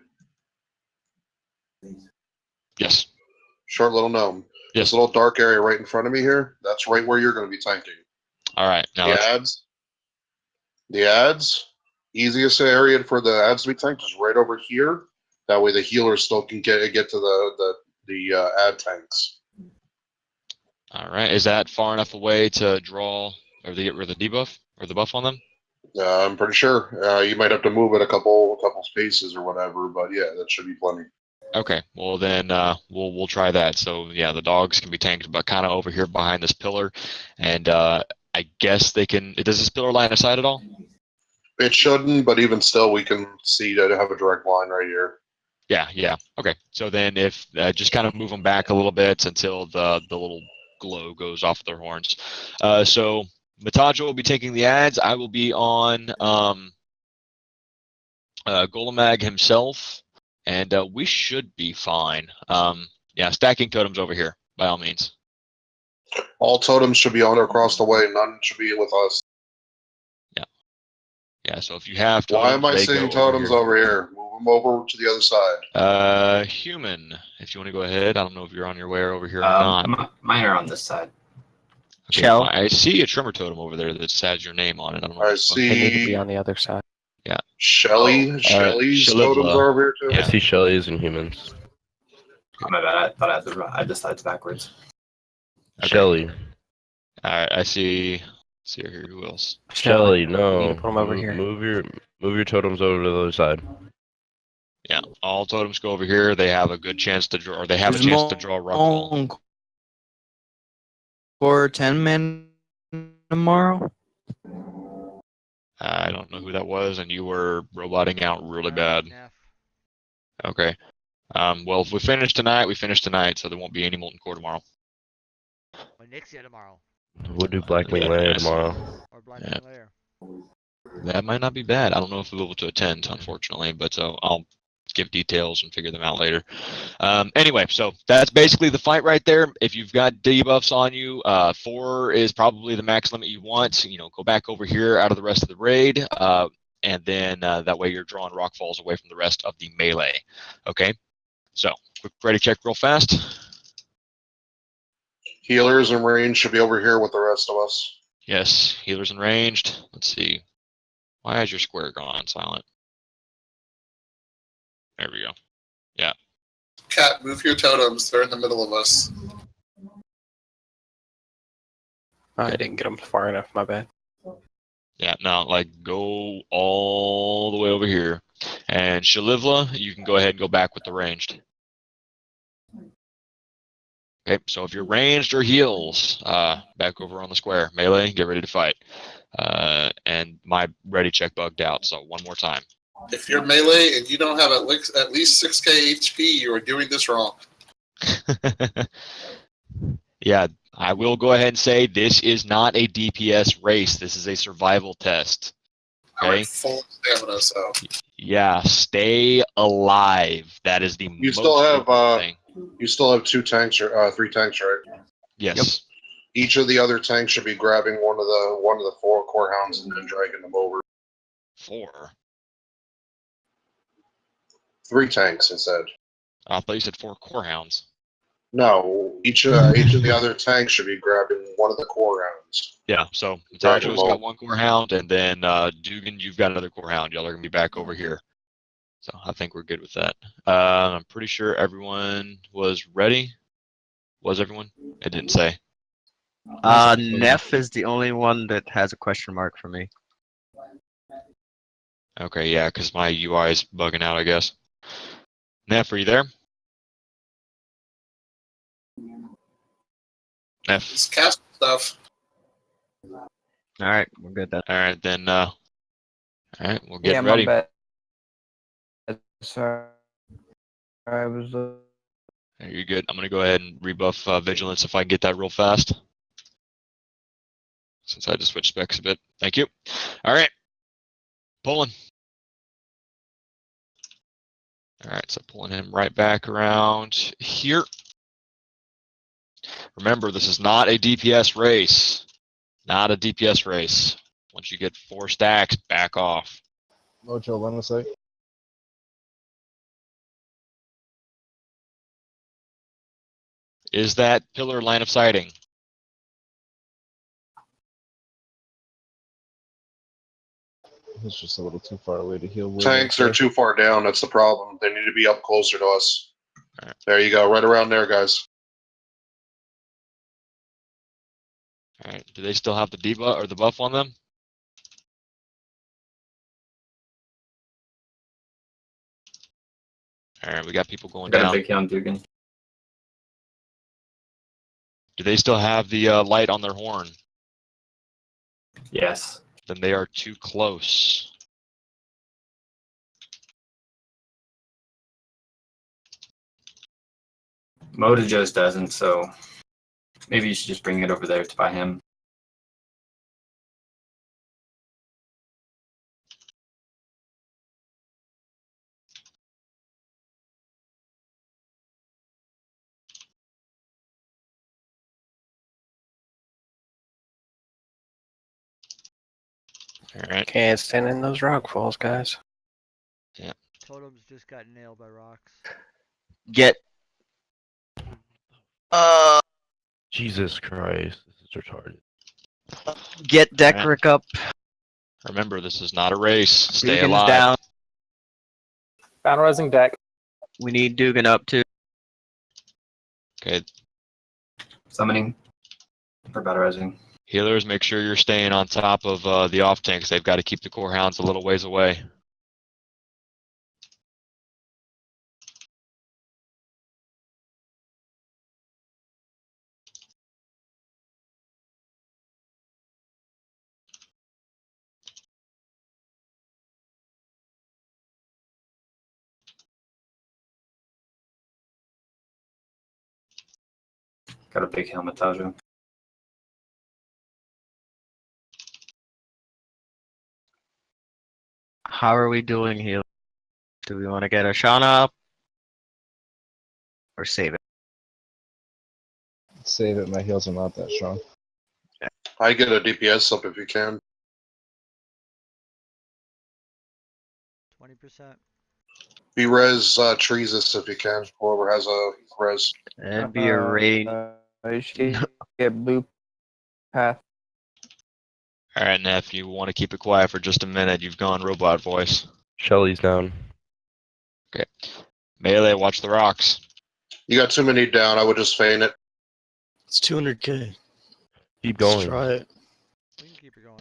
Yes. Short little gnome. Yes. This little dark area right in front of me here, that's right where you're going to be tanking. All right. Now The ads, easiest area for the ads to be tanked is right over here. That way the healers still can get to the ad tanks. All right. Is that far enough away to draw or to get rid of the debuff or the buff on them? I'm pretty sure. You might have to move it a couple spaces or whatever, but yeah, that should be plenty. Okay, well then we'll try that. So yeah, the dogs can be tanked, but kind of over here behind this pillar, and I guess they can. Does this pillar line of sight at all? It shouldn't, but even still, we can see to have a direct line right here. Yeah. Okay. So then if just kind of move them back a little bit until the little glow goes off their horns. So Matajo will be taking the ads. I will be on Golemag himself, and we should be fine. Yeah, stacking totems over here by all means. All totems should be on across the way. None should be with us. Yeah. So if you have totems, Why am I they seeing go totems over here. over here? Move them over to the other side. Human, if you want to go ahead. I don't know if you're on your way over here or not. Mine are on this side. Okay, Shell. I see a trimmer totem over there that has your name on it. I don't know. I what the fuck- They need to be see on the other side. Yeah. Shelly's Shalivla. totems are over here too. Yeah. I see Shelley's and humans. Oh, my bad. I thought I decided backwards. Okay. Shelly. All right. I see. See here. Who else? Shelly, You no. need to put 'em over here. Move your totems over to the other side. Yeah. All totems go over here. They have a good chance to draw. Or they have a chance to draw Rockfall. For 10 men tomorrow. I don't know who that was, and you were roboting out really bad. Neff. Okay. Well, if we finish tonight, we finish tonight, so there won't be any Molten Core tomorrow. Or Nixia tomorrow. We'll do Blackwing Yeah, Lair yes. tomorrow. Or Black Yeah. Lair. That might not be bad. I don't know if we'll be able to attend, unfortunately, but I'll give details and figure them out later. Anyway, so that's basically the fight right there. If you've got debuffs on you, 4 is probably the max limit you want. You know, go back over here out of the rest of the raid, and then that way you're drawing rock falls away from the rest of the melee. Okay, so quick ready check real fast. Healers and range should be over here with the rest of us. Yes, healers and ranged. Let's see. Why has your square gone silent? There we go. Yeah. Cat, move your totems. They're in the middle of us. I didn't get them far enough. My bad. Yeah, now like go all the way over here. And Shalivla, you can go ahead and go back with the ranged. Okay, so if you're ranged or heals, back over on the square. Melee, get ready to fight. And my ready check bugged out, so one more time. If you're melee and you don't have at least 6k HP, you are doing this wrong. Yeah, I will go ahead and say this is not a DPS race. This is a survival test. I'm Okay? at full stamina, so. Yeah, stay alive. That is the You most still have important thing. you still have 2 tanks or 3 tanks, right? Yes. Each of the other tanks should be grabbing one of the 4 core hounds and then dragging them over. 4. 3 tanks instead. I thought you said 4 core hounds. No, each of the other tanks should be grabbing one of the core hounds. Yeah, so Drag Matajo's them got all. 1 core hound, and then Dugan, you've got another core hound. Y'all are going to be back over here. So I think we're good with that. I'm pretty sure everyone was ready. Was everyone? It didn't say. Neff is the only one that has a question mark for me. Okay, yeah, because my UI is bugging out, I guess. Neff, are you there? Neff. It's cast stuff. Alright, we're good then. Alright, then, alright, we'll get Yeah, ready. my bad. Sorry. I was. You're good. I'm going to go ahead and rebuff Vigilance if I can get that real fast. Since I just switched specs a bit. Thank you. Alright. Pulling. Alright, so pulling him right back around here. Remember, this is not a DPS race. Not a DPS race. Once you get 4 stacks, back off. Mojo, let me say. Is that pillar line of sighting? It's just a little too far away to heal with. Tanks are too far down. That's the problem. They need to be up closer to us. There you go. Right around there, guys. Alright, do they still have the debuff or the buff on them? Alright, we got people going Got a down. big count, Dugan. Do they still have the light on their horn? Yes. Then they are too close. Motojo's doesn't, so maybe you should just bring it over there to buy him. All right. Can't stand in those rock falls, guys. Yeah. Totems just got nailed by rocks. Get. Jesus Christ, this is retarded. Get All right. Dekrick up. Remember, this is not a race. Stay Dugan's alive. down. Battle Rising deck. We need Dugan up too. Okay. Summoning for Battle Rising. Healers, make sure you're staying on top of the off tanks. They've got to keep the core hounds a little ways away. Got a big helmet, Tajo. How are we doing here? Do we want to get Ashana up? Or save it? Save it. My heals are not that strong. I get a DPS up if you can. 20%. Be res Treesus if you can. Whoever has a res. And be a raid. You should get blue path. All right, Neff, you want to keep it quiet for just a minute. You've gone robot voice. Shelly's down. Okay. Melee, watch the rocks. You got too many down. I would just feign it. It's 200k. Keep Let's going. try it.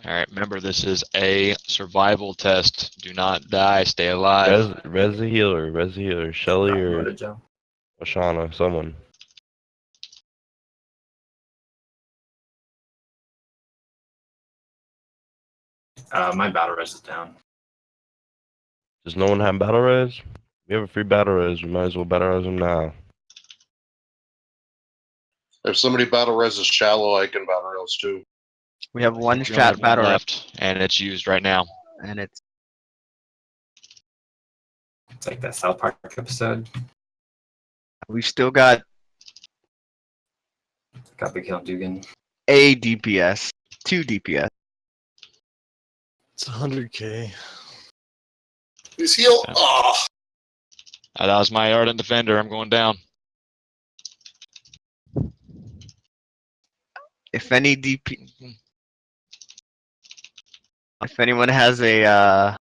All right, remember, this is a survival test. Do not die. Stay alive. Res the healer. Res the healer. Shelly or Motojo. Ashana. Someone. My battle res is down. Does no one have battle res? We have a free battle res. We might as well battle res them now. If somebody battle res is shallow, I can battle res too. We have one You only strat have one battle left, and it's used right now. and it's It's like that South Park episode. we've still got Got big hill Dugan. a DPS, 2 DPS. It's 100k. He's heal. Yeah. Oh, That was my Ardent Defender. I'm going down. If any DP, if anyone has a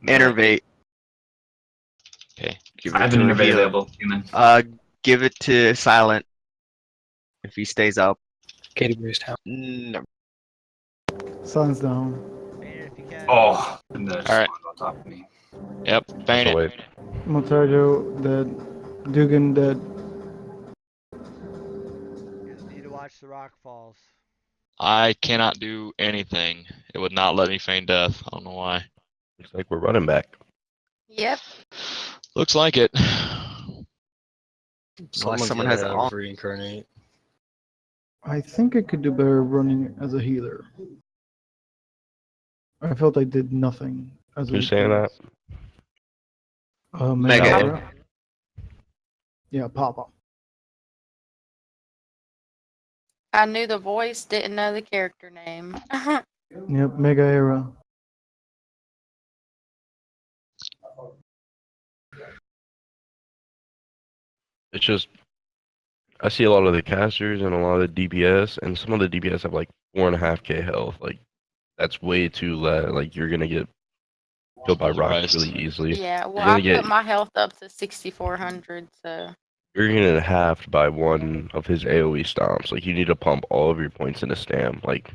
innervate, Okay. give I it have to an a innervate healer. available, human. Give it to Silent if he stays up. Katie Breeze down. No. Sun's down. Oh, and the All right. on top of me. Yep. Bang So it. wait. Motajo dead. Dugan dead. You just need to watch the rock falls. I cannot do anything. It would not let me feign death. I don't know why. Looks like we're running back. Yep. Looks like it. someone has it on. reincarnate. I think I could do better running as a healer. I felt I did nothing as a Who's saying that? Mega. Era. Yeah, Papa. I knew the voice, didn't know the character name. Yep, Mega Era. It's just I see a lot of the casters and a lot of the DPS, and some of the DPS have like 4.5k health. Like that's way too low. Like you're gonna get killed by rocks really easily. Yeah, well, You're gonna I get put my health up to 6,400, so. you're gonna get halved by one of his AoE stomps. Like you need to pump all of your points into stam. Like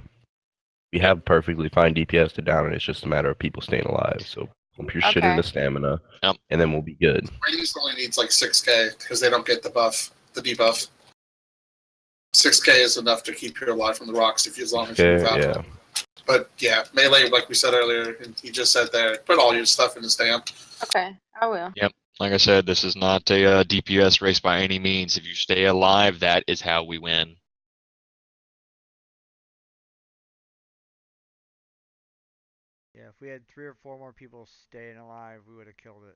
we have perfectly fine DPS to down, and it's just a matter of people staying alive. So pump your shit Okay. into stamina, and then we'll be good. Radius only needs like 6k because they don't get the buff, the debuff. 6k is enough to keep you alive from the rocks as long as you Okay, move out. yeah. But yeah, melee, like we said earlier, and he just said there, put all your stuff in the stamp. Okay, I will. Yep. Like I said, this is not a DPS race by any means. If you stay alive, that is how we win. Yeah, if we had 3 or 4 more people staying alive, we would have killed it.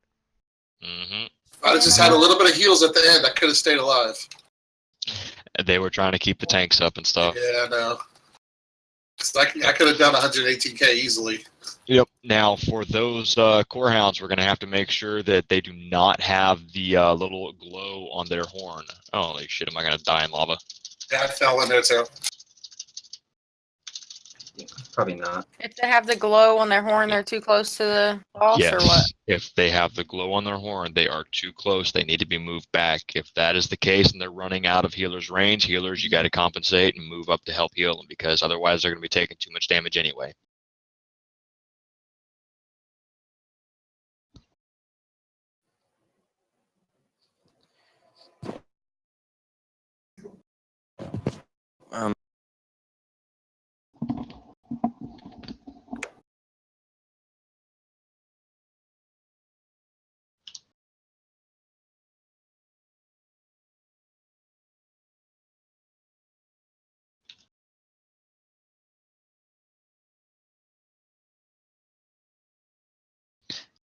I just had a little bit of heals at the end. I could have stayed alive. They were trying to keep the tanks up and stuff. Yeah, no. 'Cause I could have done 118k easily. Yep. Now, for those core hounds, we're going to have to make sure that they do not have the little glow on their horn. Holy shit, am I going to die in lava? Yeah, I fell in there too. Probably not. If they have the glow on their horn, they're too close to the boss, or what? Yes. If they have the glow on their horn, they are too close. They need to be moved back. If that is the case and they're running out of healers' range, healers, you got to compensate and move up to help heal them, because otherwise they're going to be taking too much damage anyway.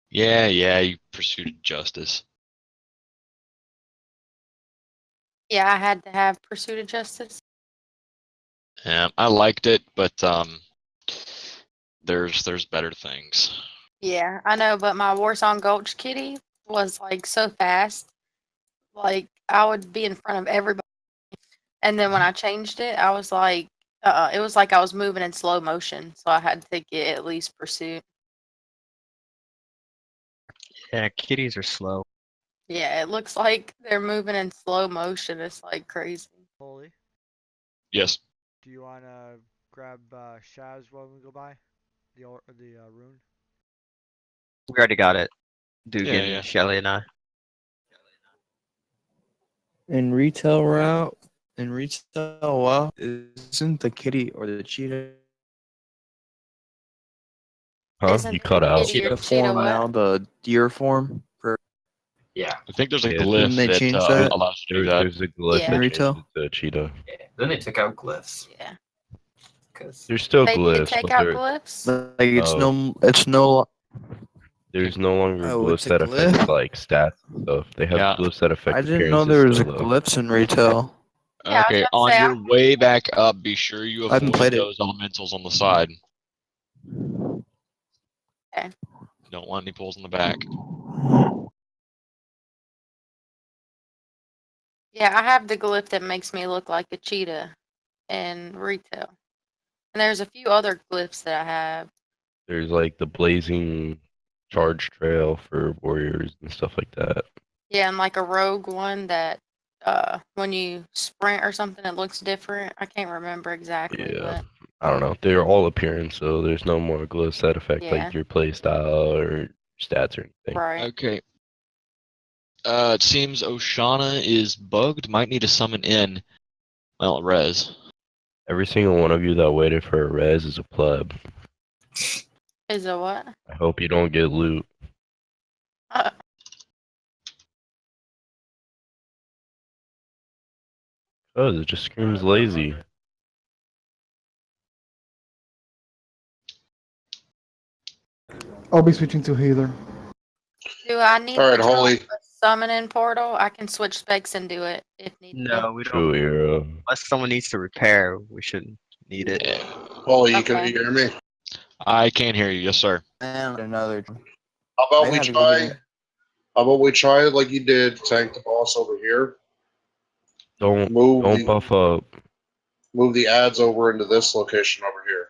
Yeah, you pursued justice. Yeah, I had to have Pursuit of Justice. I liked it, but there's better things. Yeah, I know, but my Warsong Gulch kitty was like so fast. Like I would be in front of everybody. And then when I changed it, I was like, it was like I was moving in slow motion. So I had to get at least Pursuit. Yeah, kitties are slow. Yeah, it looks like they're moving in slow motion. It's like crazy. Holy. Yes. Do you want to grab Shaz while we go by? The rune? We already got it. Dugan, Yeah. Shelly, and I. In retail route, wow, isn't the kitty or the cheetah? Huh? Isn't You cut the out. kitty or Cheetah cheetah form what? now, the deer form. Yeah. I think there's a Yeah, glyph Didn't they that change that? allows you to do that. There's a glyph Yeah. that Retail? changes to a cheetah. Yeah. Then they took out glyphs. Yeah. Because There's still They did glyphs, take but out they're, glyphs? Like it's Oh. no. there's no longer Oh, it's glyphs a that affect glyph? like stats and stuff. They have Yeah. glyphs that affect I didn't know appearances there was still, though. glyphs in retail. Yeah, I was Okay, about to on say, your way back up, be sure you I haven't avoid played it. those elementals on the side. Okay. Don't want any pulls in the back. Yeah, I have the glyph that makes me look like a cheetah in retail. And there's a few other glyphs that I have. There's like the blazing charge trail for warriors and stuff like that. Yeah, and like a rogue one that when you sprint or something it looks different. I can't remember exactly, Yeah. I don't know. They're all appearance, so there's no more glyphs that affect Yeah. like your play style or stats or anything. but right. Okay. It seems Oshana is bugged. Might need to summon in. Well, res. Every single one of you that waited for a res is a pleb. Is it what? I hope you don't get loot. Oh, it just screams lazy. I'll be switching to healer. Do I need All right, to Holy. drop a summoning portal? I can switch specs and do it if need No, we True don't. hero. Unless someone needs to repair, we shouldn't need it. Holy, you can Okay. hear me? I can't hear you. Yes, sir. And another. How about I we had to go try? get it. How about we try it like you did? Tank the boss over here. Don't Move the, buff up. move the ads over into this location over here.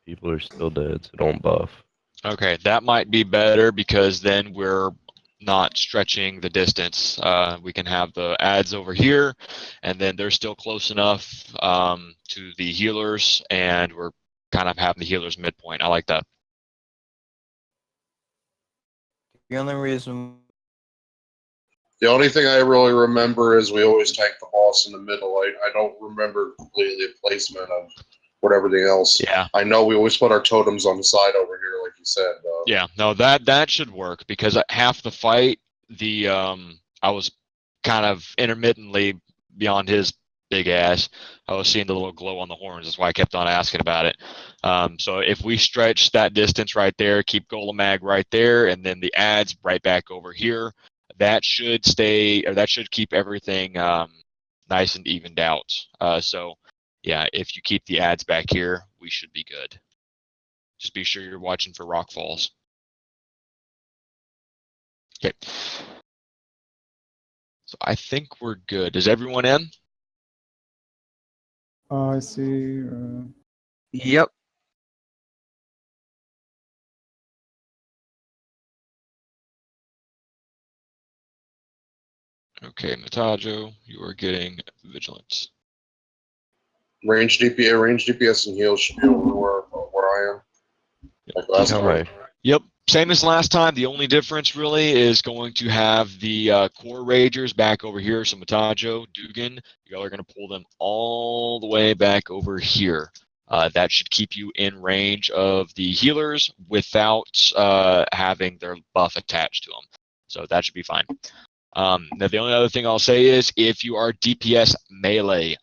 People are still dead, so don't buff. Okay, that might be better because then we're not stretching the distance. We can have the ads over here, and then they're still close enough to the healers, and we're kind of having the healers midpoint. I like that. The only reason. The only thing I really remember is we always tank the boss in the middle. I don't remember completely the placement of what everything else. Yeah. I know we always put our totems on the side over here, like you said. Yeah, no, that should work because half the fight the I was kind of intermittently beyond his big ass. I was seeing the little glow on the horns. That's why I kept on asking about it. So if we stretch that distance right there, keep Golemag right there, and then the ads right back over here, that should stay, or that should keep everything nice and evened out. So yeah, if you keep the ads back here, we should be good. Just be sure you're watching for rock falls. Okay. So I think we're good. Is everyone in? I see. Yep. Okay, Matajo, you are getting vigilance. Range DPS and heals should be over where I am. Like last time. Yep, same as last time. The only difference really is going to have the core ragers back over here. So Matajo, Dugan, you all are going to pull them all the way back over here. That should keep you in range of the healers without having their buff attached to them. So that should be fine. Now the only other thing I'll say is if you are DPS melee,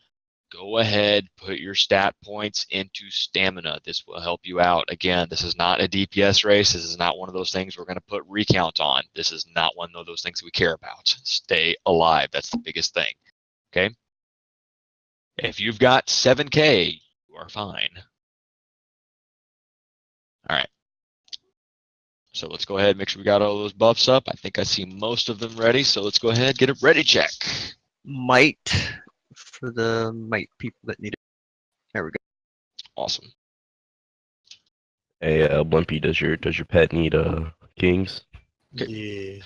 go ahead, put your stat points into stamina. This will help you out. Again, this is not a DPS race. This is not one of those things we're going to put recount on. This is not one of those things we care about. Stay alive. That's the biggest thing. Okay? If you've got 7K, you are fine. All right. So let's go ahead and make sure we got all those buffs up. I think I see most of them ready. So let's go ahead, get a ready check. Might for the might people that need it. There we go. Awesome. Hey, Blimpy, does your pet need kings? Yeah.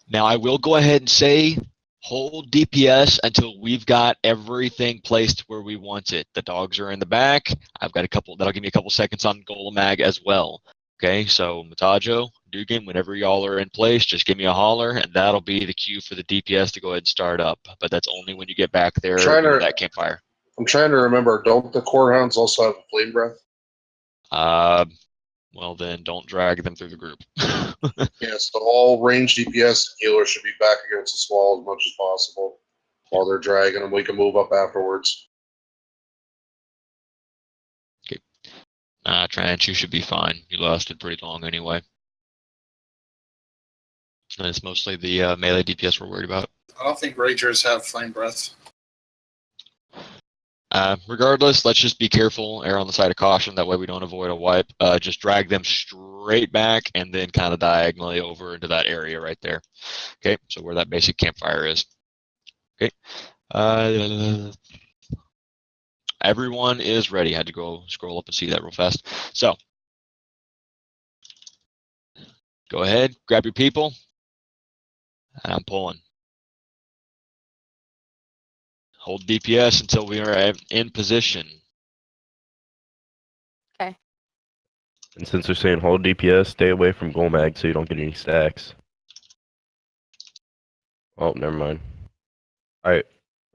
Now I will go ahead and say hold DPS until we've got everything placed where we want it. The dogs are in the back. I've got a couple. That'll give me a couple seconds on Golemag as well. Okay, so Matajo, Dugan, whenever y'all are in place, just give me a holler, and that'll be the cue for the DPS to go ahead and start up. But that's only when you get back there to that campfire. I'm trying to remember. Don't the core hounds also have a flame breath? Well then, don't drag them through the group. Yeah, so all ranged DPS healers should be back against the wall as much as possible while they're dragging them. We can move up afterwards. Okay. Trance, you should be fine. You lasted pretty long anyway. And it's mostly the melee DPS we're worried about. I don't think Ragers have flame breath. Regardless, let's just be careful, err on the side of caution. That way we don't avoid a wipe. Just drag them straight back and then kind of diagonally over into that area right there. Okay, so where that basic campfire is. Okay. Everyone is ready. I had to go scroll up and see that real fast. So, go ahead, grab your people, and I'm pulling. Hold DPS until we are in position. Okay. And since they're saying hold DPS, stay away from Golemag so you don't get any stacks. Oh, never mind. Alright,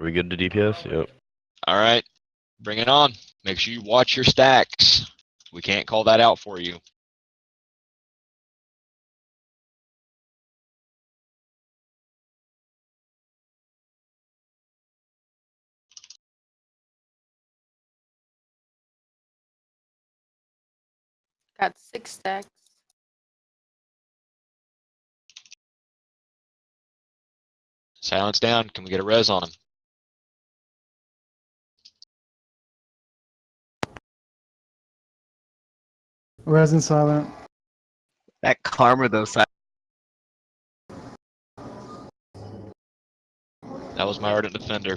are we good to DPS? Yep. Alright, bring it on. Make sure you watch your stacks. We can't call that out for you. Got 6 stacks. Silence down. Can we get a res on him? Resin silent. That karma though, That was my ardent defender.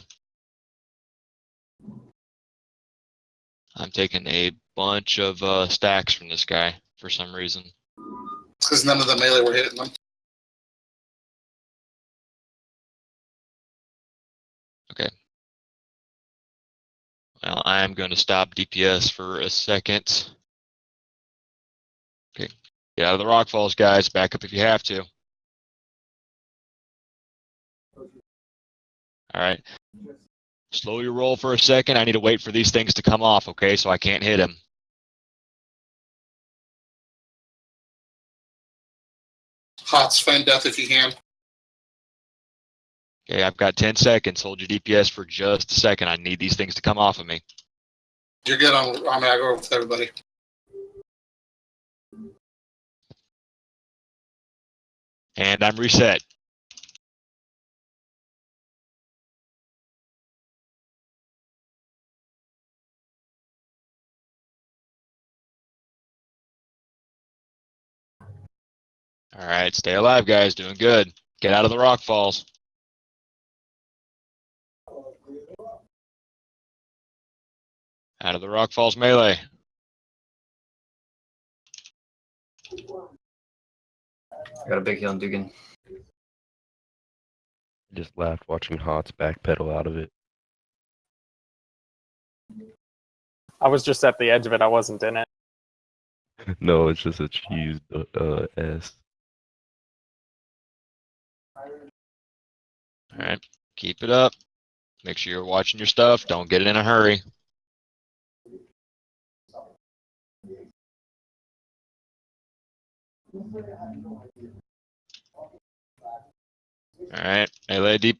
I'm taking a bunch of stacks from this guy for some reason. It's because none of the melee were hitting them. Okay. Well, I am going to stop DPS for a second. Okay. Get out of the rock falls, guys. Back up if you have to. All right. Slow your roll for a second. I need to wait for these things to come off, okay? So I can't hit him. Hots, find death if you can. Okay, I've got 10 seconds. Hold your DPS for just a second. I need these things to come off of me. You're good on aggro with everybody. And I'm reset. All right, stay alive, guys. Doing good. Get out of the rock falls. Out of the rock falls melee. I got a big heal on Dugan. Just laughed watching Hots backpedal out of it. I was just at the edge of it. I wasn't in it. No, it's just a cheese S. All right, keep it up. Make sure you're watching your stuff. Don't get it in a hurry. All right, melee deep.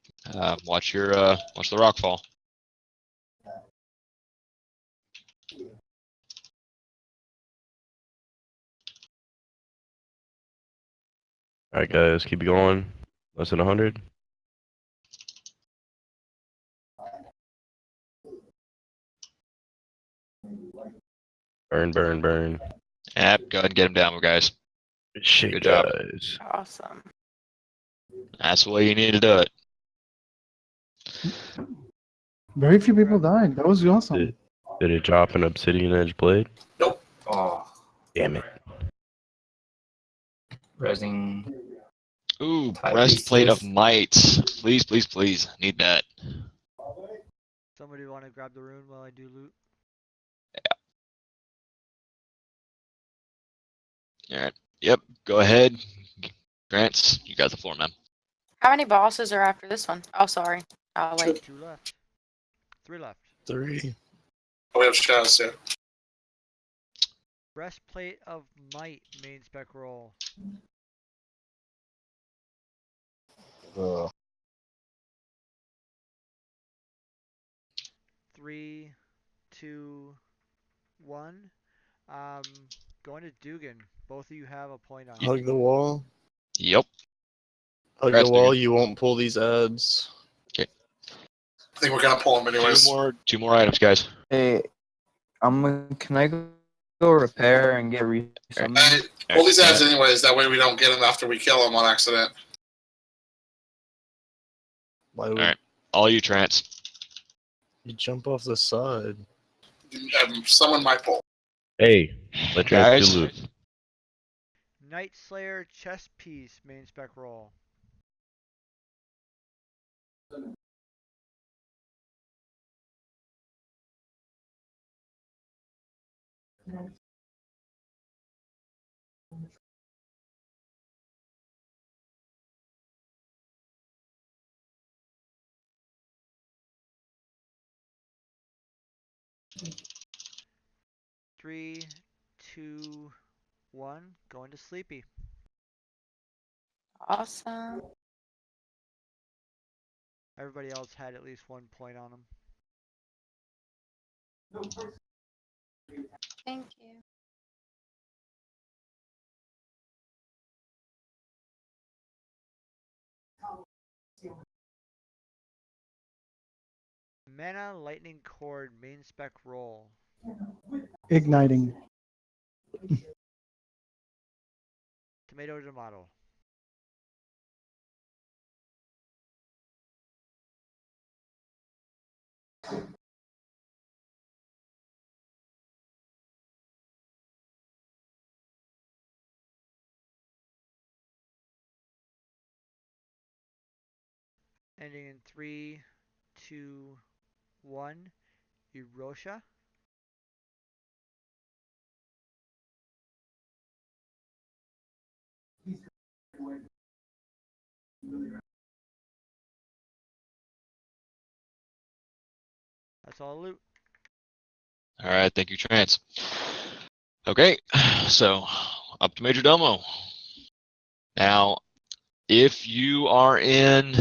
Watch the rock fall. All right, guys, keep it going. Less than 100. Burn, burn, burn. Yep, go ahead and get him down, guys. Shit, Good job. guys. Awesome. That's the way you need to do it. Very few people died. That was awesome. Did it drop an Obsidian Edge blade? Nope. Oh, Damn it. resing. Ooh, Type breastplate of pieces. might. Please, please, please. Need that. Somebody want to grab the rune while I do loot? All right. Yep. Go ahead. Grants, you got the floor, man. How many bosses are after this one? Oh, sorry. Oh, wait. 2 left. 3 left. 3. Oh, we have shadows too. Breastplate of Might main spec roll. Uh, 3, 2, 1. Going to Dugan. Both of you have a point on. Hug the wall. Yep. Hug Rest the wall. again. You won't pull these ads. Okay. I think we're gonna pull them anyways. Two more items, guys. Hey, can I go repair and get Pull these ads anyways. That way we don't get them after we kill them on accident. Why All would right. All you trance. you jump off the side? Someone might pull. Hey, let's Guys. do loot. Night Slayer chest piece main spec roll. Three, 2, 1. Going to Sleepy. Awesome. Everybody else had at least 1 point on them. Thank you. Mana Lightning Cord main spec roll. Igniting. Tomato. Ending in 3, 2, 1. Erosha. That's all loot. All right. Thank you, trance. Okay. So up to Major Domo. Now, if you are in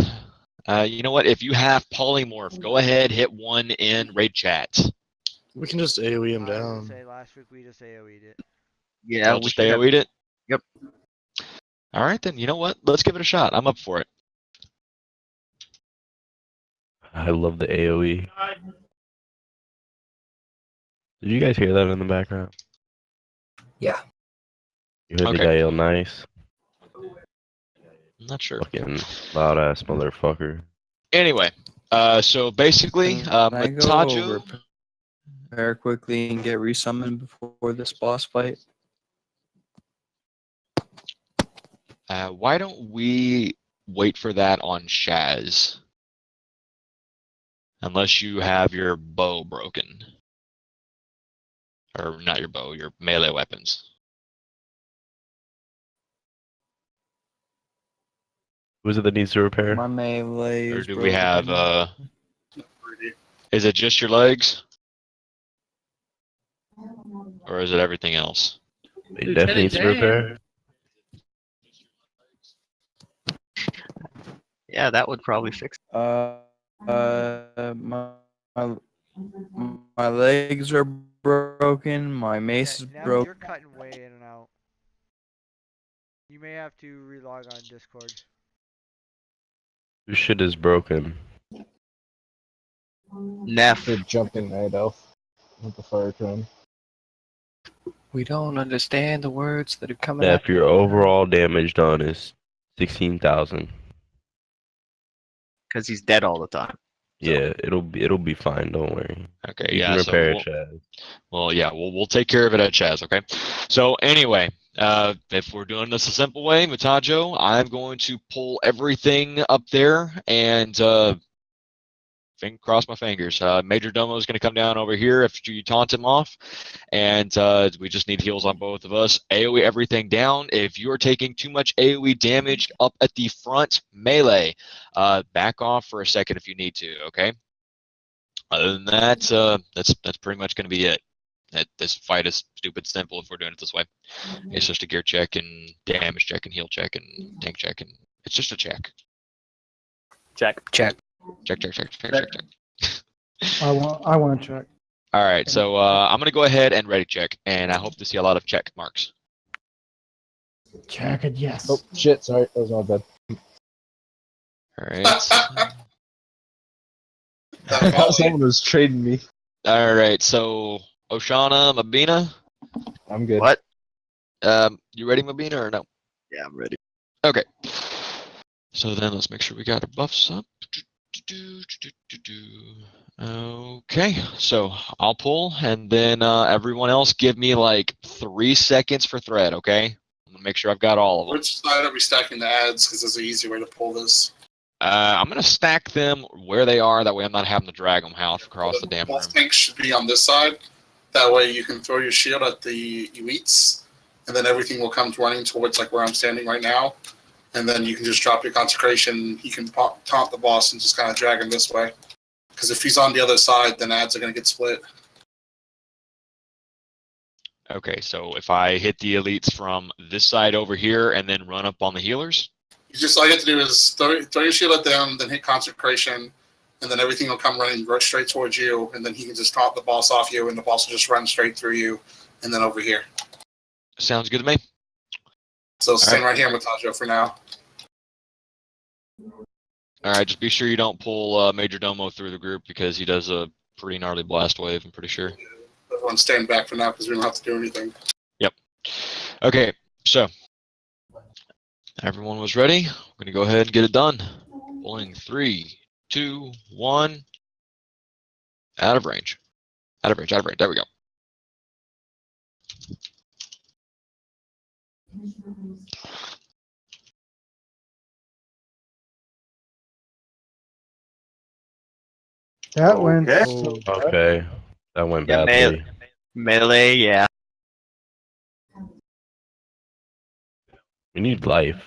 You know what? If you have polymorph, go ahead, hit one in raid chat. We can just AoE him I would down. say last week we just AoE'd it. Yeah, I'll we just should have- AoE'd it? Yep. All right, then. You know what? Let's give it a shot. I'm up for it. I love the AoE. Did you guys hear that in the background? Yeah. You heard Okay. the guy yell nice? I'm not sure. Fucking loud ass motherfucker. Anyway, so basically, Can I go Matajo. repair quickly and get resummoned before this boss fight? Why don't we wait for that on Shaz? Unless you have your bow broken. Or not your bow, your melee weapons. Who is it that needs to repair? My melee Or is do we have, broken. is it just your legs? Or is it everything else? They definitely needs to repair. Yeah, that would probably fix it. My legs are broken. My mace is Nev, broken. you're cutting way in and out. You may have to relog on Discord. Whose shit is broken? Neff. The jumping night elf with the fire cone. We don't understand the words that are coming out. Neff, your overall damage done is 16,000. Because he's dead all the time. Yeah, it'll be fine. Don't worry. Okay, You yeah. can repair it, so Chad. well, yeah, we'll take care of it at Chaz. Okay. So anyway, if we're doing this a simple way, Matajo, I'm going to pull everything up there and cross my fingers. Major Domo is going to come down over here if you taunt him off, and we just need heals on both of us. AoE everything down. If you're taking too much AoE damage up at the front melee, back off for a second if you need to. Okay. Other than that, that's pretty much going to be it. This fight is stupid simple if we're doing it this way. It's just a gear check and damage check and heal check and tank check, and it's just a check. Check. Check. Check. I want to check. All right, so I'm gonna go ahead and ready check, and I hope to see a lot of check marks. Check it, yes. Oh shit! Sorry, that was my bad. All right. Someone was trading me. All right, so Oshana, Mabina. I'm good. What? You ready, Mabina, or no? Yeah, I'm ready. Okay. So then let's make sure we got our buffs up. Okay, so I'll pull, and then everyone else give me like 3 seconds for thread, okay? I'm gonna make sure I've got all of them. Which side are we stacking the ads? Because there's an easy way to pull this. I'm gonna stack them where they are. That way, I'm not having to drag them half across the damn room. Both tanks should be on this side. That way, you can throw your shield at the elites, and then everything will come running towards like where I'm standing right now. And then you can just drop your consecration. You can taunt the boss and just kind of drag him this way. Because if he's on the other side, then ads are going to get split. Okay, so if I hit the elites from this side over here and then run up on the healers? You just all you have to do is throw your shield at them, then hit consecration, and then everything will come running straight towards you, and then he can just taunt the boss off you, and the boss will just run straight through you, and then over here. Sounds good to me. So stand right here with Tajo for now. All right, just be sure you don't pull Major Domo through the group because he does a pretty gnarly blast wave, I'm pretty sure. Everyone stand back for now because we don't have to do anything. Yep. Okay, so everyone was ready. We're going to go ahead and get it done. Pulling 3, 2, 1. Out of range. Out of range. There we go. That went. Okay, that went Yeah, badly. melee, yeah. We need life.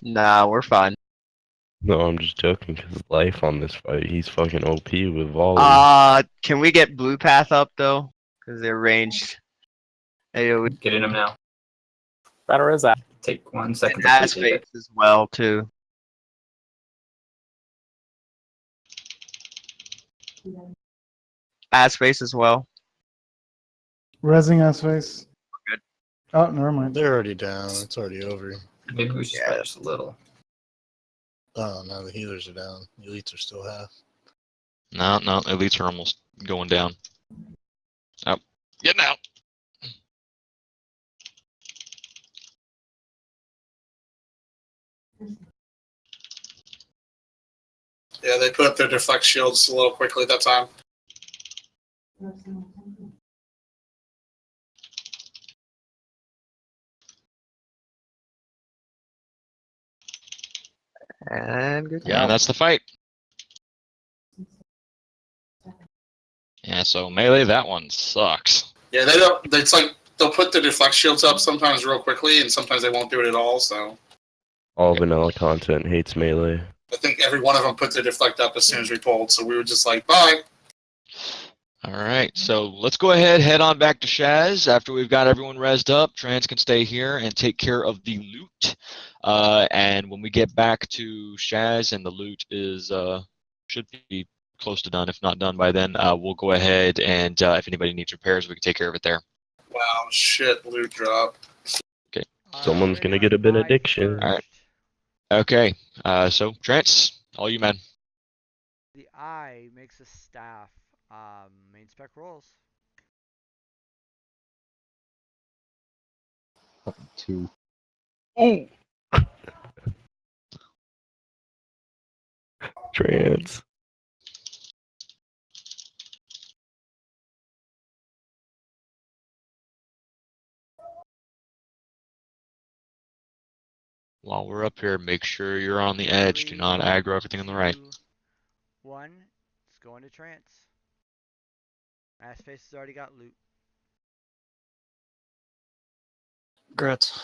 Nah, we're fine. No, I'm just joking. Cause life on this fight, he's fucking OP with volley. Can we get blue path up though? Because they're ranged. AoE. Get in them now. Better is that. Take 1 second. It has phase as well too. Ad space as well. Resing ass face. Good. Oh, never mind. They're already down. It's already over. Maybe we should spend just a little. Oh, no, the healers are down. The elites are still half. No, elites are almost going down. Oh, getting out. Yeah, they put up their deflect shields a little quickly that time. And good And that's the fight. Yeah, so melee, that one sucks. Yeah, they don't. It's like they'll put the deflect shields up sometimes real quickly, and sometimes they won't do it at all. So All vanilla content hates melee. I think every one of them put their deflect up as soon as we pulled. So we were just like, bye. All right, so let's go ahead, head on back to Shaz. After we've got everyone rezzed up, Trans can stay here and take care of the loot. And when we get back to Shaz and the loot is should be close to done, if not done by then, we'll go ahead and if anybody needs repairs, we can take care of it there. Wow, shit, loot drop. Okay. Someone's gonna get a benediction. All right. Okay. So Trans, all you, man. The eye makes a staff. Main spec rolls. 2. Oh. Trans. While we're up here, make sure you're on the edge. Do not aggro everything on the right. 1. It's going to trance. Ass face has already got loot. Congrats.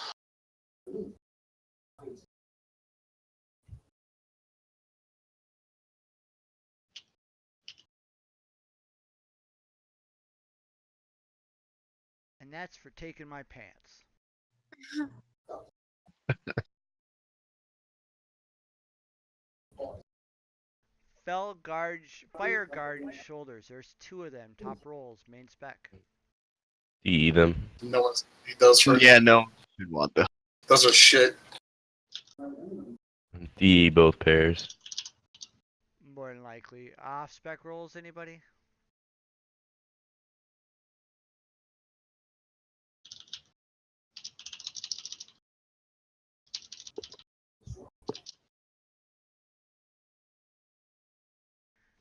And that's for taking my pants. Fire guard shoulders. There's 2 of them. Top rolls. Main spec. DE them. No one's need those for. Yeah, no. Should want those. Those are shit. DE both pairs. More than likely. Off spec rolls. Anybody?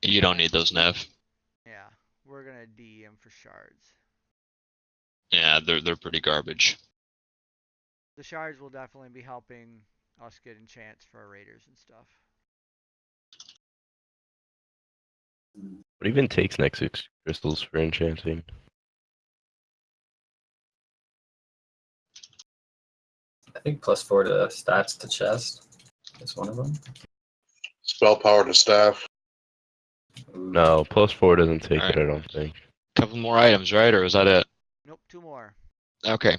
You don't need those, Nev. Yeah. We're gonna DM for shards. Yeah, they're pretty garbage. The shards will definitely be helping us get enchants for our raiders and stuff. What even takes Nexus crystals for enchanting? I think +4 to stats to chest is one of them. Spell power to staff. No, +4 doesn't take Alright. it, I don't think. Couple more items, right? Or is that it? Nope, 2 more. Okay.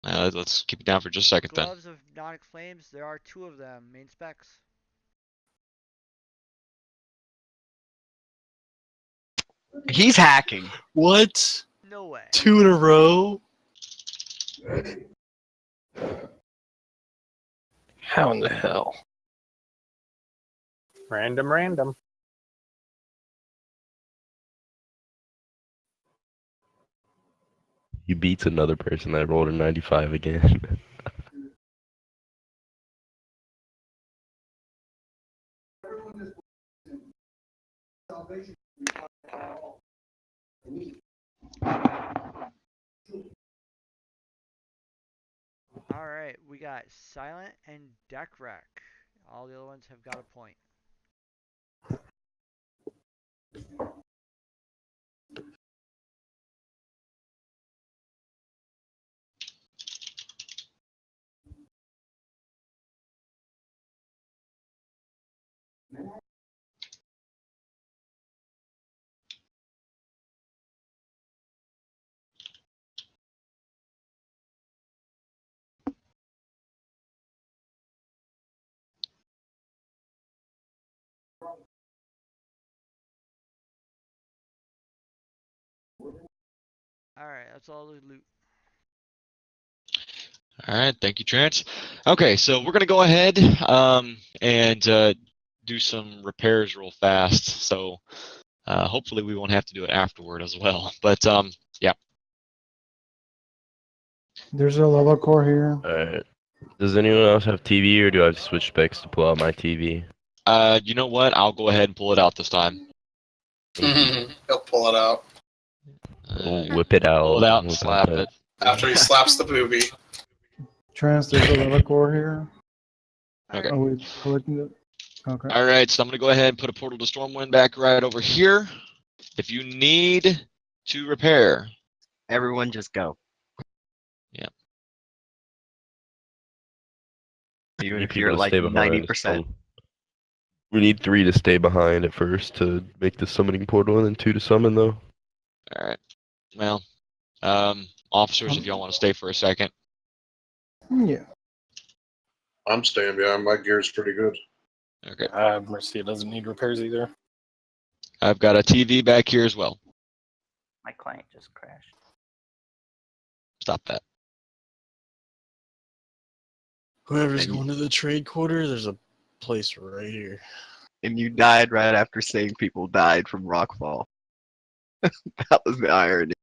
Let's keep it down for just a second then. Gloves of Nonic Flames, there are 2 of them. Main specs. He's hacking. What? No way. 2 in a row? How in the hell? Random. He beats another person that rolled a 95 again. Alright, we got Silent and Deck Wreck. All the other ones have got a point. Alright, that's all the loot. All right, thank you, Trance. Okay, so we're gonna go ahead and do some repairs real fast. So hopefully we won't have to do it afterward as well. But yeah. There's a lava core here. Alright. Does anyone else have TV, or do I have to switch specs to pull out my TV? You know what? I'll go ahead and pull it out this time. He'll pull it out We'll whip it out. Pull it out and We'll slap put it. after he slaps the booby. Trans, there's a lava core here. Okay. Are we collecting it? Okay. All right, so I'm gonna go ahead and put a portal to Stormwind back right over here. If you need to repair, Everyone just go. Yeah. Even Need if you're people to like stay behind. 90%. We need 3 to stay behind at first to make the summoning portal, and then 2 to summon, though. all right. Well, officers, if y'all want to stay for a second. Yeah. I'm staying behind. My gear's pretty good. Okay. Mercia doesn't need repairs either. I've got a TV back here as well. My client just crashed. Stop that. Whoever's going to the trade quarter, there's a place right here. And you died right after saying people died from rockfall. That was the irony.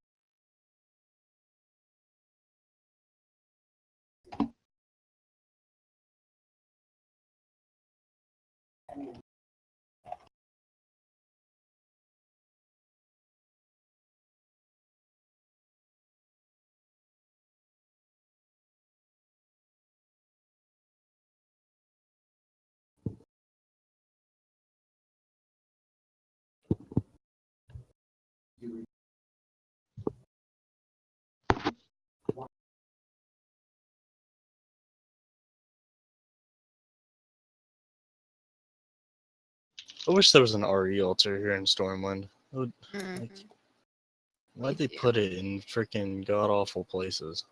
I wish there was an RE altar here in Stormwind. Why'd they put it in freaking god awful places?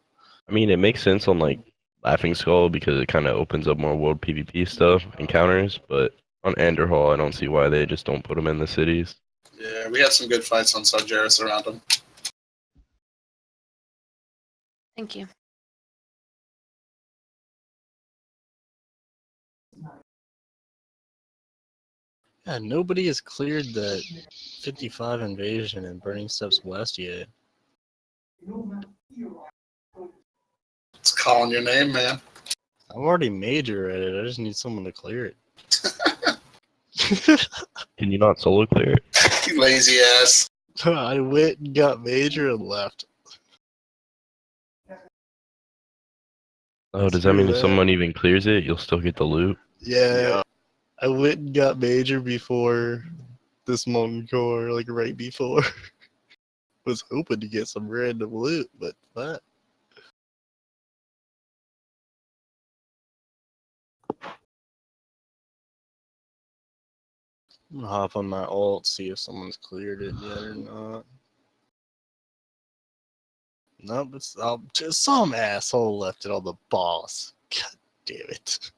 I mean, it makes sense on like Laughing Skull because it kind of opens up more world PvP stuff, encounters, but on Anderhall, I don't see why they just don't put them in the cities. Yeah, we had some good fights on Sargeras around him. Thank you. Yeah, nobody has cleared that 55 invasion in Burning Steps West yet. It's calling your name, man. I'm already major at it. I just need someone to clear it. Can you not solo clear it? You lazy ass. I went and got major and left. Oh, does that mean if that. someone even clears it, you'll still get the loot? Yeah. I went and got major before this Molten Core, like right before. Was hoping to get some random loot, but what? I'm gonna hop on my alt, see if someone's cleared it yet or not. Nope, it's just some asshole left it on the boss. God damn it.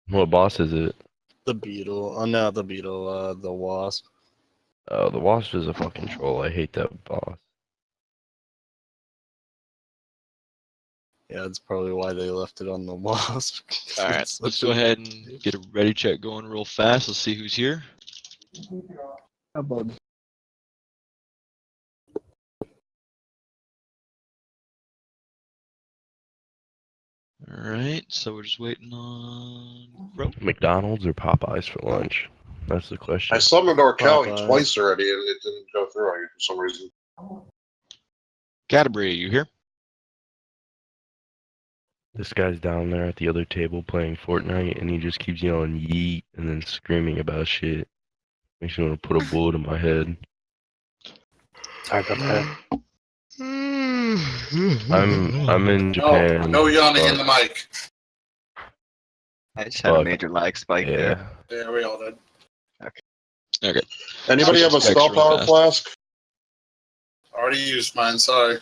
What boss is it? The beetle. Oh, not the beetle, the wasp. Oh, the Wasp is a fucking troll. I hate that boss. Yeah, that's probably why they left it on the wasp. All right, let's go ahead and get a ready check going real fast. Let's see who's here. All right, so we're just waiting on Rope. McDonald's or Popeyes for lunch? That's the question. I summoned Arcali Popeyes. twice already, and it didn't go through for some reason. Canterbury, are you here? This guy's down there at the other table playing Fortnite, and he just keeps yelling yeet and then screaming about shit. Makes me want to put a bullet in my head. Sorry about that. I'm in Japan. No yawning in the mic. I just had a major lag spike there. Yeah, we all did. Okay. Anybody have a spell power flask? Already used mine, sorry.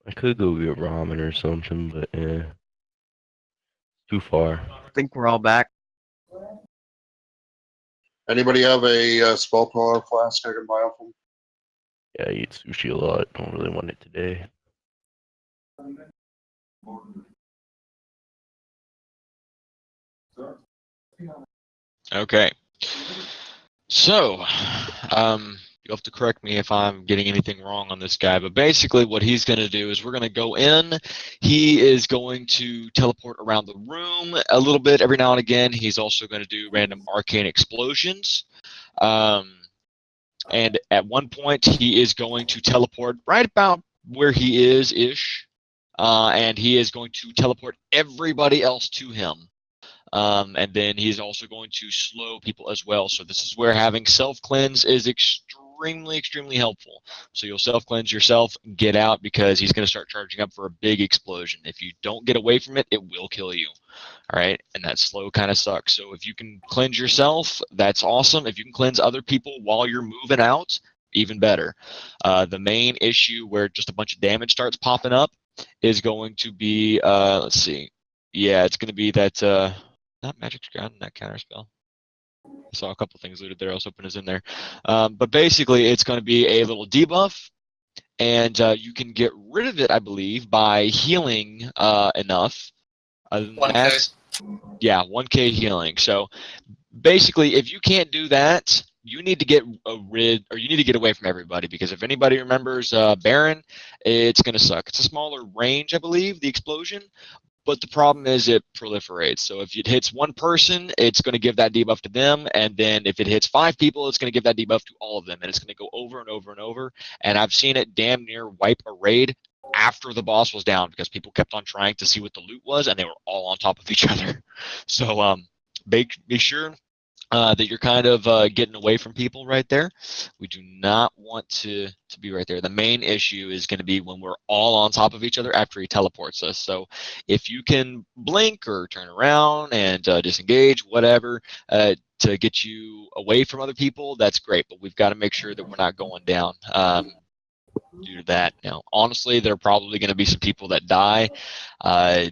I could go get ramen or something, but too far. I think we're all back. Anybody have a spell power flask I can buy off them? Yeah, I eat sushi a lot. Don't really want it today. Okay. So, you'll have to correct me if I'm getting anything wrong on this guy, but basically what he's going to do is we're going to go in. He is going to teleport around the room a little bit every now and again. He's also going to do random arcane explosions. And at one point, he is going to teleport right about where he is-ish, and he is going to teleport everybody else to him. And then he's also going to slow people as well. So this is where having self-cleanse is extremely helpful. So you'll self-cleanse yourself, get out, because he's going to start charging up for a big explosion. If you don't get away from it, it will kill you. All right, and that slow kind of sucks. So if you can cleanse yourself, that's awesome. If you can cleanse other people while you're moving out, even better. The main issue where just a bunch of damage starts popping up is going to be, let's see. Yeah, it's going to be that, not Magic's Ground, that counter spell. I saw a couple things looted there. I was hoping it was in there. But basically, it's going to be a little debuff, and you can get rid of it, I believe, by healing enough. 1K. Yeah, 1K healing. So basically, if you can't do that, you need to get you need to get away from everybody, because if anybody remembers Baron, it's going to suck. It's a smaller range, I believe, the explosion, but the problem is it proliferates. So if it hits one person, it's going to give that debuff to them, and then if it hits 5 people, it's going to give that debuff to all of them, and it's going to go over and over and over. And I've seen it damn near wipe a raid after the boss was down, because people kept on trying to see what the loot was, and they were all on top of each other. So be sure that you're kind of getting away from people right there. We do not want to be right there. The main issue is going to be when we're all on top of each other after he teleports us. So if you can blink or turn around and disengage, whatever, to get you away from other people, that's great. But we've got to make sure that we're not going down. Due to that. Now, honestly, there are probably going to be some people that die.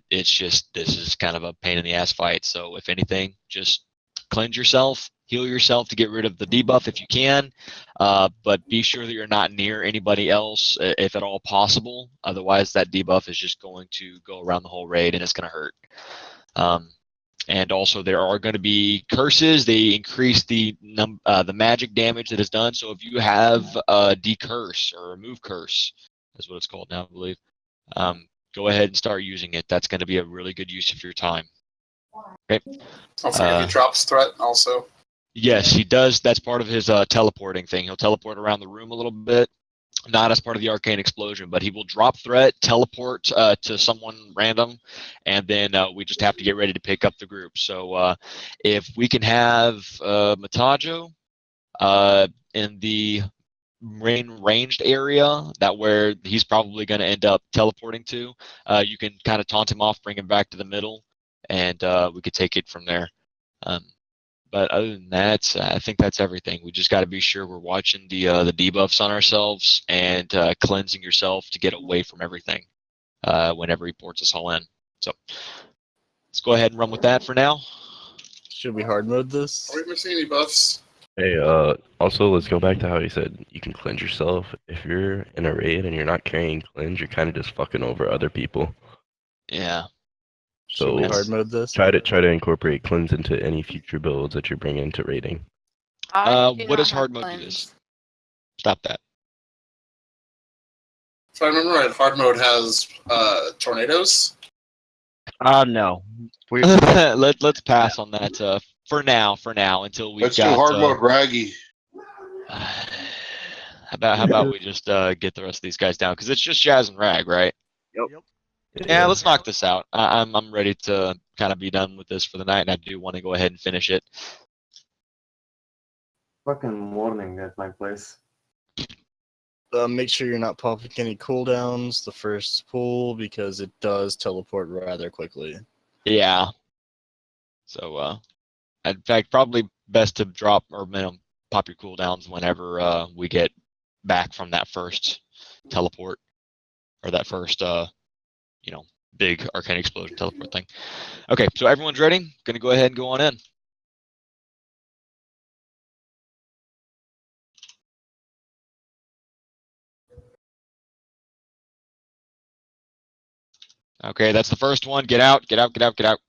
It's just, this is kind of a pain in the ass fight. So if anything, just cleanse yourself, heal yourself to get rid of the debuff if you can, but be sure that you're not near anybody else if at all possible. Otherwise, that debuff is just going to go around the whole raid and it's going to hurt. And also, there are going to be curses. They increase the magic damage that is done. So if you have a decurse or remove curse, is what it's called now, I believe, go ahead and start using it. That's going to be a really good use of your time. Okay. Don't forget he drops threat also. Yes, he does. That's part of his teleporting thing. He'll teleport around the room a little bit. Not as part of the arcane explosion, but he will drop threat, teleport to someone random, and then we just have to get ready to pick up the group. So if we can have Matajo in the ranged area, that where he's probably going to end up teleporting to, you can kind of taunt him off, bring him back to the middle, and we could take it from there. But other than that, I think that's everything. We just got to be sure we're watching the debuffs on ourselves and cleansing yourself to get away from everything whenever he ports us all in. So let's go ahead and run with that for now. Should we hard mode this? Are we missing any buffs? Hey, also, let's go back to how he said you can cleanse yourself. If you're in a raid and you're not carrying cleanse, you're kind of just fucking over other people. Yeah. So Should we hard mode this? Try to incorporate cleanse into any future builds that you're bringing to raiding. What does hard mode do this? Stop that. If I remember right, hard mode has tornadoes. No. Let's pass on that for now until we Let's got do hard mode Raggy. How about we just get the rest of these guys down, because it's just Shaz and Rag, right? Yep. Yeah, let's knock this out. I'm ready to kind of be done with this for the night, and I do want to go ahead and finish it. Fucking morning at my place. Make sure you're not popping any cooldowns the first pull, because it does teleport rather quickly. Yeah. So, in fact, probably best to drop or pop your cooldowns whenever we get back from that first teleport, or that first big arcane explosion teleport thing. Okay, so everyone's ready. Gonna go ahead and go on in. Okay, that's the first one. Get out, get out, get out, get out.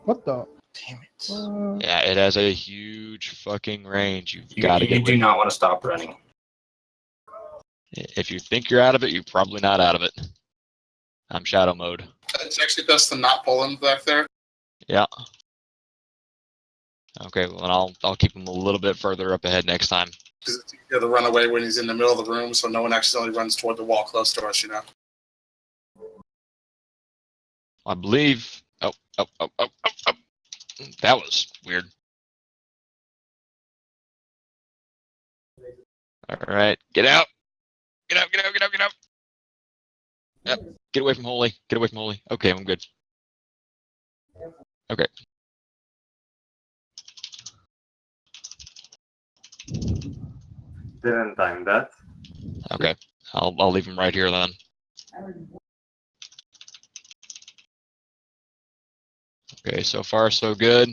What the? Damn it. Yeah, it has a huge fucking range. You've You, got to you get do away. not want to stop running. If you think you're out of it, you're probably not out of it. I'm shadow mode. It's actually best to not pull him back there. Yeah. Okay, well, then I'll keep him a little bit further up ahead next time. Because it's easier to run away when he's in the middle of the room, so no one accidentally runs toward the wall close to us, you know. I believe. Oh. That was weird. All right, get out. Get out, get out, get out, get out. Yep. Get away from Holy. Get away from Holy. Okay, I'm good. Okay. Didn't time that. Okay. I'll leave him right here then. Okay, so far so good.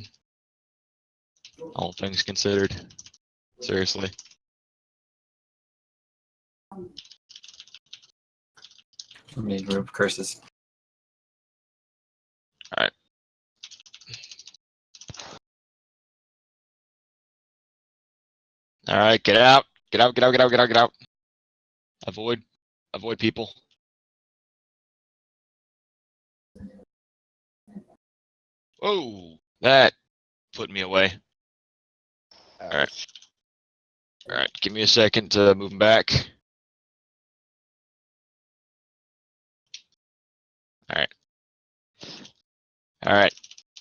All things considered. Seriously. Made rope curses. Alright. Alright, get out. Get out, get out, get out, get out, get out. Avoid people. Whoa, that put me away. Alright. Alright, give me a second to move him back. Alright. Alright.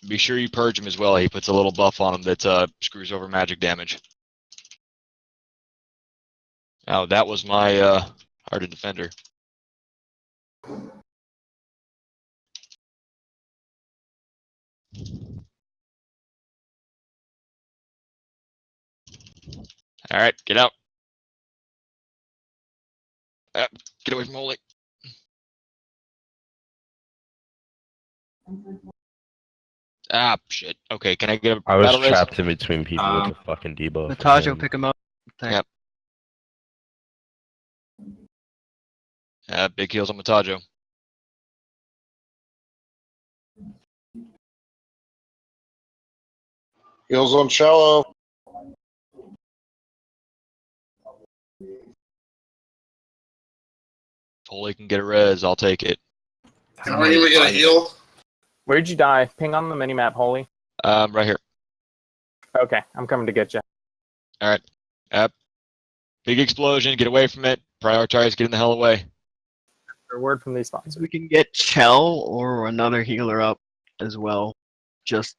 Be sure you purge him as well. He puts a little buff on him that screws over magic damage. Oh, that was my hardened defender. Alright, get out. Get away from Holy. Ah, shit. Okay, can I get a I was battle race? trapped in between people with the fucking debuff. Natajo, and- pick him up. Yep. Big heals on Matajo. Heels on shallow. Holy can get a res, I'll take it. Can we even get a heal? Where'd you die? Ping on the minimap, Holy. Right here. Okay, I'm coming to get you. Alright. Big explosion, get away from it. Prioritize getting the hell away. Word from these spots. We can get Chell or another healer up as well. Just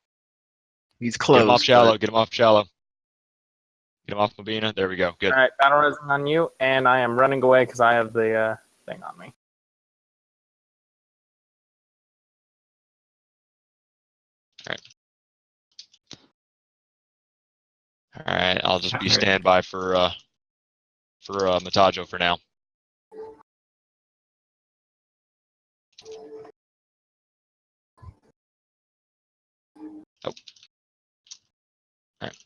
he's close. Get him off shallow, but- get him off shallow. Get him off Mabina. There we go. Good. Alright, battle resing on you, and I am running away because I have the thing on me. Alright, I'll just be standby for Matajo for now. Oh. Alright.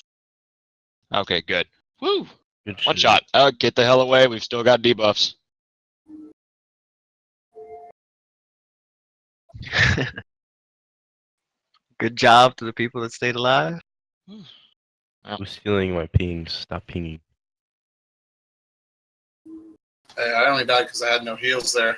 Okay, good. Woo! Good One shit. shot. Get the hell away. We've still got debuffs. Good job to the people that stayed alive. Who's stealing my pings? Stop pinging. Hey, I only died because I had no heals there.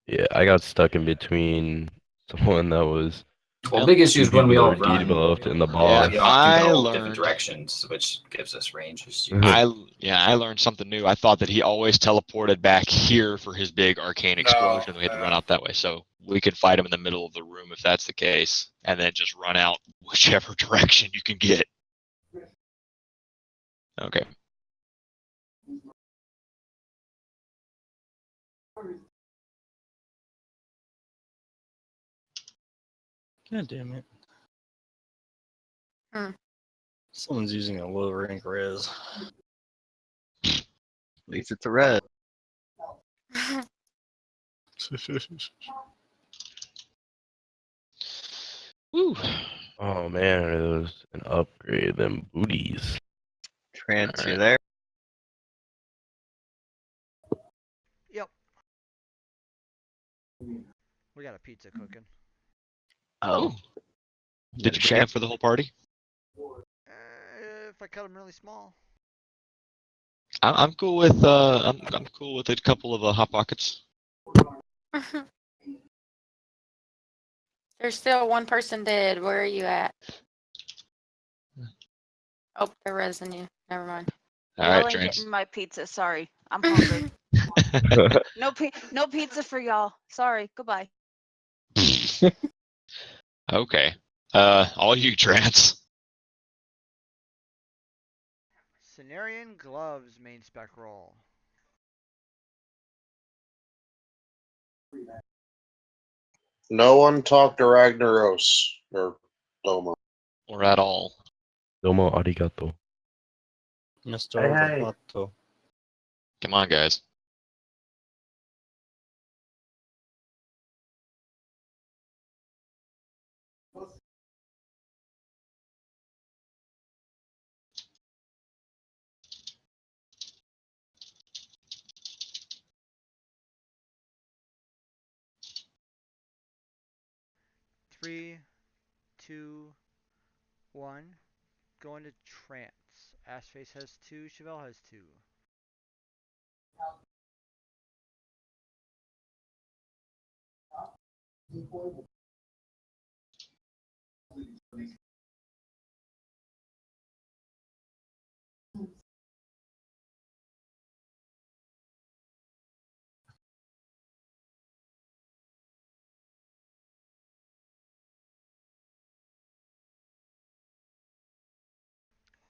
Yeah, I got stuck in between someone that was. Well, big issue is when we all people that run. were debuffed and the Yeah, boss. we all I can go learned- different directions, which gives us range. I learned something new. I thought that he always teleported back here for his big arcane explosion. We had to run out that way. So we could fight him in the middle of the room if that's the case, and then just run out whichever direction you can get. Okay. God damn it. Hmm. Someone's using a low rank res. At least it's a red. Woo. Oh man, it was an upgrade. Them booties. Trance, you Alright. there? Yep. We got a pizza cooking. Oh. Did you bring it up for the whole party? If I cut them really small. I'm cool with I'm cool with a couple of hot pockets. There's still one person dead. Where are you at? Oh, they're resing you. Never mind. All Y'all right, ain't Trance. getting my pizza. Sorry, I'm hungry. No pizza for y'all. Sorry. Goodbye. Okay. All you, Trance. Cenarian gloves main spec roll. No one talked to Ragnaros or Domo. Or at all. Domo arigato. Mr. Hey. Roboto. Come on, guys. Three, 2, 1. Go into trance. Ashface has 2. Chevelle has 2.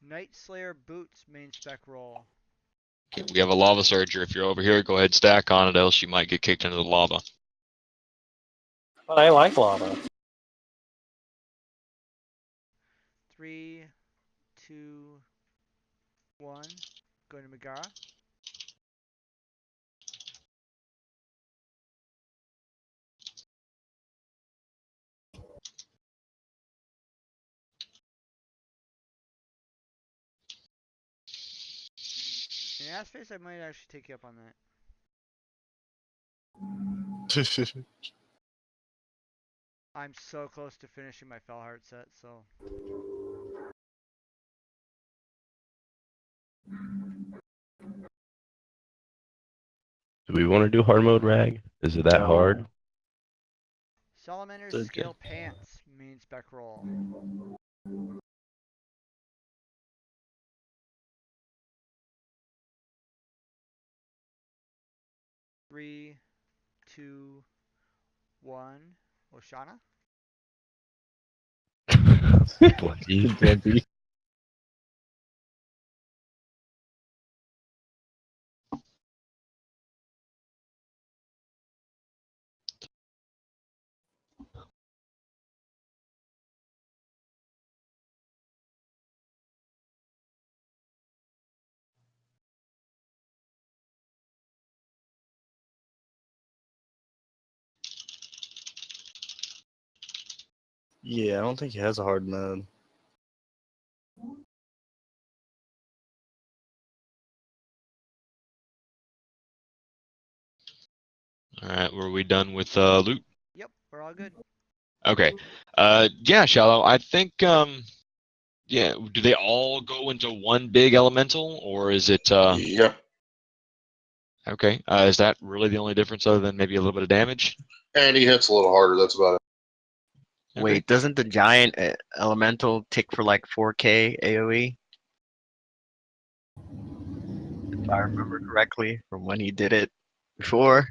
Night Slayer boots main spec roll. Okay, we have a lava surger. If you're over here, go ahead stack on it, else you might get kicked into the lava. But I like lava. 3, 2, 1. Go to Megara. In Ashface, I might actually take you up on that. I'm so close to finishing my Felheart set, so. Do we want to do hard mode, Rag? Is it that No. hard? Salamander's Okay. Scale Pants main spec roll. Three, 2, 1. Oshana? Bloody. Yeah, I don't think he has a hard mode. Alright, were we done with loot? Yep, we're all good. Okay. Yeah, Shallow. I think yeah, do they all go into one big elemental or is it Yep. okay. Is that really the only difference other than maybe a little bit of damage? And he hits a little harder, that's about it. Okay. Wait, doesn't the giant elemental tick for like 4K AoE? If I remember correctly from when he did it before.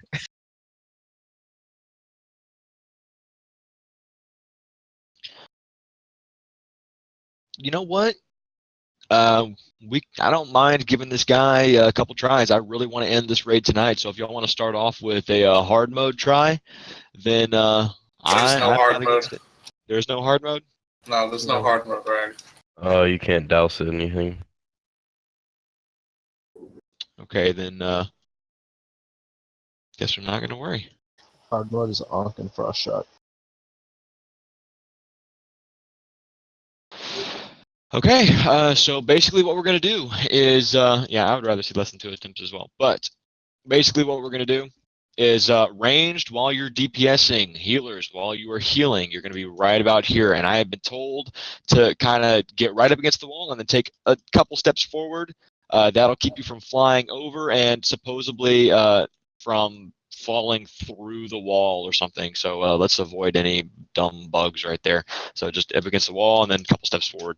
You know what? I don't mind giving this guy a couple tries. I really want to end this raid tonight. So if y'all want to start off with a hard mode try, then There's no I'm hard not mode. against it. There's no hard mode. No, there's no hard mode, Rag. Oh, you can't douse it anything. Okay, then guess we're not gonna worry. Hard mode is Ankh and Frost Shot. Okay, so basically what we're going to do is, yeah, I would rather see less than 2 attempts as well. But basically what we're going to do is ranged while you're DPSing, healers while you are healing. You're going to be right about here. And I have been told to kind of get right up against the wall and then take a couple steps forward. That'll keep you from flying over and supposedly from falling through the wall or something. So let's avoid any dumb bugs right there. So just up against the wall and then a couple steps forward.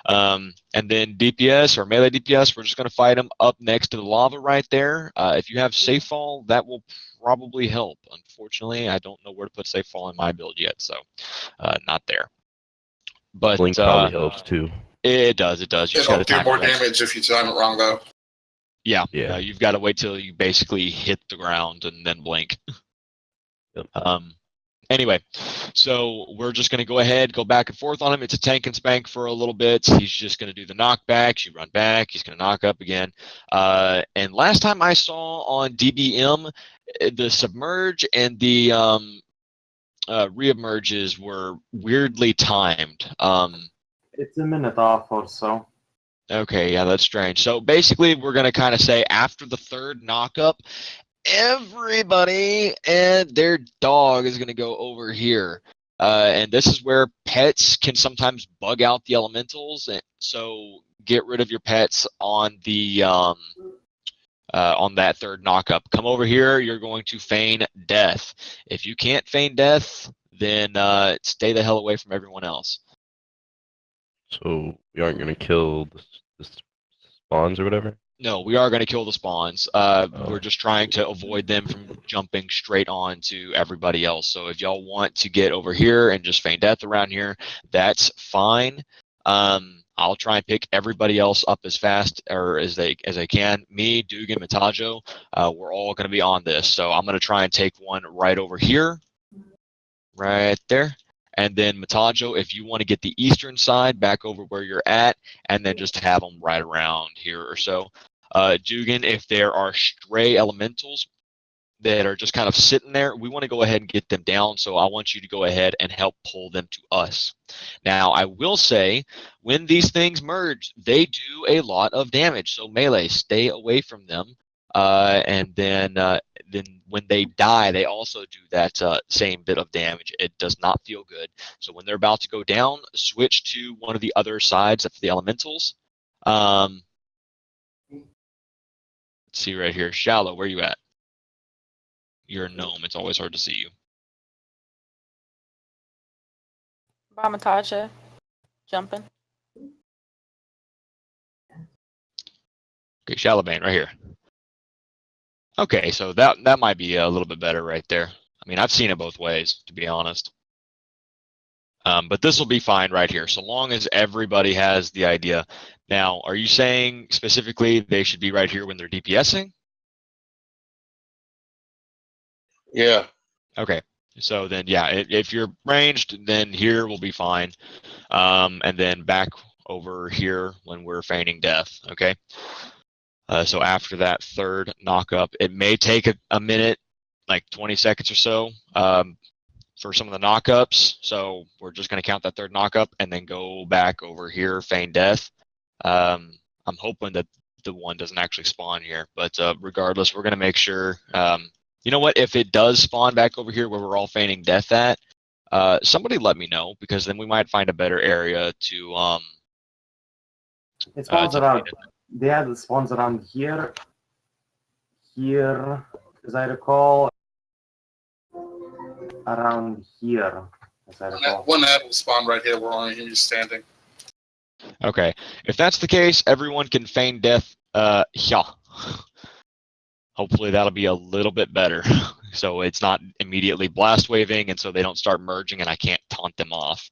And then DPS or melee DPS, we're just going to fight them up next to the lava right there. If you have safe fall, that will probably help. Unfortunately, I don't know where to put safe fall in my build yet, so not there. But Blink probably helps too. It does. You just It'll got to do time more it right. damage if you time it wrong, though. Yeah, Yeah. you've got to wait till you basically hit the ground and then blink. Anyway, so we're just going to go ahead, go back and forth on him. It's a tank and spank for a little bit. He's just going to do the knockbacks. You run back. He's going to knock up again. And last time I saw on DBM, the submerge and the reemerges were weirdly timed. It's a minute off or so. Okay, yeah, that's strange. So basically, we're going to kind of say after the third knockup, everybody and their dog is going to go over here. And this is where pets can sometimes bug out the elementals. And so get rid of your pets on the on that third knockup. Come over here. You're going to feign death. If you can't feign death, then stay the hell away from everyone else. So we aren't gonna kill the spawns or whatever. No, we are going to kill the spawns. We're just trying to avoid them from jumping straight on to everybody else. So if y'all want to get over here and just feign death around here, that's fine. I'll try and pick everybody else up as fast or as I can. Me, Dugan, Matajo, we're all going to be on this. So I'm going to try and take one right over here, right there. And then Matajo, if you want to get the eastern side back over where you're at, and then just have them right around here or so. Dugan, if there are stray elementals that are just kind of sitting there, we want to go ahead and get them down. So I want you to go ahead and help pull them to us. Now, I will say, when these things merge, they do a lot of damage. So melee, stay away from them. And then when they die, they also do that same bit of damage. It does not feel good. So when they're about to go down, switch to one of the other sides of the elementals. Let's see right here. Shallow, where you at? You're a gnome. It's always hard to see you. Bamatasha. Jumping. Okay, Shalabane, right here. Okay, so that might be a little bit better right there. I mean, I've seen it both ways, to be honest. But this will be fine right here, so long as everybody has the idea. Now, are you saying specifically they should be right here when they're DPSing? Yeah. Okay, so then, yeah, if you're ranged, then here will be fine. And then back over here when we're feigning death, okay? So after that third knockup, it may take a minute, like 20 seconds or so, for some of the knockups. So we're just going to count that third knockup and then go back over here, feign death. I'm hoping that the one doesn't actually spawn here, but regardless, we're going to make sure. You know what? If it does spawn back over here where we're all feigning death at, somebody let me know, because then we might find a better area to. It spawns around. They had the spawns around here, as I recall, around here, as I recall. One ad will spawn right here where only he's standing. Okay, if that's the case, everyone can feign death. Yeah. Hopefully that'll be a little bit better, so it's not immediately blast waving, and so they don't start merging, and I can't taunt them off.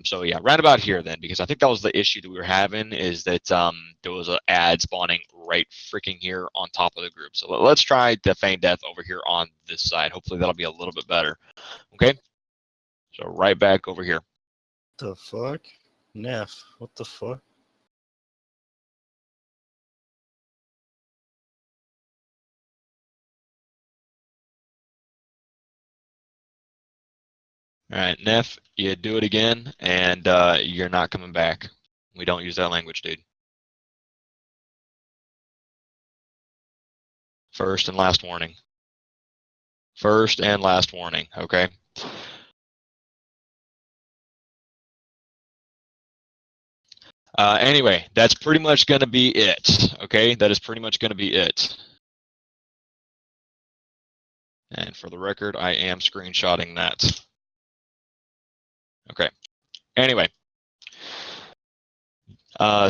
So yeah, right about here then, because I think that was the issue that we were having, is that there was an ad spawning right freaking here on top of the group. So let's try the feign death over here on this side. Hopefully that'll be a little bit better. Okay, so right back over here. The fuck? Neff, what the fuck? All right, Neff, you do it again, and you're not coming back. We don't use that language, dude. First and last warning. First and last warning, okay? Anyway, that's pretty much going to be it, okay? That is pretty much going to be it. And for the record, I am screenshotting that. Okay. Anyway.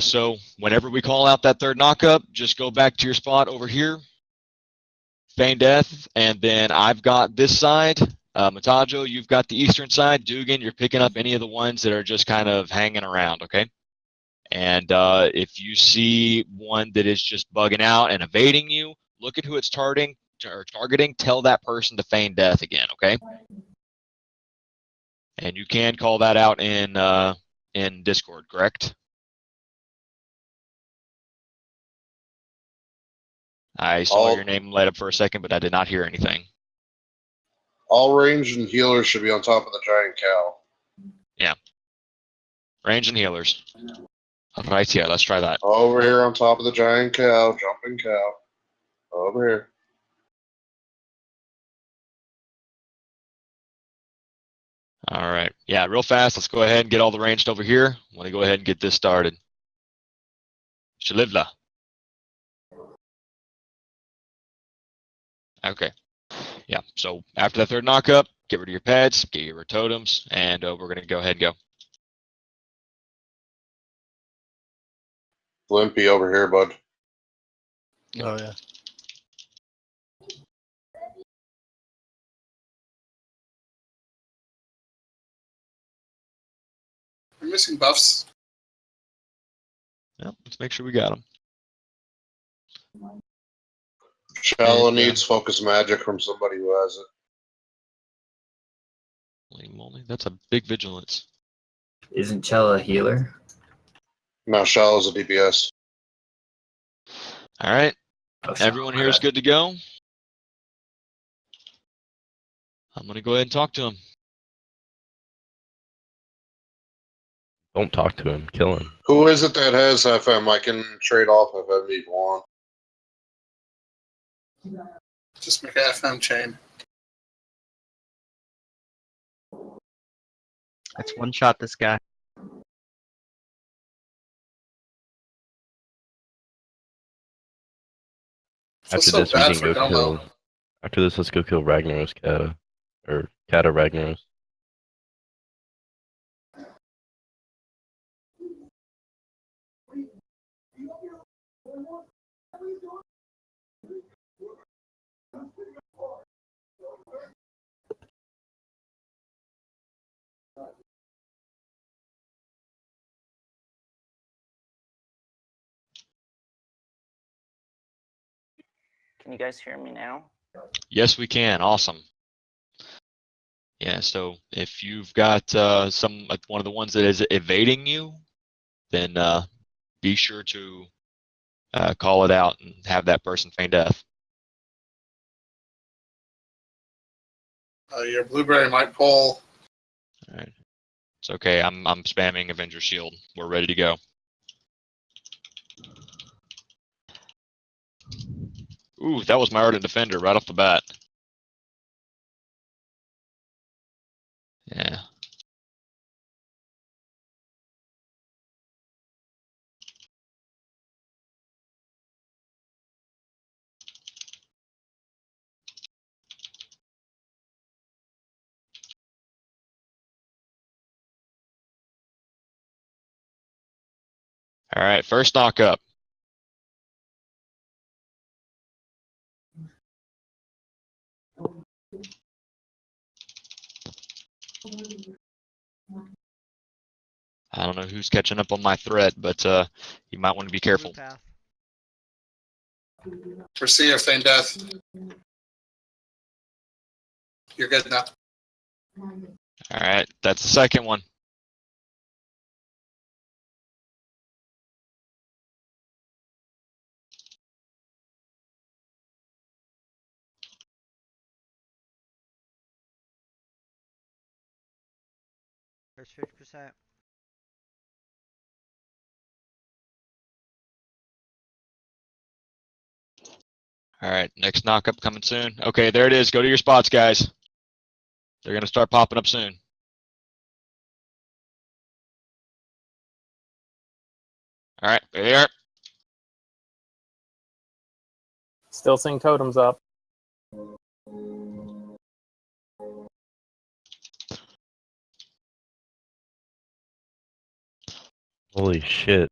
So whenever we call out that third knockup, just go back to your spot over here. Feign death, and then I've got this side. Matajo, you've got the eastern side. Dugan, you're picking up any of the ones that are just kind of hanging around, okay? And if you see one that is just bugging out and evading you, look at who it's targeting. Tell that person to feign death again, okay? And you can call that out in Discord, correct? I saw your name light up for a second, but I did not hear anything. All ranged and healers should be on top of the giant cow. Yeah. Range and healers. Right, yeah, let's try that. Over here on top of the giant cow, jumping cow. Over here. All right. Yeah, real fast. Let's go ahead and get all the ranged over here. I want to go ahead and get this started. Shalivla. Okay. Yeah, so after that third knockup, get rid of your pets, get your totems, and we're going to go ahead and go. Limpy over here, bud. Oh, yeah. We're missing buffs. Yeah, let's make sure we got them. Shallow needs focus magic from somebody who has it. Holy moly, that's a big vigilance. Isn't Chell a healer? No, Shallow's a DPS. All right. Everyone here is good to go. I'm going to go ahead and talk to him. Don't talk to him. Kill him. Who is it that has FM? I can trade off FM if you want. Just make an FM chain. Let's one shot this guy. After so this, we bad can for go Domo. kill. After this, let's go kill Ragnaros Kata, or Kata Ragnaros. Can you guys hear me now? Yes, we can. Awesome. Yeah, so if you've got one of the ones that is evading you, then be sure to call it out and have that person feign death. Your blueberry might pull. All right. It's okay. I'm spamming Avenger Shield. We're ready to go. Ooh, that was my Ardent Defender right off the bat. Yeah. All right, first knock up. I don't know who's catching up on my threat, but you might want to be careful. Foresee or feign death. You're good now. All right, that's the second one. There's 50%. All right, next knockup coming soon. Okay, there it is. Go to your spots, guys. They're gonna start popping up soon. All right, there they are. Still seeing totems up. Holy shit.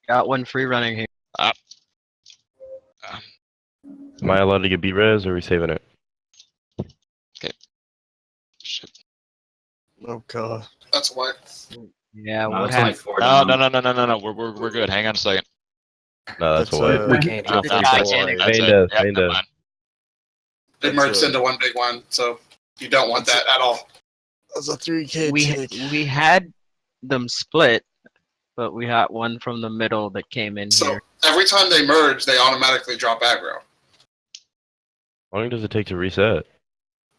Got one free running here. Am I allowed to get B-res or are we saving it? Okay. Shit. Oh god. That's why. Yeah, No, what it's only happened? 4 No, down. no. We're good. Hang on a second. No, that's a white. We can't No, hit no, that. that's it. That's Main it. death, Yep, main never death. mind. It merged into one big one, so you don't want that at all. That's a 3K We tick. we had them split, but we had one from the middle that came in So here. every time they merge, they automatically drop aggro. How long does it take to reset?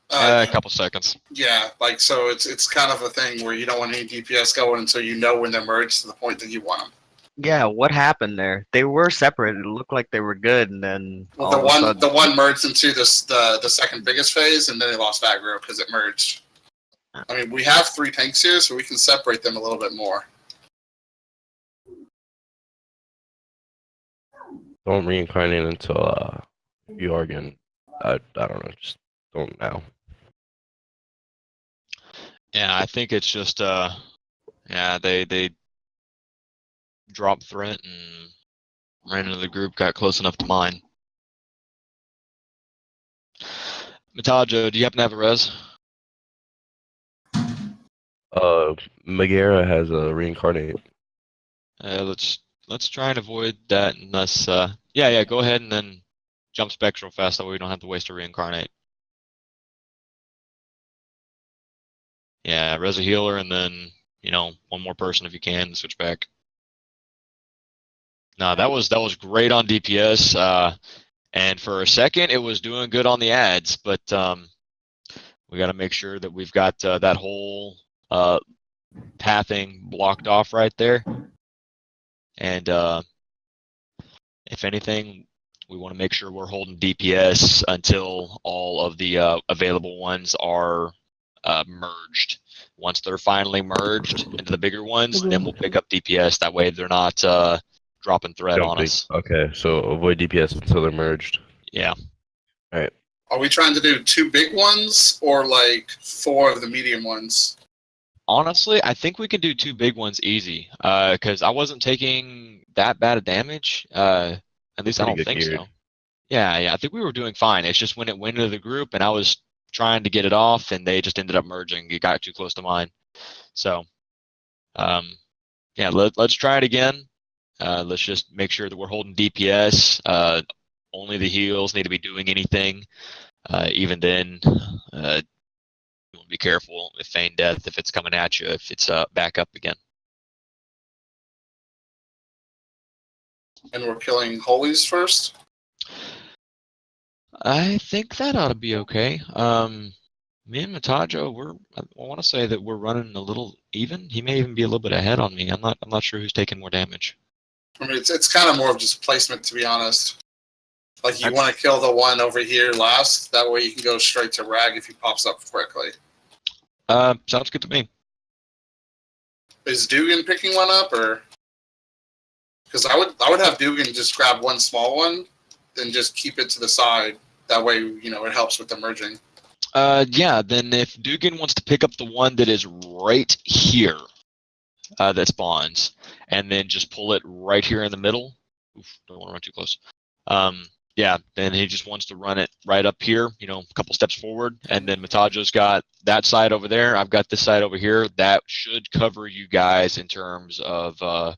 A couple seconds. Yeah, like so it's kind of a thing where you don't want any DPS going until you know when they're merged to the point that you want them. Yeah, what happened there? They were separated. It looked like they were good, and then Well, all of a sudden, the one merged into the second biggest phase, and then they lost aggro because it merged. I mean, we have 3 tanks here, so we can separate them a little bit more. Don't reincarnate until you are getting. I don't know. Just don't now. Yeah, I think it's just yeah, they dropped threat and ran into the group, got close enough to mine. Matajo, do you happen to have a res? Megara has a reincarnate. Let's try and avoid that unless yeah, go ahead and then jump specs real fast, that way we don't have to waste a reincarnate. Yeah, res a healer and then, one more person if you can, switch back. No, that was great on DPS. And for a second it was doing good on the ads, but we gotta make sure that we've got that whole pathing blocked off right there. And if anything, we want to make sure we're holding DPS until all of the available ones are merged. Once they're finally merged into the bigger ones, then we'll pick up DPS. That way they're not dropping threat on us. Okay, so avoid DPS until they're merged. Yeah. All right. Are we trying to do 2 big ones or like 4 of the medium ones? Honestly, I think we can do 2 big ones easy. Because I wasn't taking that bad of damage. At least I don't think so. Yeah, I think we were doing fine. It's just when it went into the group and I was trying to get it off and they just ended up merging. It got too close to mine. So, yeah, let's try it again. Let's just make sure that we're holding DPS. Only the heals need to be doing anything. Even then, you want to be careful with feign death if it's coming at you, if it's back up again. And we're killing holies first? I think that ought to be okay. Me and Matajo, I want to say that we're running a little even. He may even be a little bit ahead on me. I'm not sure who's taking more damage. I mean, it's kind of more of just placement, to be honest. Like, you want to kill the one over here last. That way you can go straight to Rag if he pops up quickly. Sounds good to me. Is Dugan picking one up, or? Because I would have Dugan just grab one small one, then just keep it to the side. That way, it helps with the merging. Yeah. Then if Dugan wants to pick up the one that is right here, that spawns, and then just pull it right here in the middle. Oof, don't want to run too close. Yeah, then he just wants to run it right up here, a couple steps forward, and then Matajo's got that side over there. I've got this side over here. That should cover you guys in terms of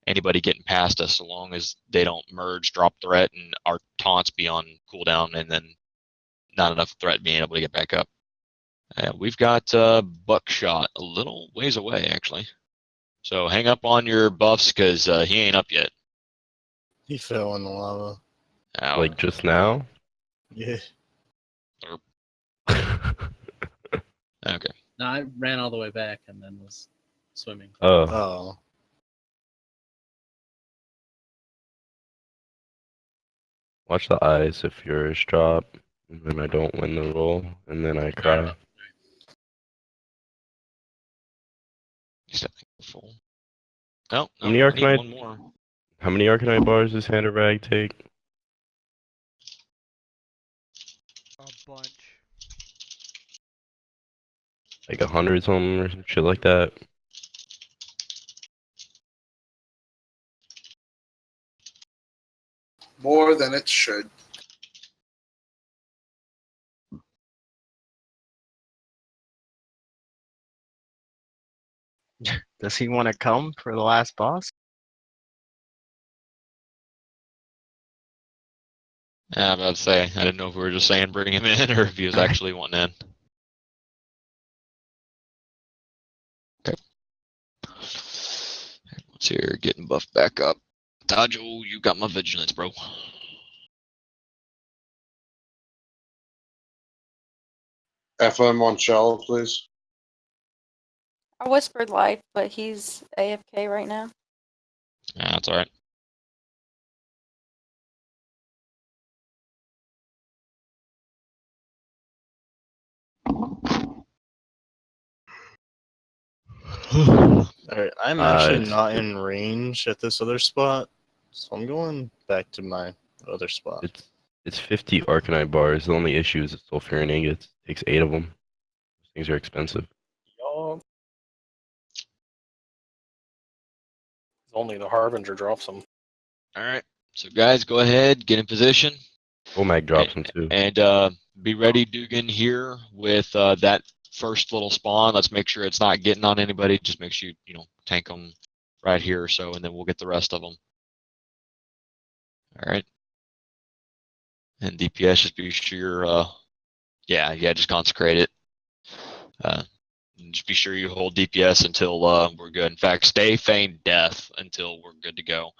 anybody getting past us, so long as they don't merge, drop threat, and our taunts be on cooldown, and then not enough threat being able to get back up. We've got Buckshot a little ways away, actually. So hang up on your buffs, because he ain't up yet. He fell in the lava. Ow. Like just now? Yeah. Okay. No, I ran all the way back and then was swimming. Oh. Watch the eyes if yours drop, and then I don't win the roll, and then I cry. Full. No, How many I need Arcanite? one more. How many Arcanite bars does Hand of Rag take? A bunch. Like 100 something or some shit like that. More than it should. Does he want to come for the last boss? Yeah, I'm about to say, I didn't know if we were just saying bring him in or if he was actually wanting in. Okay. Let's hear getting buffed back up. Tajo, you got my vigilance, bro. FM on shell, please. I whispered life, but he's AFK right now. Yeah, that's alright. Alright, I'm actually it's- not in range at this other spot, so I'm going back to my other spot. It's 50 Arcanite bars. The only issue is the Sulfurian ingots. It takes 8 of them. Those things are expensive. Y'all. Only the Harbinger drops them. Alright, so guys, go ahead, get in position. Omag drops them too. And be ready, Dugan, here with that first little spawn. Let's make sure it's not getting on anybody. Just make sure you tank them right here or so, and then we'll get the rest of them. All right. And DPS, just be sure. Yeah, just consecrate it. Just be sure you hold DPS until we're good. In fact, stay feign death until we're good to go.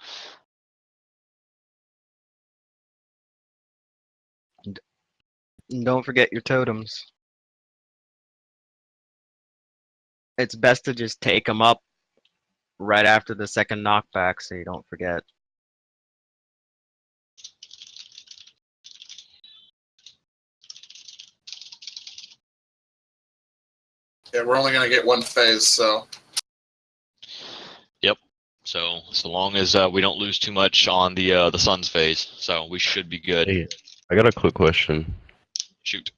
And don't forget your totems. It's best to just take them up right after the second knockback so you don't forget. Yeah, we're only gonna get one phase, so. Yep. So long as we don't lose too much on the sun's phase, so we should be good. Hey, I got a quick question. Shoot.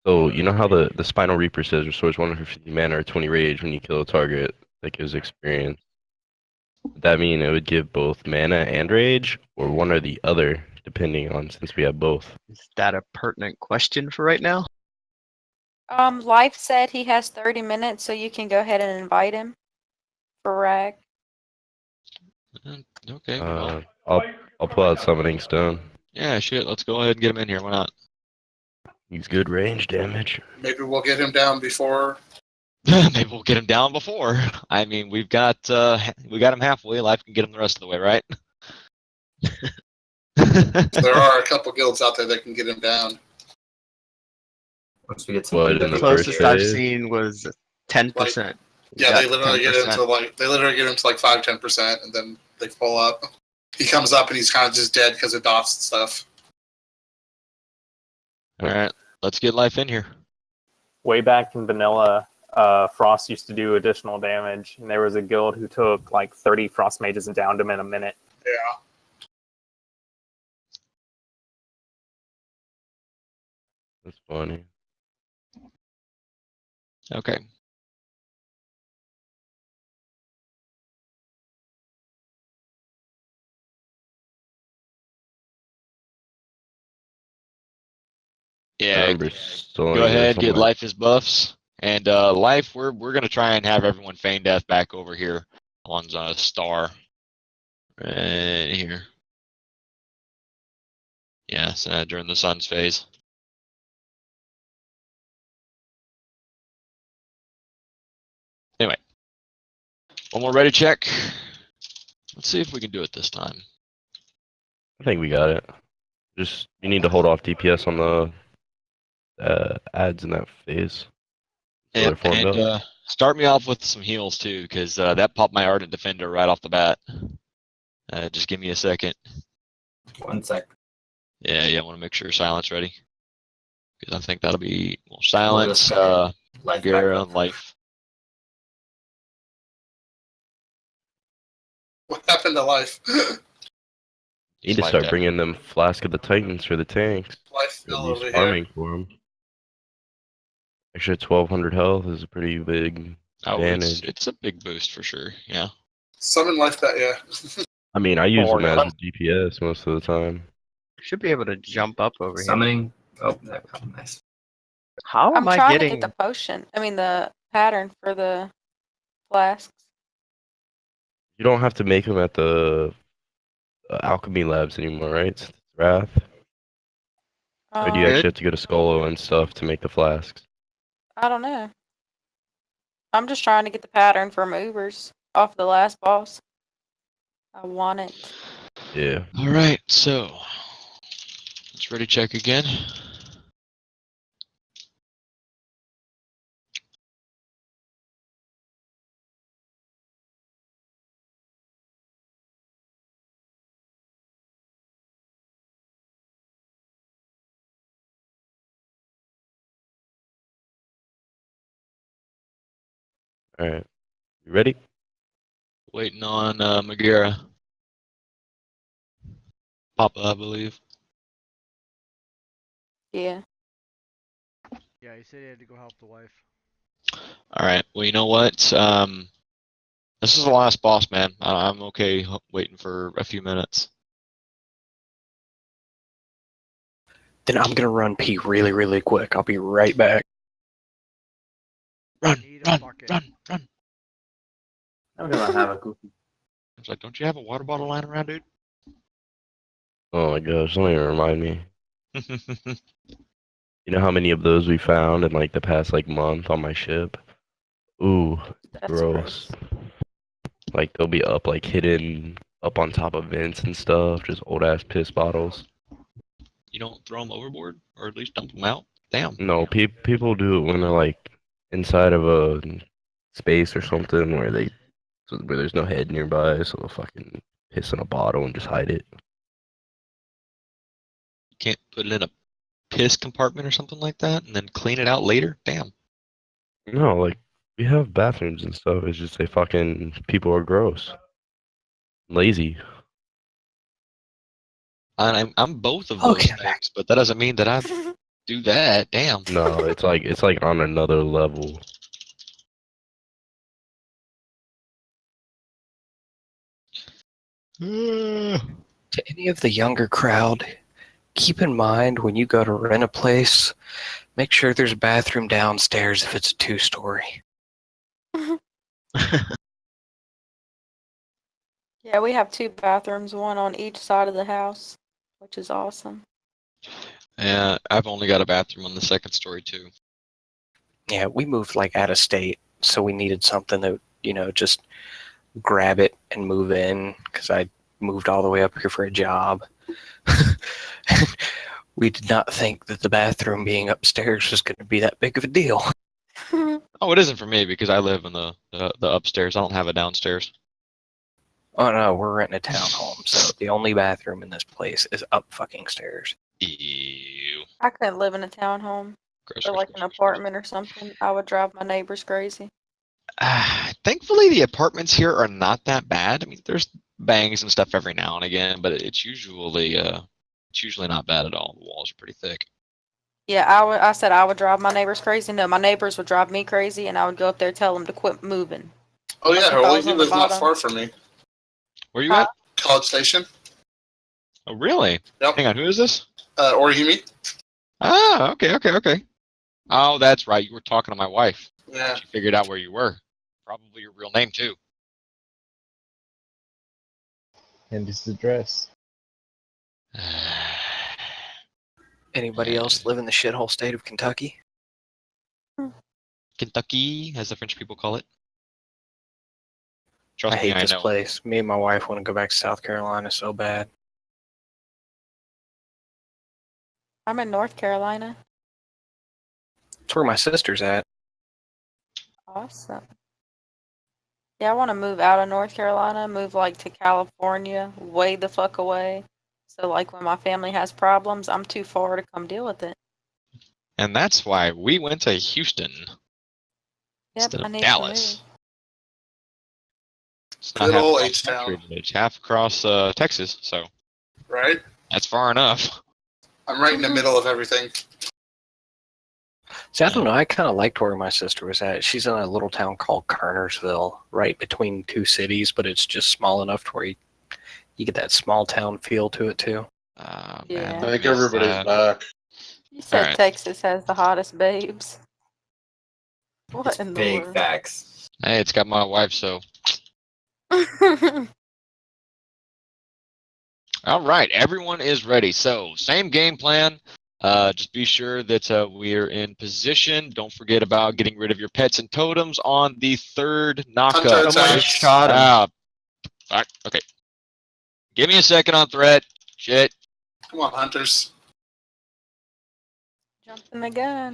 So, you know how the Spinal Reaper says restores 150 mana or 20 rage when you kill a target that gives experience? Would that mean it would give both mana and rage, or one or the other, depending on since we have both? Is that a pertinent question for right now? Life said he has 30 minutes, so you can go ahead and invite him for Rag. Okay. Well, I'll pull out Summoning Stone. yeah, shit. Let's go ahead and get him in here. Why not? He's good range damage. Maybe we'll get him down before. Maybe we'll get him down before. I mean, we got him halfway. Life can get him the rest of the way, right? There are a couple guilds out there that can get him down. Once we get some What, in the The first closest I've phase? seen was 10%. Yeah, they literally get him to like 5-10%, and then they pull up. He comes up and he's kind of just dead because of dots and stuff. All right, let's get Life in here. Way back in vanilla, Frost used to do additional damage, and there was a guild who took like 30 Frost Mages and downed them in a minute. Yeah. That's funny. Okay. Yeah, go ahead, get Life his buffs, and Life. We're gonna try and have everyone feign death back over here. One's on a star, right here. Yeah, so during the sun's phase. Anyway, one more ready check. Let's see if we can do it this time. I think we got it. Just you need to hold off DPS on the ads in that phase. So they're formed up. And start me off with some heals too, because that popped my Ardent Defender right off the bat. Just give me a second. 1 sec. Yeah, I want to make sure silence ready. Because I think that'll be We'll silence, just life back Gera, up. life. What happened to life? You need to Life start debt. bringing them Flask of the Titans for the tanks. Life Or at fell least over here. farming for them. Extra 1200 health is a pretty big Oh, advantage. it's a big boost for sure. Yeah. Summon life that, yeah. I mean, I use Or them as not. a DPS most of the time. Should be able to jump up over here. Summoning. Oh, that got nice. How I'm am I trying to getting? get the potion. I mean the pattern for the flasks. You don't have to make them at the alchemy labs anymore, right? It's Wrath. Or do you actually have to go to Skolo and stuff to make the flasks? I don't know. I'm just trying to get the pattern from Ubers off the last boss. I want it. Yeah. All right, so let's ready check again. All right. You ready? Waiting on Magera. Papa, I believe. Yeah. Yeah, he said he had to go help the wife. All right. Well, you know what? This is the last boss, man. I'm okay waiting for a few minutes. Then I'm gonna run pee really, really quick. I'll be right back. Run. I'm gonna have a cookie. I was like, don't you have a water bottle lying around, dude? Oh my gosh, don't even remind me. You know how many of those we found in like the past like month on my ship? Ooh, gross. Like they'll be up like hidden up on top of vents and stuff, just old ass piss bottles. You don't throw them overboard, or at least dump them out. Damn. No, people do it when they're like inside of a space or something where there's no head nearby, so they'll fucking piss in a bottle and just hide it. You can't put it in a piss compartment or something like that, and then clean it out later. Damn. No, like we have bathrooms and stuff. It's just people are gross, lazy. I'm both of those things, but that doesn't mean that I do that. Damn. No, it's like on another level. To any of the younger crowd, keep in mind when you go to rent a place, make sure there's a bathroom downstairs if it's a 2-story. Yeah, we have 2 bathrooms, one on each side of the house, which is awesome. Yeah, I've only got a bathroom on the second story too. Yeah, we moved like out of state, so we needed something that, just grab it and move in, because I moved all the way up here for a job. We did not think that the bathroom being upstairs was going to be that big of a deal. Oh, it isn't for me because I live in the upstairs. I don't have a downstairs. Oh no, we're renting a townhome, so the only bathroom in this place is up fucking stairs. Ew. I couldn't live in a townhome or like an apartment or something. I would drive my neighbors crazy. Thankfully, the apartments here are not that bad. I mean, there's bangs and stuff every now and again, but it's usually not bad at all. The walls are pretty thick. Yeah, I said I would drive my neighbors crazy. No, my neighbors would drive me crazy, and I would go up there tell them to quit moving. Oh yeah, Unless if I Hurley, was you on the live not bottom. far from me. Where you at? College Station. Oh, really? Yep. Hang on, who is this? Orihime. Ah, okay. Oh, that's right. You were talking to my wife. Yeah. She figured out where you were. Probably your real name too. And this address. Anybody else live in the shithole state of Kentucky? Kentucky, as the French people call it. I Trust me, hate I this know. place. Me and my wife want to go back to South Carolina so bad. I'm in North Carolina. That's where my sister's at. Awesome. Yeah, I want to move out of North Carolina, move like to California, way the fuck away. So like when my family has problems, I'm too far to come deal with it. And that's why we went to Houston Yep, instead I of need Dallas. to It's not Good half old across the H-Town. country, but it's half across Texas, so Right? that's far enough. I'm right in the middle of everything. See, I don't know. I kind of liked where my sister was at. She's in a little town called Kernersville, right between two cities, but it's just small enough to where you get that small town feel to it too. Man, Yeah. I think everybody's back. You said Alright. Texas has the hottest babes. What in the Big world? facts. Hey, it's got my wife, so. All right, everyone is ready. So, same game plan. Just be sure that we're in position. Don't forget about getting rid of your pets and totems on the third knockup. Hunter Someone attack. shot him. Fuck, okay. Give me a second on threat. Shit. Come on, Hunters. Jumped in the gun.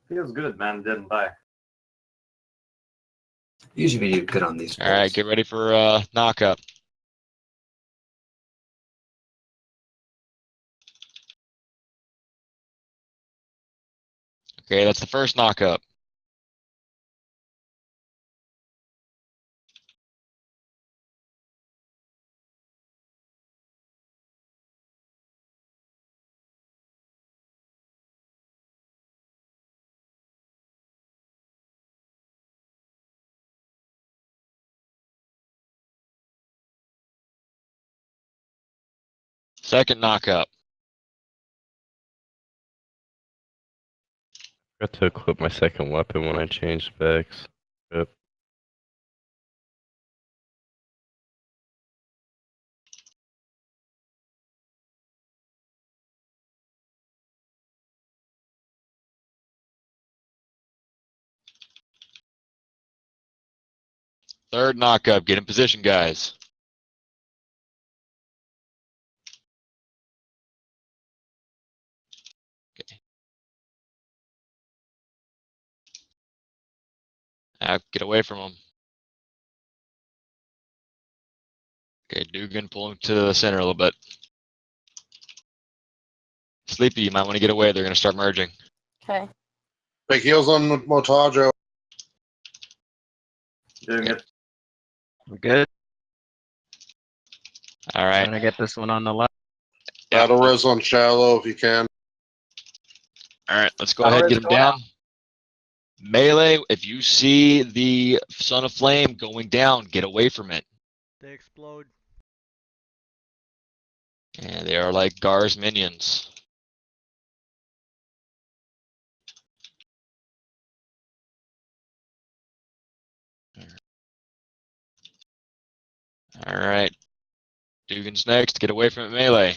Feels good, man. Didn't die. Usually we do good on these. All right, get ready for knockup. Okay, that's the first knockup. Second knockup. I got to equip my second weapon when I changed specs. Yep. Third knockup. Get in position, guys. Okay. Get away from him. Okay, Dugan, pull him to the center a little bit. Sleepy, you might want to get away. They're going to start merging. Okay. Big heals on Motajo. Doing it. We're good. All right. I'm gonna get this one on the left. Battle res on shallow if you can. All right, let's go ahead and get him down. Melee, if you see the Son of Flame going down, get away from it. They explode. Yeah, they are like Gar's minions. All right. Dugan's next. Get away from it, Melee.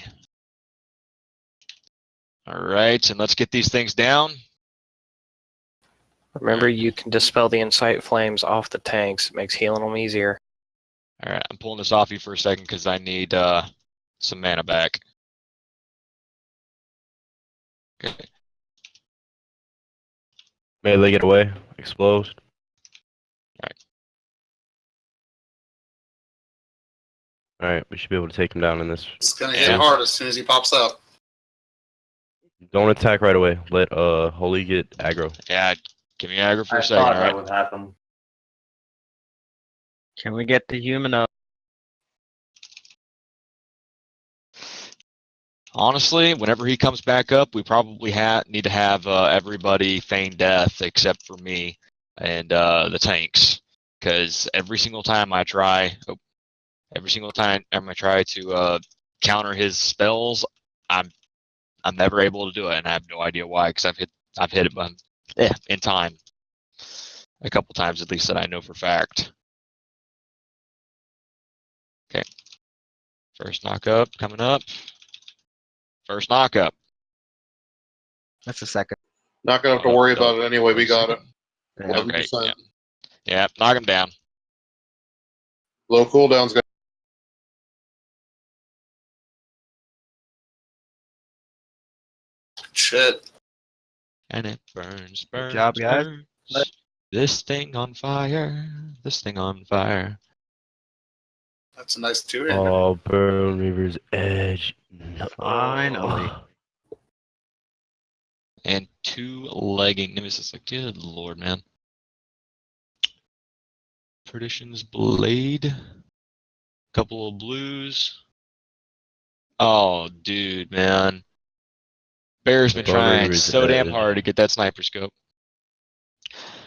All right, and let's get these things down. Remember, you can dispel the incite flames off the tanks. It makes healing them easier. All right, I'm pulling this off you for a second because I need some mana back. Okay. Melee, get away. Explode. Alright, we should be able to take him down in this. It's gonna hit hard as soon as he pops up. Don't attack right away. Let Holy get aggro. Yeah, give me aggro for I a second, thought all that right? would happen. Can we get the human up? Honestly, whenever he comes back up, we probably need to have everybody feign death except for me and the tanks, because every single time I try, to counter his spells, I'm never able to do it, and I have no idea why, because I've hit it in time a couple times at least that I know for fact. Okay, first knockup coming up. First knockup. That's a second. Not gonna have to worry about it anyway. We got it. Okay. 11%. Yeah, knock him down. Low cooldown's got. Shit. And it burns, Good burns, job, guys. burns. This thing on fire. This thing on fire. That's a nice two-hit. Oh, Burn River's Edge. No. Finally. And 2 legging Nemesis. Like, good lord, man. Perdition's Blade. Couple of blues. Oh, dude, man. Bear's been Burn trying River's so damn Edge. hard to get that sniper scope.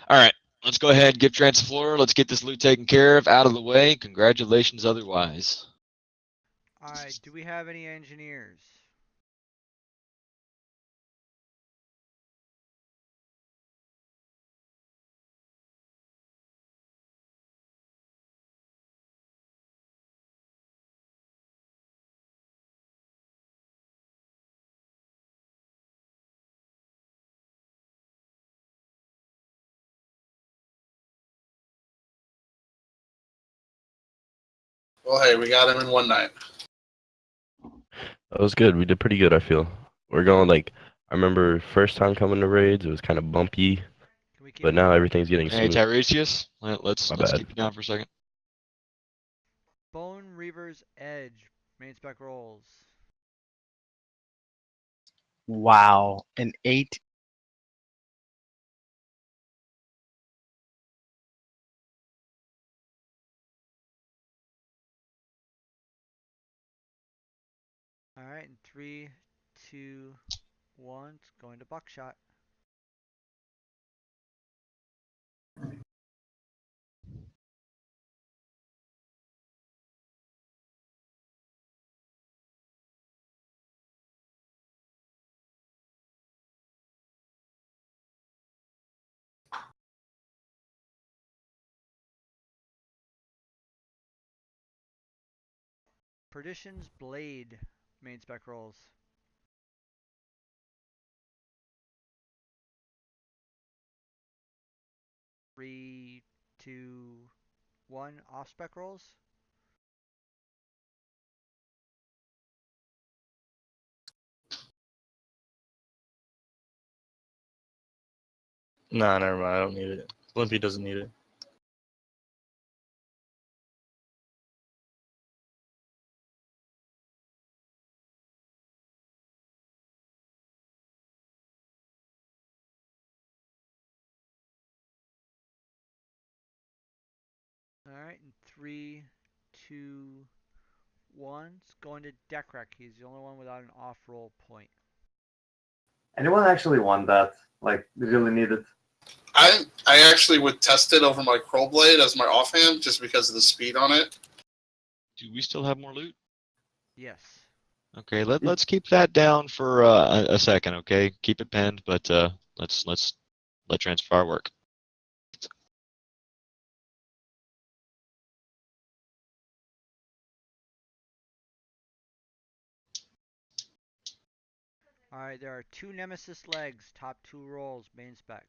All right, let's go ahead and give Transflora. Let's get this loot taken care of, out of the way. Congratulations otherwise. Alright, do we have any engineers? Well, hey, we got him in one night. That was good. We did pretty good, I feel. We're going like, I remember first time coming to raids, it was kind of bumpy, but now everything's getting Hey, smooth. Tiresias, let's My bad. keep you down for a second. Bone Reaver's Edge. Main spec rolls. Wow. An 8. Alright, in 3, 2, 1, it's going to buckshot. Perdition's Blade. Main spec rolls. Three, two, one. Off spec rolls. Nah, never mind. I don't need it. Limpy doesn't need it. Alright, in 3, 2, 1, it's going to Deckrek. He's the only one without an off roll point. Anyone actually want that? Like, they really need it. I actually would test it over my Crow Blade as my offhand just because of the speed on it. Do we still have more loot? Yes. Okay, let's keep that down for a second, okay? Keep it pinned, but let's let Transfire work. Alright, there are 2 Nemesis legs, top 2 rolls, main spec.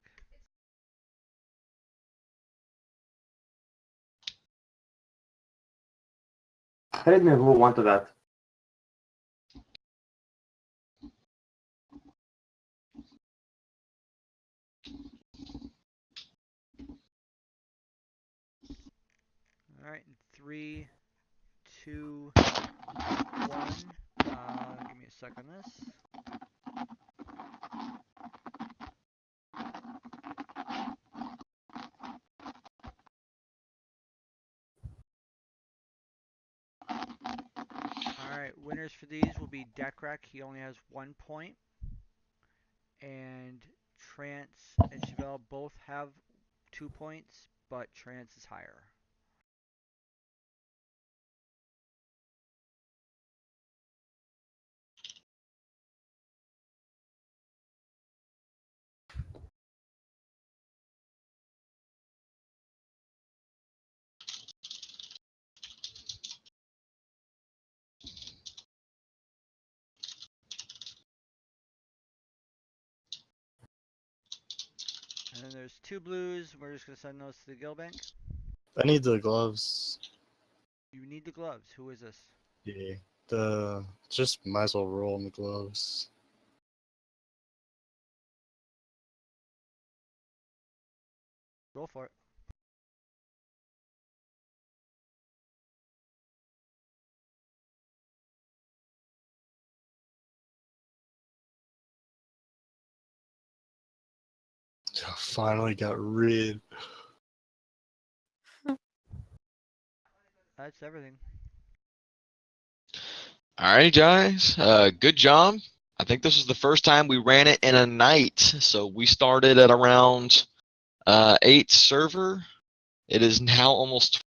Tell me who wanted that. Alright, in 3, 2, 1. Give me a sec on this. Alright, winners for these will be Deckrek. He only has 1 point. And Trance and Chevelle both have 2 points, but Trance is higher. And then there's 2 blues. We're just going to send those to the guild bank. I need the gloves. You need the gloves. Who is this? Yeah. Just might as well roll in the gloves. Roll for it. Finally got rid. That's everything. All right, guys. Good job. I think this was the first time we ran it in a night. So we started at around 8 server. It is now almost